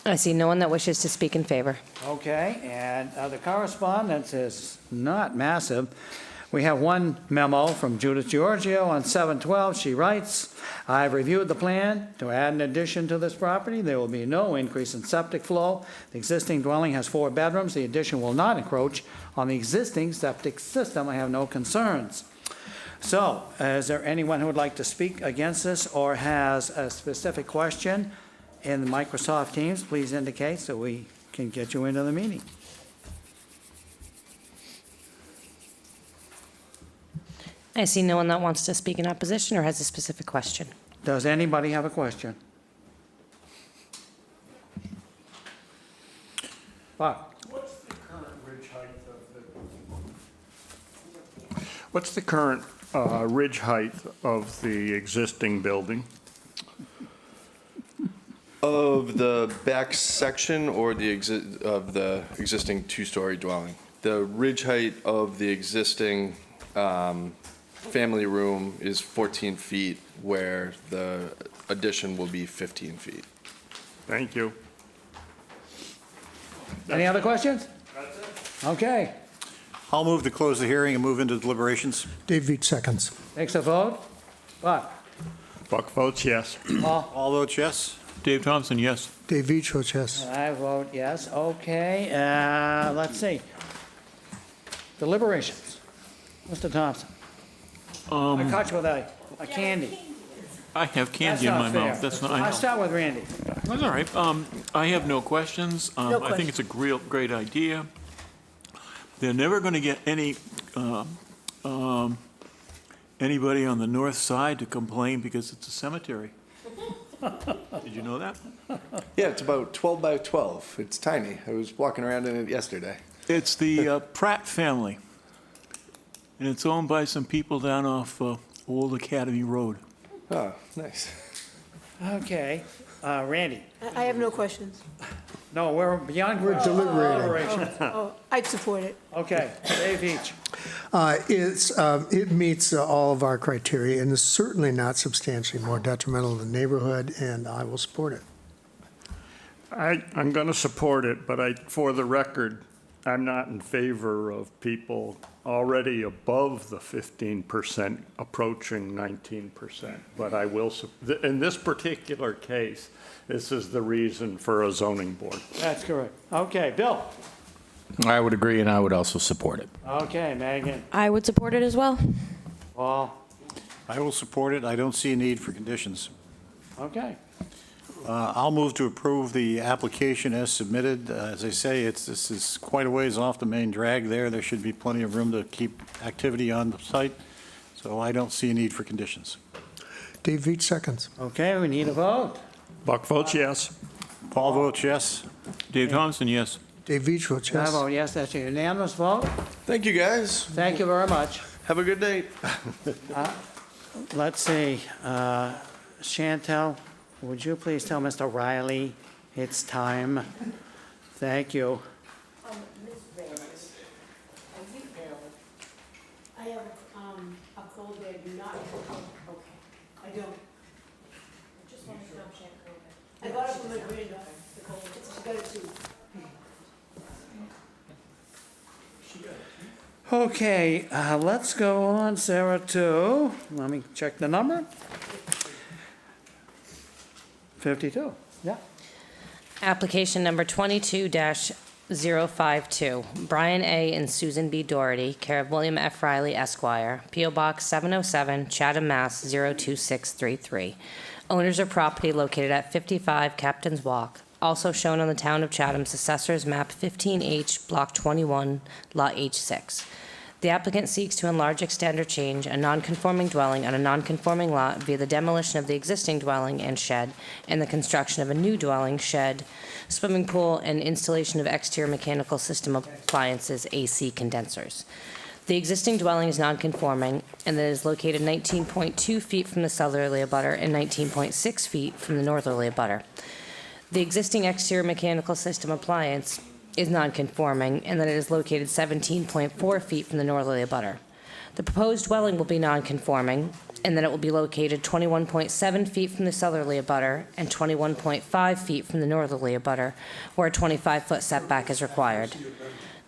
I see no one that wishes to speak in favor. Okay, and the correspondence is not massive. We have one memo from Judith Giorgio on 7/12. She writes, I've reviewed the plan to add an addition to this property. There will be no increase in septic flow. The existing dwelling has 4 bedrooms. The addition will not encroach on the existing septic system. I have no concerns. So, is there anyone who would like to speak against this or has a specific question in the Microsoft Teams? Please indicate so we can get you into the meeting. I see no one that wants to speak in opposition or has a specific question. Does anybody have a question? Bob? What's the current ridge height of What's the current ridge height of the existing building? Of the back section or of the existing 2-story dwelling? The ridge height of the existing family room is 14 feet, where the addition will be 15 feet. Thank you. Any other questions? That's it. Okay. I'll move to close the hearing and move into deliberations. Dave Veach seconds. Takes a vote. Buck? Buck votes yes. Paul? All votes yes? Dave Thompson, yes. Dave Veach votes yes. I vote yes. Okay, let's see. Deliberations. Mr. Thompson? I caught you with a candy. I have candy in That's my not fair. mouth. That's not, I I'll know. start with Randy. That's all right. I have no questions. No I think it's a great idea. They're never going to get anybody on the north side to complain because it's a cemetery. Did you know that? Yeah, it's about 12 by 12. It's tiny. I was walking around in it yesterday. It's the Pratt family, and it's owned by some people down off Old Academy Road. Oh, nice. Okay, Randy? I have no questions. No, we're beyond. We're deliberating. deliberations. Oh, I'd support it. Okay, Dave Each. It meets all of our criteria and is certainly not substantially more detrimental to the neighborhood, and I will support it. I'm going to support it, but for the record, I'm not in favor of people already above the 15% approaching 19%. But I will, in this particular case, this is the reason for a zoning board. That's correct. Okay, Bill. I would agree, and I would also support it. Okay, Megan. I would support it as well. Paul. I will support it. I don't see a need for conditions. Okay. I'll move to approve the application as submitted. As I say, this is quite a ways off the main drag there. There should be plenty of room to keep activity on the site, so I don't see a need for conditions. Dave Veach seconds. Okay, we need a vote. Buck votes yes. Paul votes yes. Dave Thompson, yes. Dave Veach votes I yes. vote yes, that's a unanimous vote. Thank you, guys. Thank you very much. Have a good night. Let's see, Chantel, would you please tell Mr. Riley it's time? Thank you. Ms. Reyes, are you ill? I have a cold that I do not, okay, I don't. I just want to know if she had COVID. I got it from my granddaughter, the cold, she got it too. Okay, let's go on, Sarah, to, let me check the number. 52, yeah. Application number 22-052, Brian A. and Susan B. Doherty, care of William F. Riley Esquire, P.O. Box 707, Chatham, Mass. 02633. Owners of property located at 55 Captain's Walk, also shown on the Town of Chatham's Assessor's Map 15H, Block 21, Lot H6. The applicant seeks to enlarge, extend, or change a non-conforming dwelling on a non-conforming lot via the demolition of the existing dwelling and shed and the construction of a new dwelling, shed, swimming pool, and installation of exterior mechanical system appliances, AC condensers. The existing dwelling is non-conforming and that is located 19.2 feet from the southerly abutter and 19.6 feet from the northerly abutter. The existing exterior mechanical system appliance is non-conforming and that it is located 17.4 feet from the northerly abutter. The proposed dwelling will be non-conforming and that it will be located 21.7 feet from the southerly abutter and 21.5 feet from the northerly abutter, where a 25-foot setback is required.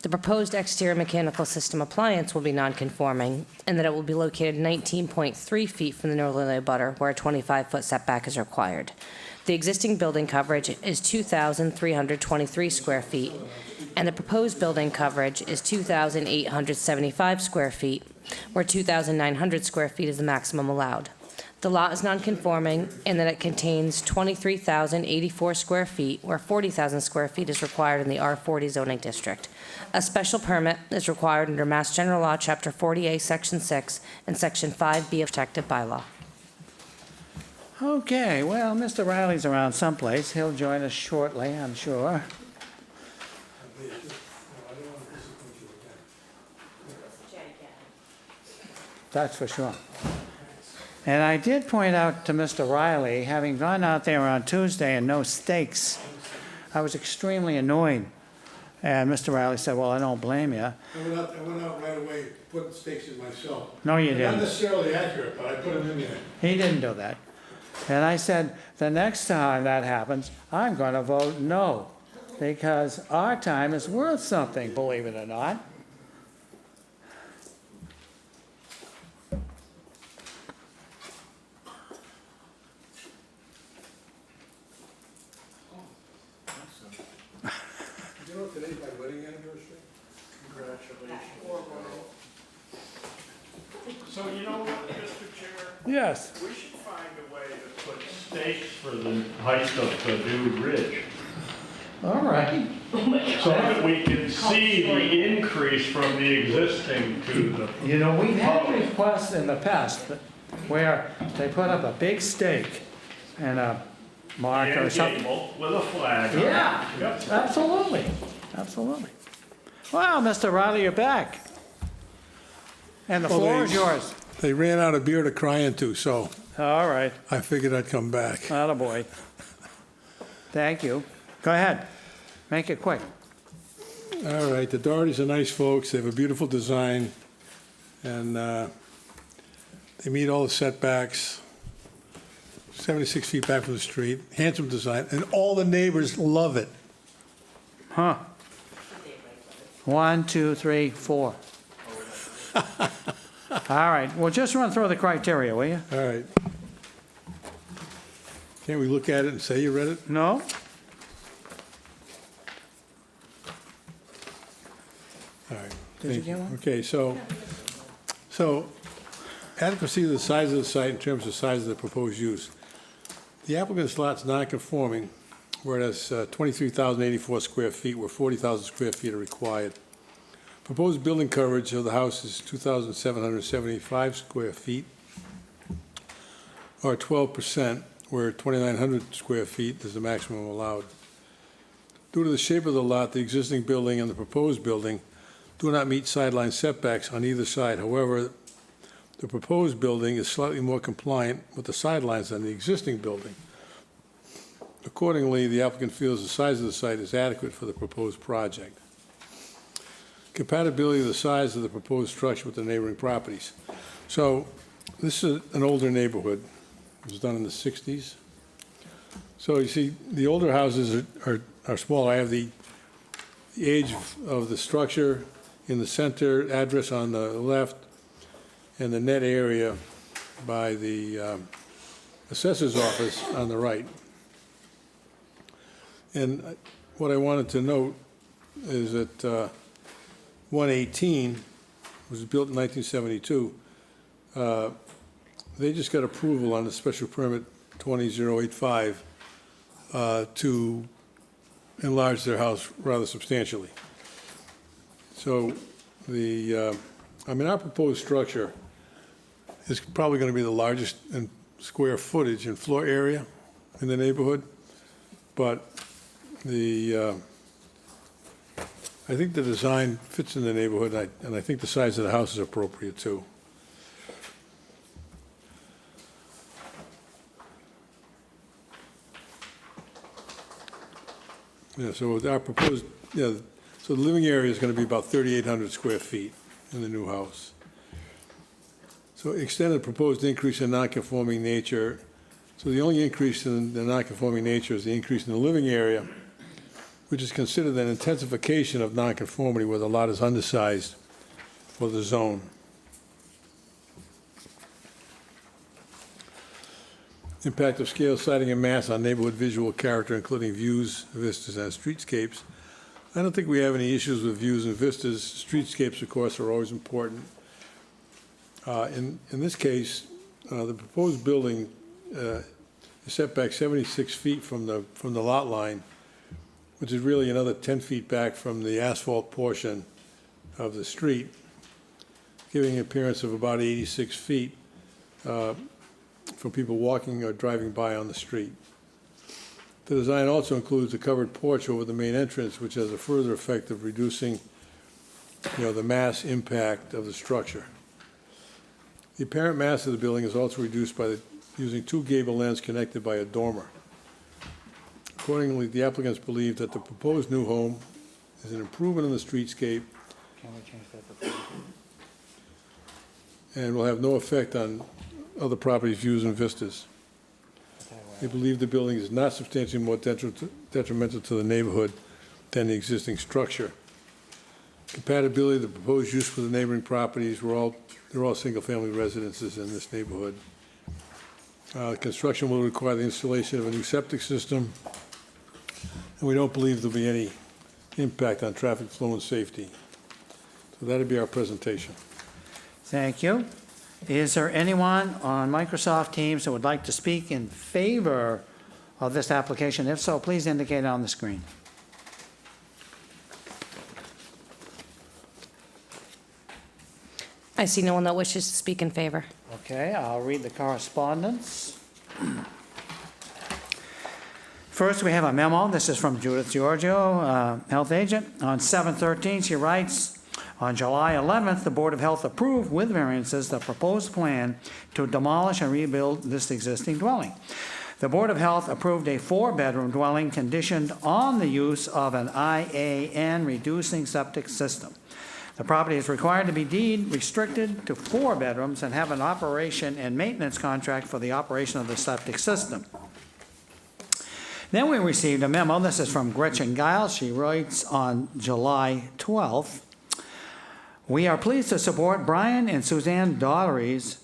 The proposed exterior mechanical system appliance will be non-conforming and that it will be located 19.3 feet from the northerly abutter, where a 25-foot setback is required. The existing building coverage is 2,323 square feet, and the proposed building coverage is 2,875 square feet, where 2,900 square feet is the maximum allowed. The lot is non-conforming in that it contains 23,084 square feet, where 40,000 square feet is required in the R40 zoning district. A special permit is required under Mass General Law, Chapter 40A, Section 6, and Section 5B of Protective Bylaw. Okay, well, Mr. Riley's around someplace. He'll join us shortly, I'm sure. That's for sure. And I did point out to Mr. Riley, having gone out there on Tuesday and no stakes, I was extremely annoyed. And Mr. Riley said, well, I don't blame you. I went out right away, put stakes in myself. No, you Not didn't. necessarily accurate, but I put them in there. He didn't do that. And I said, the next time that happens, I'm going to vote no, because our time is worth something, believe it or not. You know, today's my wedding anniversary. Congratulations. So you know what, Mr. Chair? Yes. We should find a way to put stakes for the height of the new ridge, All right. so that we can see the increase from the existing to the. You know, we've had requests in the past where they put up a big stake and a mark or And something. gable with a flag on it. Yeah, Yep. absolutely, absolutely. Well, Mr. Riley, you're back. And the Well, floor they- is yours. They ran out of beer to cry into, so All right, I figured I'd come back. attaboy. Thank you. Go ahead, make it quick. All right, the Dohertys are nice folks. They have a beautiful design, and they meet all the setbacks, 76 feet back from the street, handsome design, and all the neighbors love it. Huh. 1, 2, 3, 4. All right, well, just run through the criteria, will you? All right. Can't we look at it and say you read it? No? All right. Did you thank get one? Okay, so adequacy of the size of the site in terms of size of the proposed use. The applicant's lot's non-conforming, where it has 23,084 square feet, where 40,000 square feet are required. Proposed building coverage of the house is 2,775 square feet, or 12%, where 2,900 square feet is the maximum allowed. Due to the shape of the lot, the existing building and the proposed building do not meet sideline setbacks on either side. However, the proposed building is slightly more compliant with the sidelines than the existing building. Accordingly, the applicant feels the size of the site is adequate for the proposed project. Compatibility of the size of the proposed structure with the neighboring properties. So this is an older neighborhood. It was done in the 60s. So you see, the older houses are smaller. I have the age of the structure in the center, address on the left, and the net area by the assessor's office on the right. And what I wanted to note is that 118 was built in 1972. They just got approval on the special permit 20085 to enlarge their house rather substantially. So our proposed structure is probably going to be the largest in square footage and floor area in the neighborhood, but I think the design fits in the neighborhood, and I think the size of the house is appropriate too. Yeah, so with our proposed, so the living area is going to be about 3,800 square feet in the new house. So extended proposed increase in non-conforming nature. So the only increase in the non-conforming nature is the increase in the living area, which is considered an intensification of non-conformity where the lot is undersized for the zone. Impact of scale, siting, and mass on neighborhood visual character, including views, vistas, and streetscapes. I don't think we have any issues with views and vistas. Streetscapes, of course, are always important. In this case, the proposed building is set back 76 feet from the lot line, which is really another 10 feet back from the asphalt portion of the street, giving an appearance of about 86 feet for people walking or driving by on the street. The design also includes a covered porch over the main entrance, which has a further effect of reducing, the mass impact of the structure. The apparent mass of the building is also reduced by using two gable ends connected by a dormer. Accordingly, the applicants believe that the proposed new home is an improvement in the streetscape and will have no effect on other properties' views and vistas. They believe the building is not substantially more detrimental to the neighborhood than the existing structure. Compatibility of the proposed use for the neighboring properties, they're all single-family residences in this neighborhood. Construction will require the installation of a new septic system, and we don't believe there'll be any impact on traffic flow and safety. So that'd be our presentation. Thank you. Is there anyone on Microsoft Teams that would like to speak in favor of this application? If so, please indicate on the screen. I see no one that wishes to speak in favor. Okay, I'll read the correspondence. First, we have a memo. This is from Judith Giorgio, health agent. On 7/13, she writes, on July 11th, the Board of Health approved with variances the proposed plan to demolish and rebuild this existing dwelling. The Board of Health approved a 4-bedroom dwelling conditioned on the use of an IAN reducing septic system. The property is required to be deed restricted to 4 bedrooms and have an operation and maintenance contract for the operation of the septic system. Then we received a memo. This is from Gretchen Giles. She writes on July 12th. We are pleased to support Brian and Suzanne Doherty's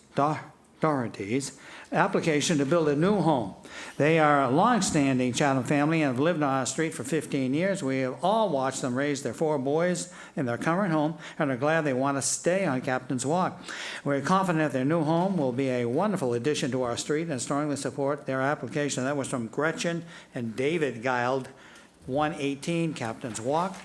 application to build a new home. They are a long-standing Chatham family and have lived on our street for 15 years. We have all watched them raise their 4 boys in their current home and are glad they want to stay on Captain's Walk. We're confident their new home will be a wonderful addition to our street and strongly support their application. That was from Gretchen and David Gild, 118 Captain's Walk.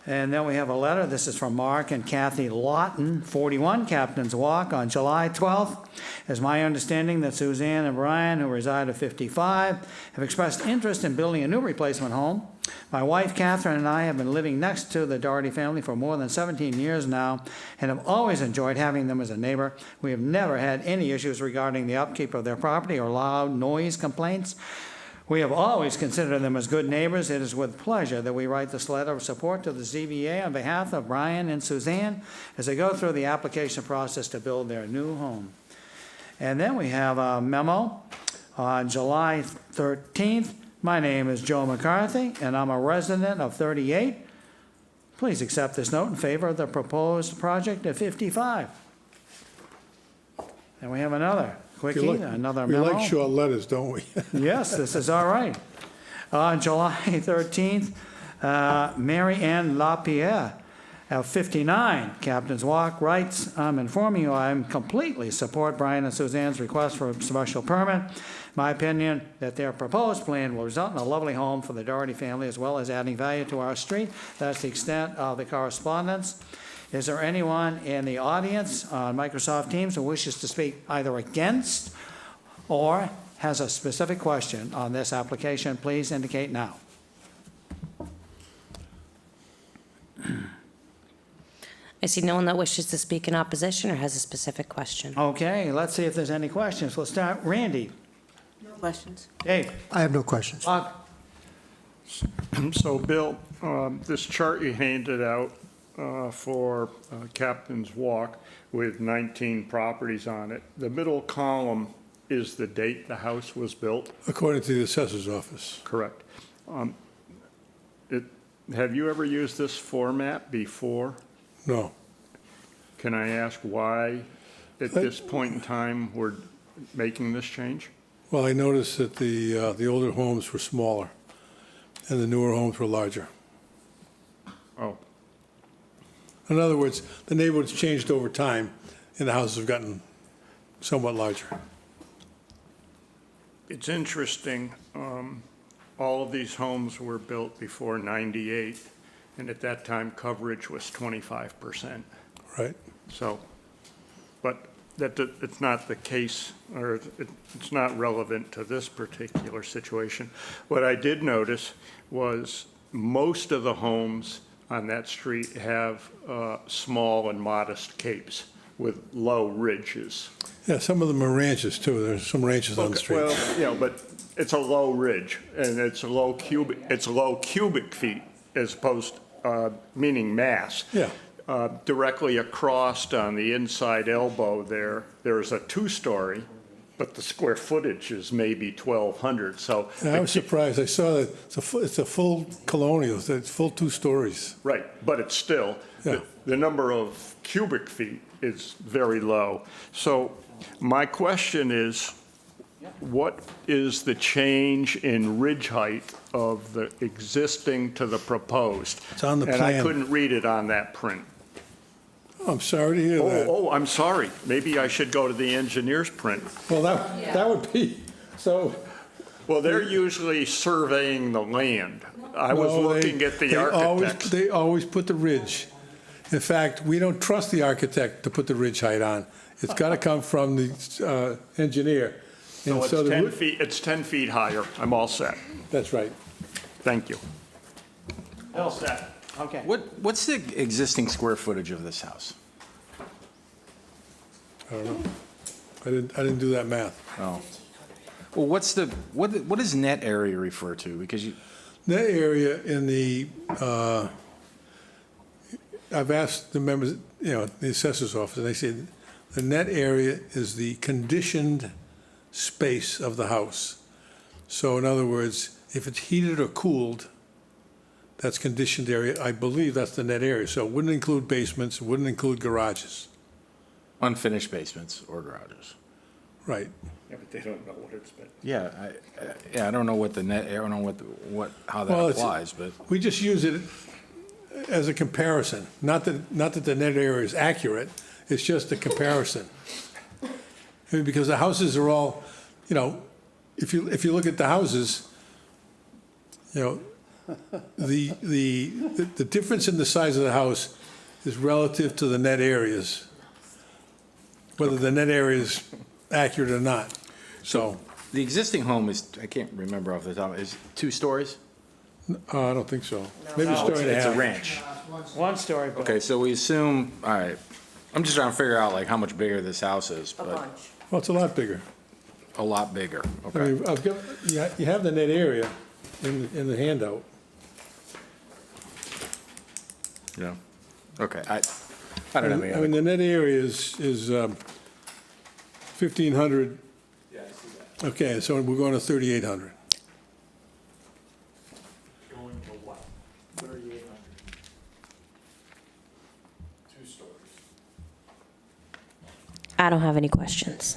And then we have a letter. This is from Mark and Kathy Lawton, 41 Captain's Walk, on July 12th. It's my understanding that Suzanne and Brian, who reside at 55, have expressed interest in building a new replacement home. My wife, Catherine, and I have been living next to the Doherty family for more than 17 years now and have always enjoyed having them as a neighbor. We have never had any issues regarding the upkeep of their property or loud noise complaints. We have always considered them as good neighbors. It is with pleasure that we write this letter of support to the ZBA on behalf of Brian and Suzanne as they go through the application process to build their new home. And then we have a memo on July 13th. My name is Joe McCarthy, and I'm a resident of 38. Please accept this note in favor of the proposed project at 55. And we have another quickie, another We memo. like short letters, don't we? Yes, this is all right. On July 13th, Mary Ann LaPierre of 59 Captain's Walk writes, I'm informing you I completely support Brian and Suzanne's request for a special permit. My opinion that their proposed plan will result in a lovely home for the Doherty family as well as adding value to our street. That's the extent of the correspondence. Is there anyone in the audience on Microsoft Teams who wishes to speak either against or has a specific question on this application? Please indicate now. I see no one that wishes to speak in opposition or has a specific question. Okay, let's see if there's any questions. We'll start. Randy. No questions. Dave. I have no questions. So, Bill, this chart you handed out for Captain's Walk with 19 properties on it, the middle column is the date the house was built? According to the assessor's office. Correct. Have you ever used this format before? No. Can I ask why, at this point in time, we're making this change? Well, I noticed that the older homes were smaller and the newer homes were larger. Oh. In other words, the neighborhood's changed over time and the houses have gotten somewhat larger. It's interesting, all of these homes were built before '98, and at that time, coverage was 25%. Right. So, but it's not the case, or it's not relevant to this particular situation. What I did notice was most of the homes on that street have small and modest capes with low ridges. Yeah, some of them are ranches too. There's some ranches on the street. Well, you know, but it's a low ridge and it's a low cubic feet as opposed, meaning mass. Yeah. Directly across on the inside elbow there's a 2-story, but the square footage is maybe 1,200, so. I was surprised. I saw that it's a full colonial, it's full 2 stories. Right, but it's still, Yeah. the number of cubic feet is very low. So my question is, what is the change in ridge height of the existing to the proposed? It's on the And I plan. couldn't read it on that print. I'm sorry to hear that. Oh, I'm sorry. Maybe I should go to the engineer's print. Well, that would be, so. Well, they're usually surveying the land. I was No, looking at the architects. They always put the ridge. In fact, we don't trust the architect to put the ridge height on. It's got to come from the engineer. So And it's the 10 feet, it's 10 feet higher. I'm all set. That's right. Thank you. All set. Okay. What's the existing square footage of this house? I don't know. I didn't do that math. Oh. Well, what does net area refer to? Because you, That area in the, I've asked the members, the assessor's office, and they say the net area is the conditioned space of the house. So in other words, if it's heated or cooled, that's conditioned area. I believe that's the net area. So it wouldn't include basements, it wouldn't include garages. unfinished basements or garages. Right. Yeah, but they don't know what it's been. Yeah, I don't know what the net, I don't know how that Well, it's- applies, but. We just use it as a comparison. Not that the net area is accurate, it's just a comparison. I mean, because the houses are all, if you look at the houses, the difference in the size of the house is relative to the net areas, whether the net area is accurate or not. So, The existing home is, I can't remember off the top, is 2 stories? I don't think so. Maybe a story and a It's a half. ranch. One story. Bill. Okay, so we assume, all right, I'm just trying to figure out like how much bigger this house is, A but bunch. Well, it's a lot bigger. a lot bigger, I okay. mean, you have the net area in the handout. Yeah, okay, I don't have any I mean, other. the net area is 1,500. Yeah, I see that. Okay, so we're going to 3,800. Going to what? 3,800. 2 stories. I don't have any questions.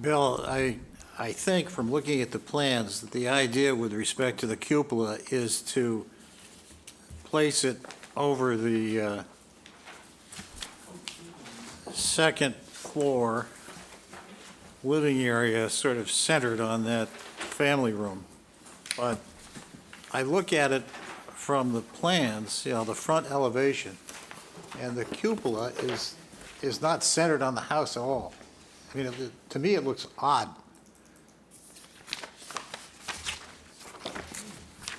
Bill, I think from looking at the plans, that the idea with respect to the cupola is to place it over the second floor living area, sort of centered on that family room. But I look at it from the plans, the front elevation, and the cupola is not centered on the house at all. I mean, to me, it looks odd.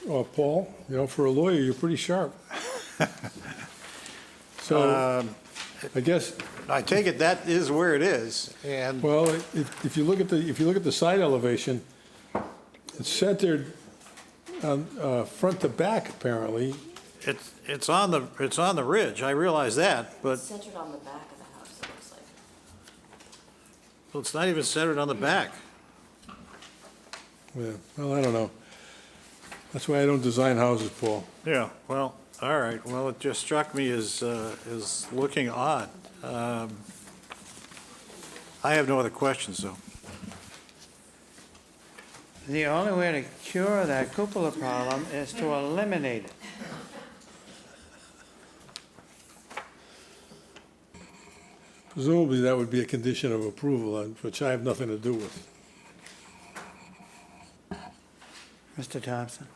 Oh, Paul, for a lawyer, you're pretty sharp. So, I guess, I take it that is where it is, and well, if you look at the side elevation, it's centered on front to back, apparently. it's on the ridge, I realize that, but Centered on the back of the house, it looks like. well, it's not even centered on the back. Yeah, well, I don't know. That's why I don't design houses, Paul. Yeah, well, all right, well, it just struck me as looking odd. I have no other questions, though. The only way to cure that cupola problem is to eliminate it. Presumably, that would be a condition of approval, which I have nothing to do with. Mr. Thompson?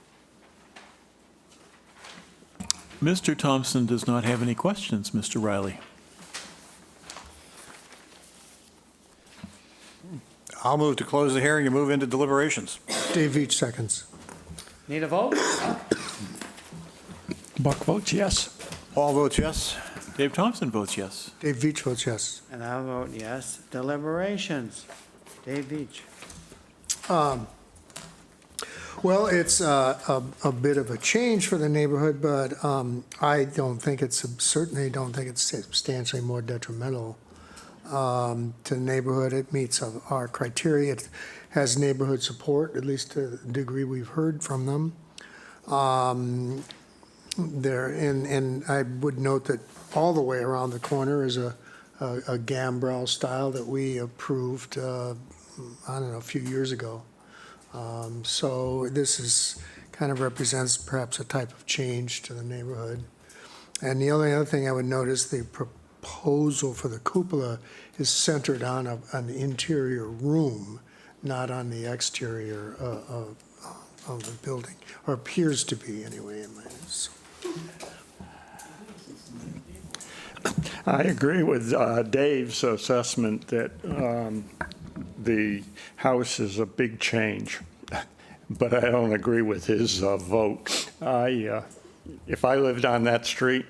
Mr. Thompson does not have any questions, Mr. Riley. I'll move to close the hearing and move into deliberations. Dave Veach seconds. Need a vote? Buck votes yes. Paul votes yes. Dave Thompson votes yes. Dave Veach votes yes. And I'll vote yes. Deliberations. Dave Beach. Well, it's a bit of a change for the neighborhood, but I certainly don't think it's substantially more detrimental to the neighborhood. It meets our criteria. It has neighborhood support, at least to the degree we've heard from them. And I would note that all the way around the corner is a gambrel style that we approved, a few years ago. So this kind of represents perhaps a type of change to the neighborhood. And the only other thing I would notice, the proposal for the cupola is centered on an interior room, not on the exterior of the building, or appears to be anyway in my eyes. I agree with Dave's assessment that the house is a big change, but I don't agree with his vote. If I lived on that street,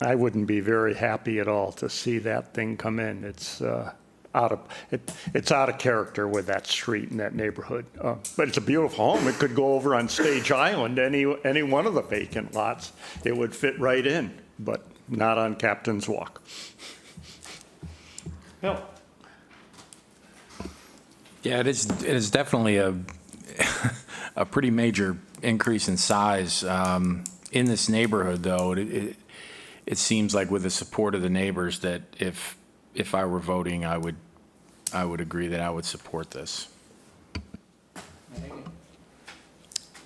I wouldn't be very happy at all to see that thing come in. it's out of character with that street and that neighborhood. But it's a beautiful home. It could go over on Stage Island, any one of the vacant lots. It would fit right in, but not on Captain's Walk. Bill? Yeah, it is definitely a pretty major increase in size. In this neighborhood, though, it seems like with the support of the neighbors that if I were voting, I would agree that I would support this.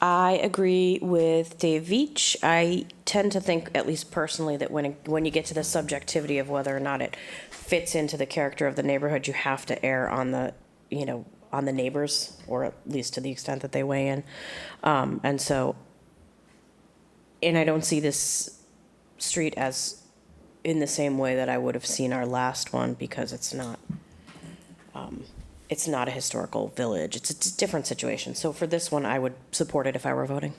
I agree with Dave Veach. I tend to think, at least personally, that when you get to the subjectivity of whether or not it fits into the character of the neighborhood, you have to err on the, on the neighbors, or at least to the extent that they weigh in. And I don't see this street as in the same way that I would have seen our last one, because it's not a historical village. It's a different situation. So for this one, I would support it if I were voting.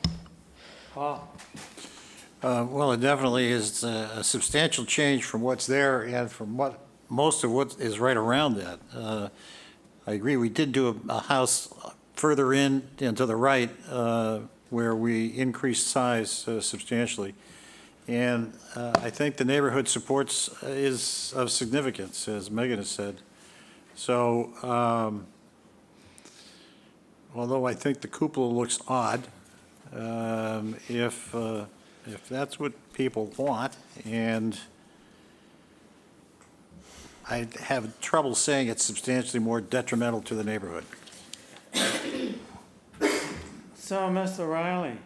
Paul? Well, it definitely is a substantial change from what's there and from most of what is right around that. I agree, we did do a house further in and to the right where we increased size substantially. And I think the neighborhood supports is of significance, as Megan has said. So, although I think the cupola looks odd, if that's what people want, and I have trouble saying it's substantially more detrimental to the neighborhood. So, Mr. Riley,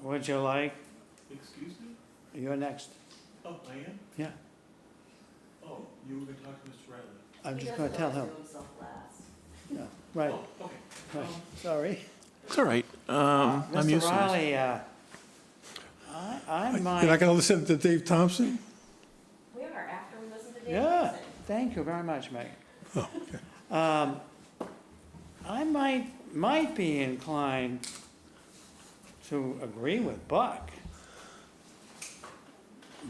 would you like, Excuse me? you're next. Oh, I am? Yeah, Oh, you were going to talk to Mr. Riley? I'm just going to tell him. Yeah, right. Oh, okay. Right. Sorry. It's all right. I'm Mr. used to this. Riley, I You're might, not going to listen to Dave Thompson? We are, after we listen to Dave. yeah, thank you very much, Megan. Oh, okay. I might be inclined to agree with Buck,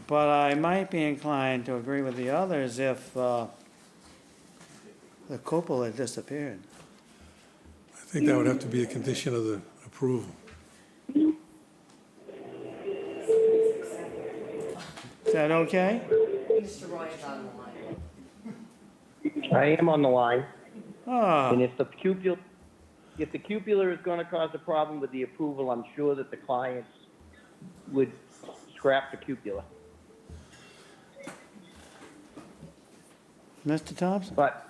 but I might be inclined to agree with the others if the cupola had disappeared. I think that would have to be a condition of the approval. Is that okay? Mr. Roy is on the line. I am on the line, Ah, and if the cupola is going to cause a problem with the approval, I'm sure that the clients would scrap the cupola. Mr. Thompson? But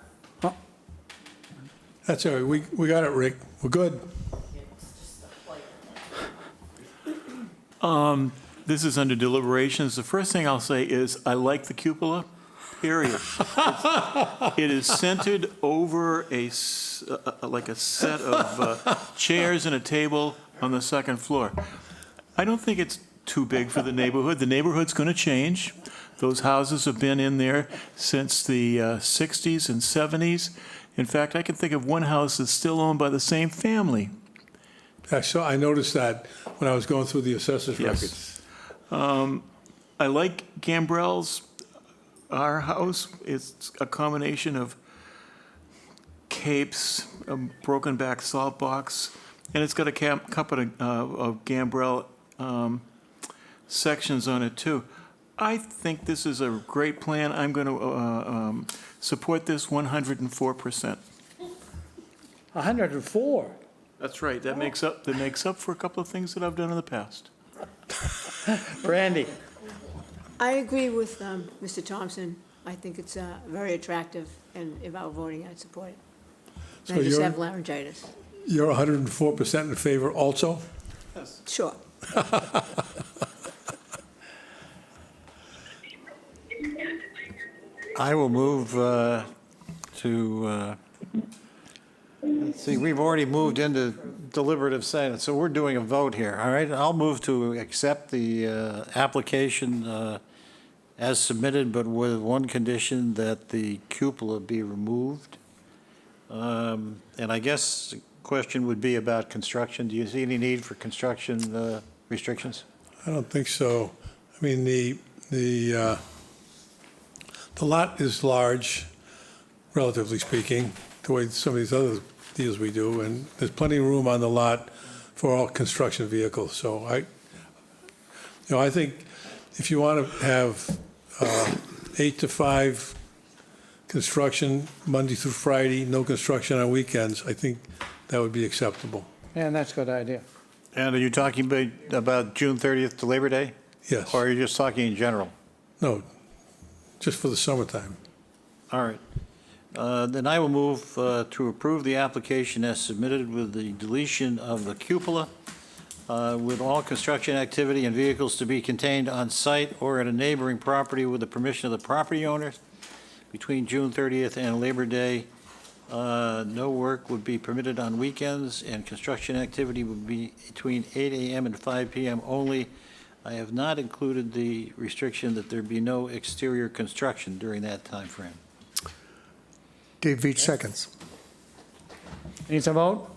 That's all right, we got it, Rick, we're good. This is under deliberations. The first thing I'll say is I like the cupola, period. It is centered over like a set of chairs and a table on the second floor. I don't think it's too big for the neighborhood. The neighborhood's going to change. Those houses have been in there since the 60s and 70s. In fact, I can think of one house that's still owned by the same family. I noticed that when I was going through the assessor's Yes. records. I like Gambrell's. Our house is a combination of capes, a broken back salt box, and it's got a couple of Gambrell sections on it too. I think this is a great plan. I'm going to support this 104%. 104. That's right. That makes up for a couple of things that I've done in the past. Randy? I agree with Mr. Thompson. I think it's very attractive, and if I were voting, I'd support it. So I just you're- have laryngitis. You're 104% in favor also? Sure. I will move to, let's see, we've already moved into deliberative session, so we're doing a vote here, all right? I'll move to accept the application as submitted, but with one condition, that the cupola be removed. And I guess the question would be about construction. Do you see any need for construction restrictions? I don't think so. I mean, the The lot is large, relatively speaking, the way some of these other deals we do, and there's plenty of room on the lot for all construction vehicles. So I think if you want to have 8 to 5 construction Monday through Friday, no construction on weekends, I think that would be acceptable. And that's a good idea. And are you talking about June 30th to Labor Day? Yes. Or are you just talking in general? No, just for the summertime. All right. Then I will move to approve the application as submitted with the deletion of the cupola, with all construction activity and vehicles to be contained on site or at a neighboring property with the permission of the property owners between June 30th and Labor Day. No work would be permitted on weekends, and construction activity would be between 8 a.m. and 5 p.m. only. I have not included the restriction that there be no exterior construction during that time frame. Dave Veach seconds. Needs a vote?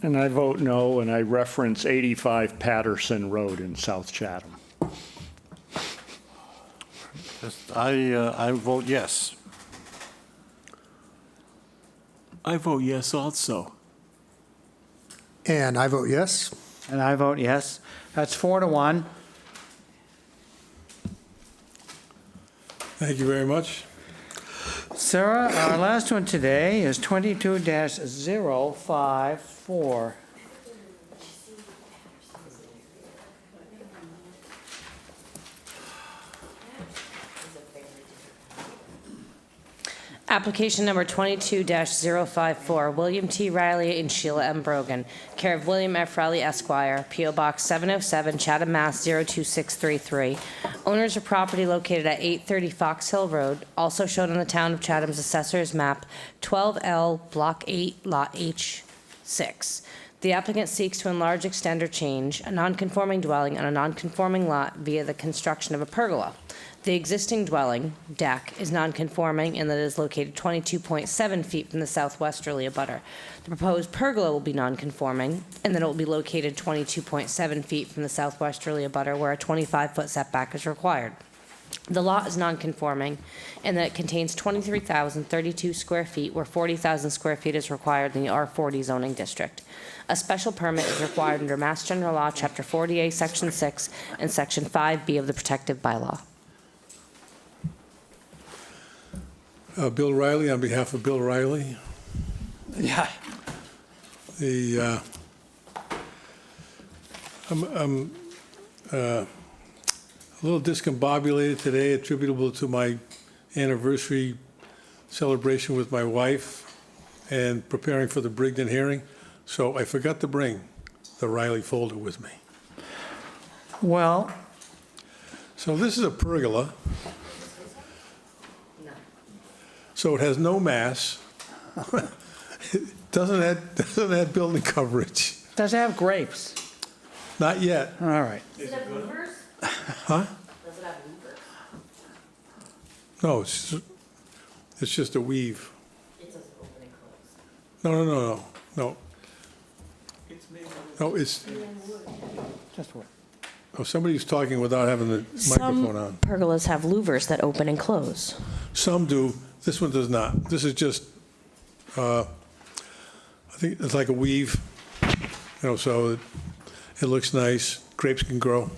And I vote no, and I reference 85 Patterson Road in South Chatham. I vote yes. I vote yes also. And I vote yes. And I vote yes. That's 4-1. Thank you very much. Sarah, our last one today is 22-054. Application number 22-054, William T. Riley and Sheila M. Brogan, care of William F. Riley Esquire, P.O. Box 707, Chatham, Mass. 02633. Owners of property located at 830 Fox Hill Road, also shown on the Town of Chatham's Assessor's Map 12L, Block 8, Lot H6. The applicant seeks to enlarge, extend, or change a nonconforming dwelling on a nonconforming lot via the construction of a pergola. The existing dwelling, deck, is nonconforming in that it is located 22.7 feet from the southwesterly abutter. The proposed pergola will be nonconforming in that it will be located 22.7 feet from the southwesterly abutter where a 25-foot setback is required. The lot is nonconforming in that it contains 23,032 square feet where 40,000 square feet is required in the R40 zoning district. A special permit is required under Mass General Law, Chapter 40A, Section 6, and Section 5B of the Protective Bylaw. Bill Riley, on behalf of Bill Riley. Yeah. I'm a little discombobulated today, attributable to my anniversary celebration with my wife and preparing for the Brigden hearing. So I forgot to bring the Riley folder with me. Well, so this is a pergola. So it has no mass. It doesn't add building coverage. does it have grapes? Not yet. All right. Does it have louvers? Huh? Does it have louvers? No, it's just a weave. It says open and close. No. No, it's, Just what? oh, somebody's talking without having the microphone on. Some pergolas have louvers that open and close. Some do. This one does not. This is just, I think it's like a weave, so it looks nice. Grapes can grow.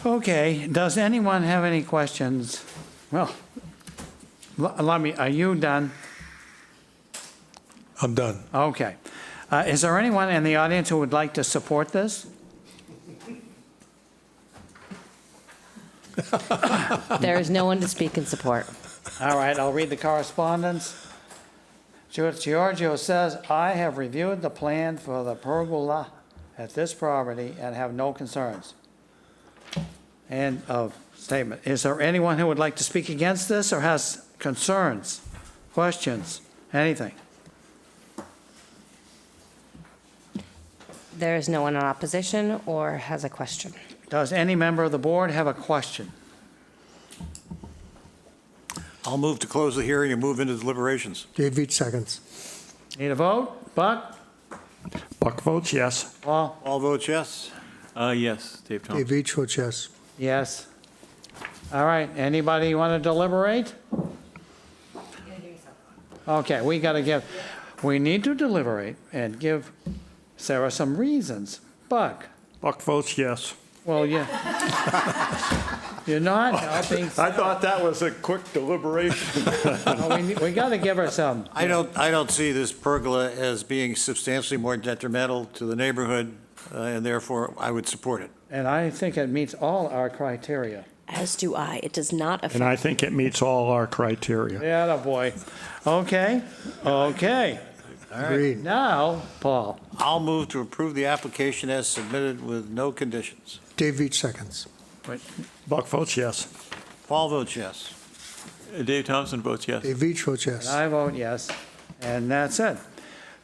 Okay, does anyone have any questions? Well, allow me, are you done? I'm done. Okay. Is there anyone in the audience who would like to support this? There is no one to speak in support. All right, I'll read the correspondence. Giorgio says, I have reviewed the plan for the pergola at this property and have no concerns. End of statement. Is there anyone who would like to speak against this or has concerns, questions, anything? There is no one in opposition or has a question. Does any member of the board have a question? I'll move to close the hearing and move into deliberations. Dave Veach seconds. Need a vote? Buck? Buck votes yes. Paul? All votes yes. Yes, Dave Thompson. Dave Veach votes yes. Yes. All right, anybody want to deliberate? Okay, we need to deliberate and give Sarah some reasons. Buck? Buck votes yes. Well, yeah. You're not helping. I thought that was a quick deliberation. Well, we got to give her some. I don't see this pergola as being substantially more detrimental to the neighborhood, and therefore I would support it. And I think it meets all our criteria. As do I. It does not affect. And I think it meets all our criteria. Yeah, boy. Okay, okay. Agreed. Now, Paul. I'll move to approve the application as submitted with no conditions. Dave Veach seconds. Wait, Buck votes yes. Paul votes yes. Dave Thompson votes yes. Dave Veach votes yes. I vote yes, and that's it.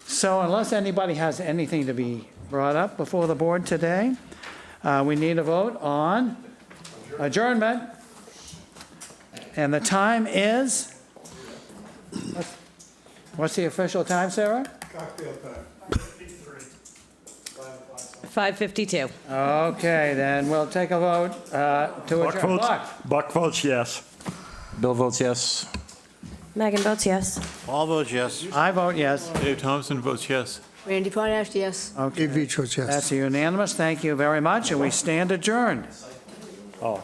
So unless anybody has anything to be brought up before the board today, we need a vote on adjournment. And the time is, what's the official time, Sarah? Cocktail time. 5:52. Okay, then we'll take a vote to Buck adjourn. votes, Buck? Buck votes yes. Bill votes yes. Megan votes yes. Paul votes yes. I vote yes. Dave Thompson votes yes. Randy Potash, yes. Okay, Dave Veach votes yes. that's unanimous. Thank you very much, and we stand adjourned. Oh.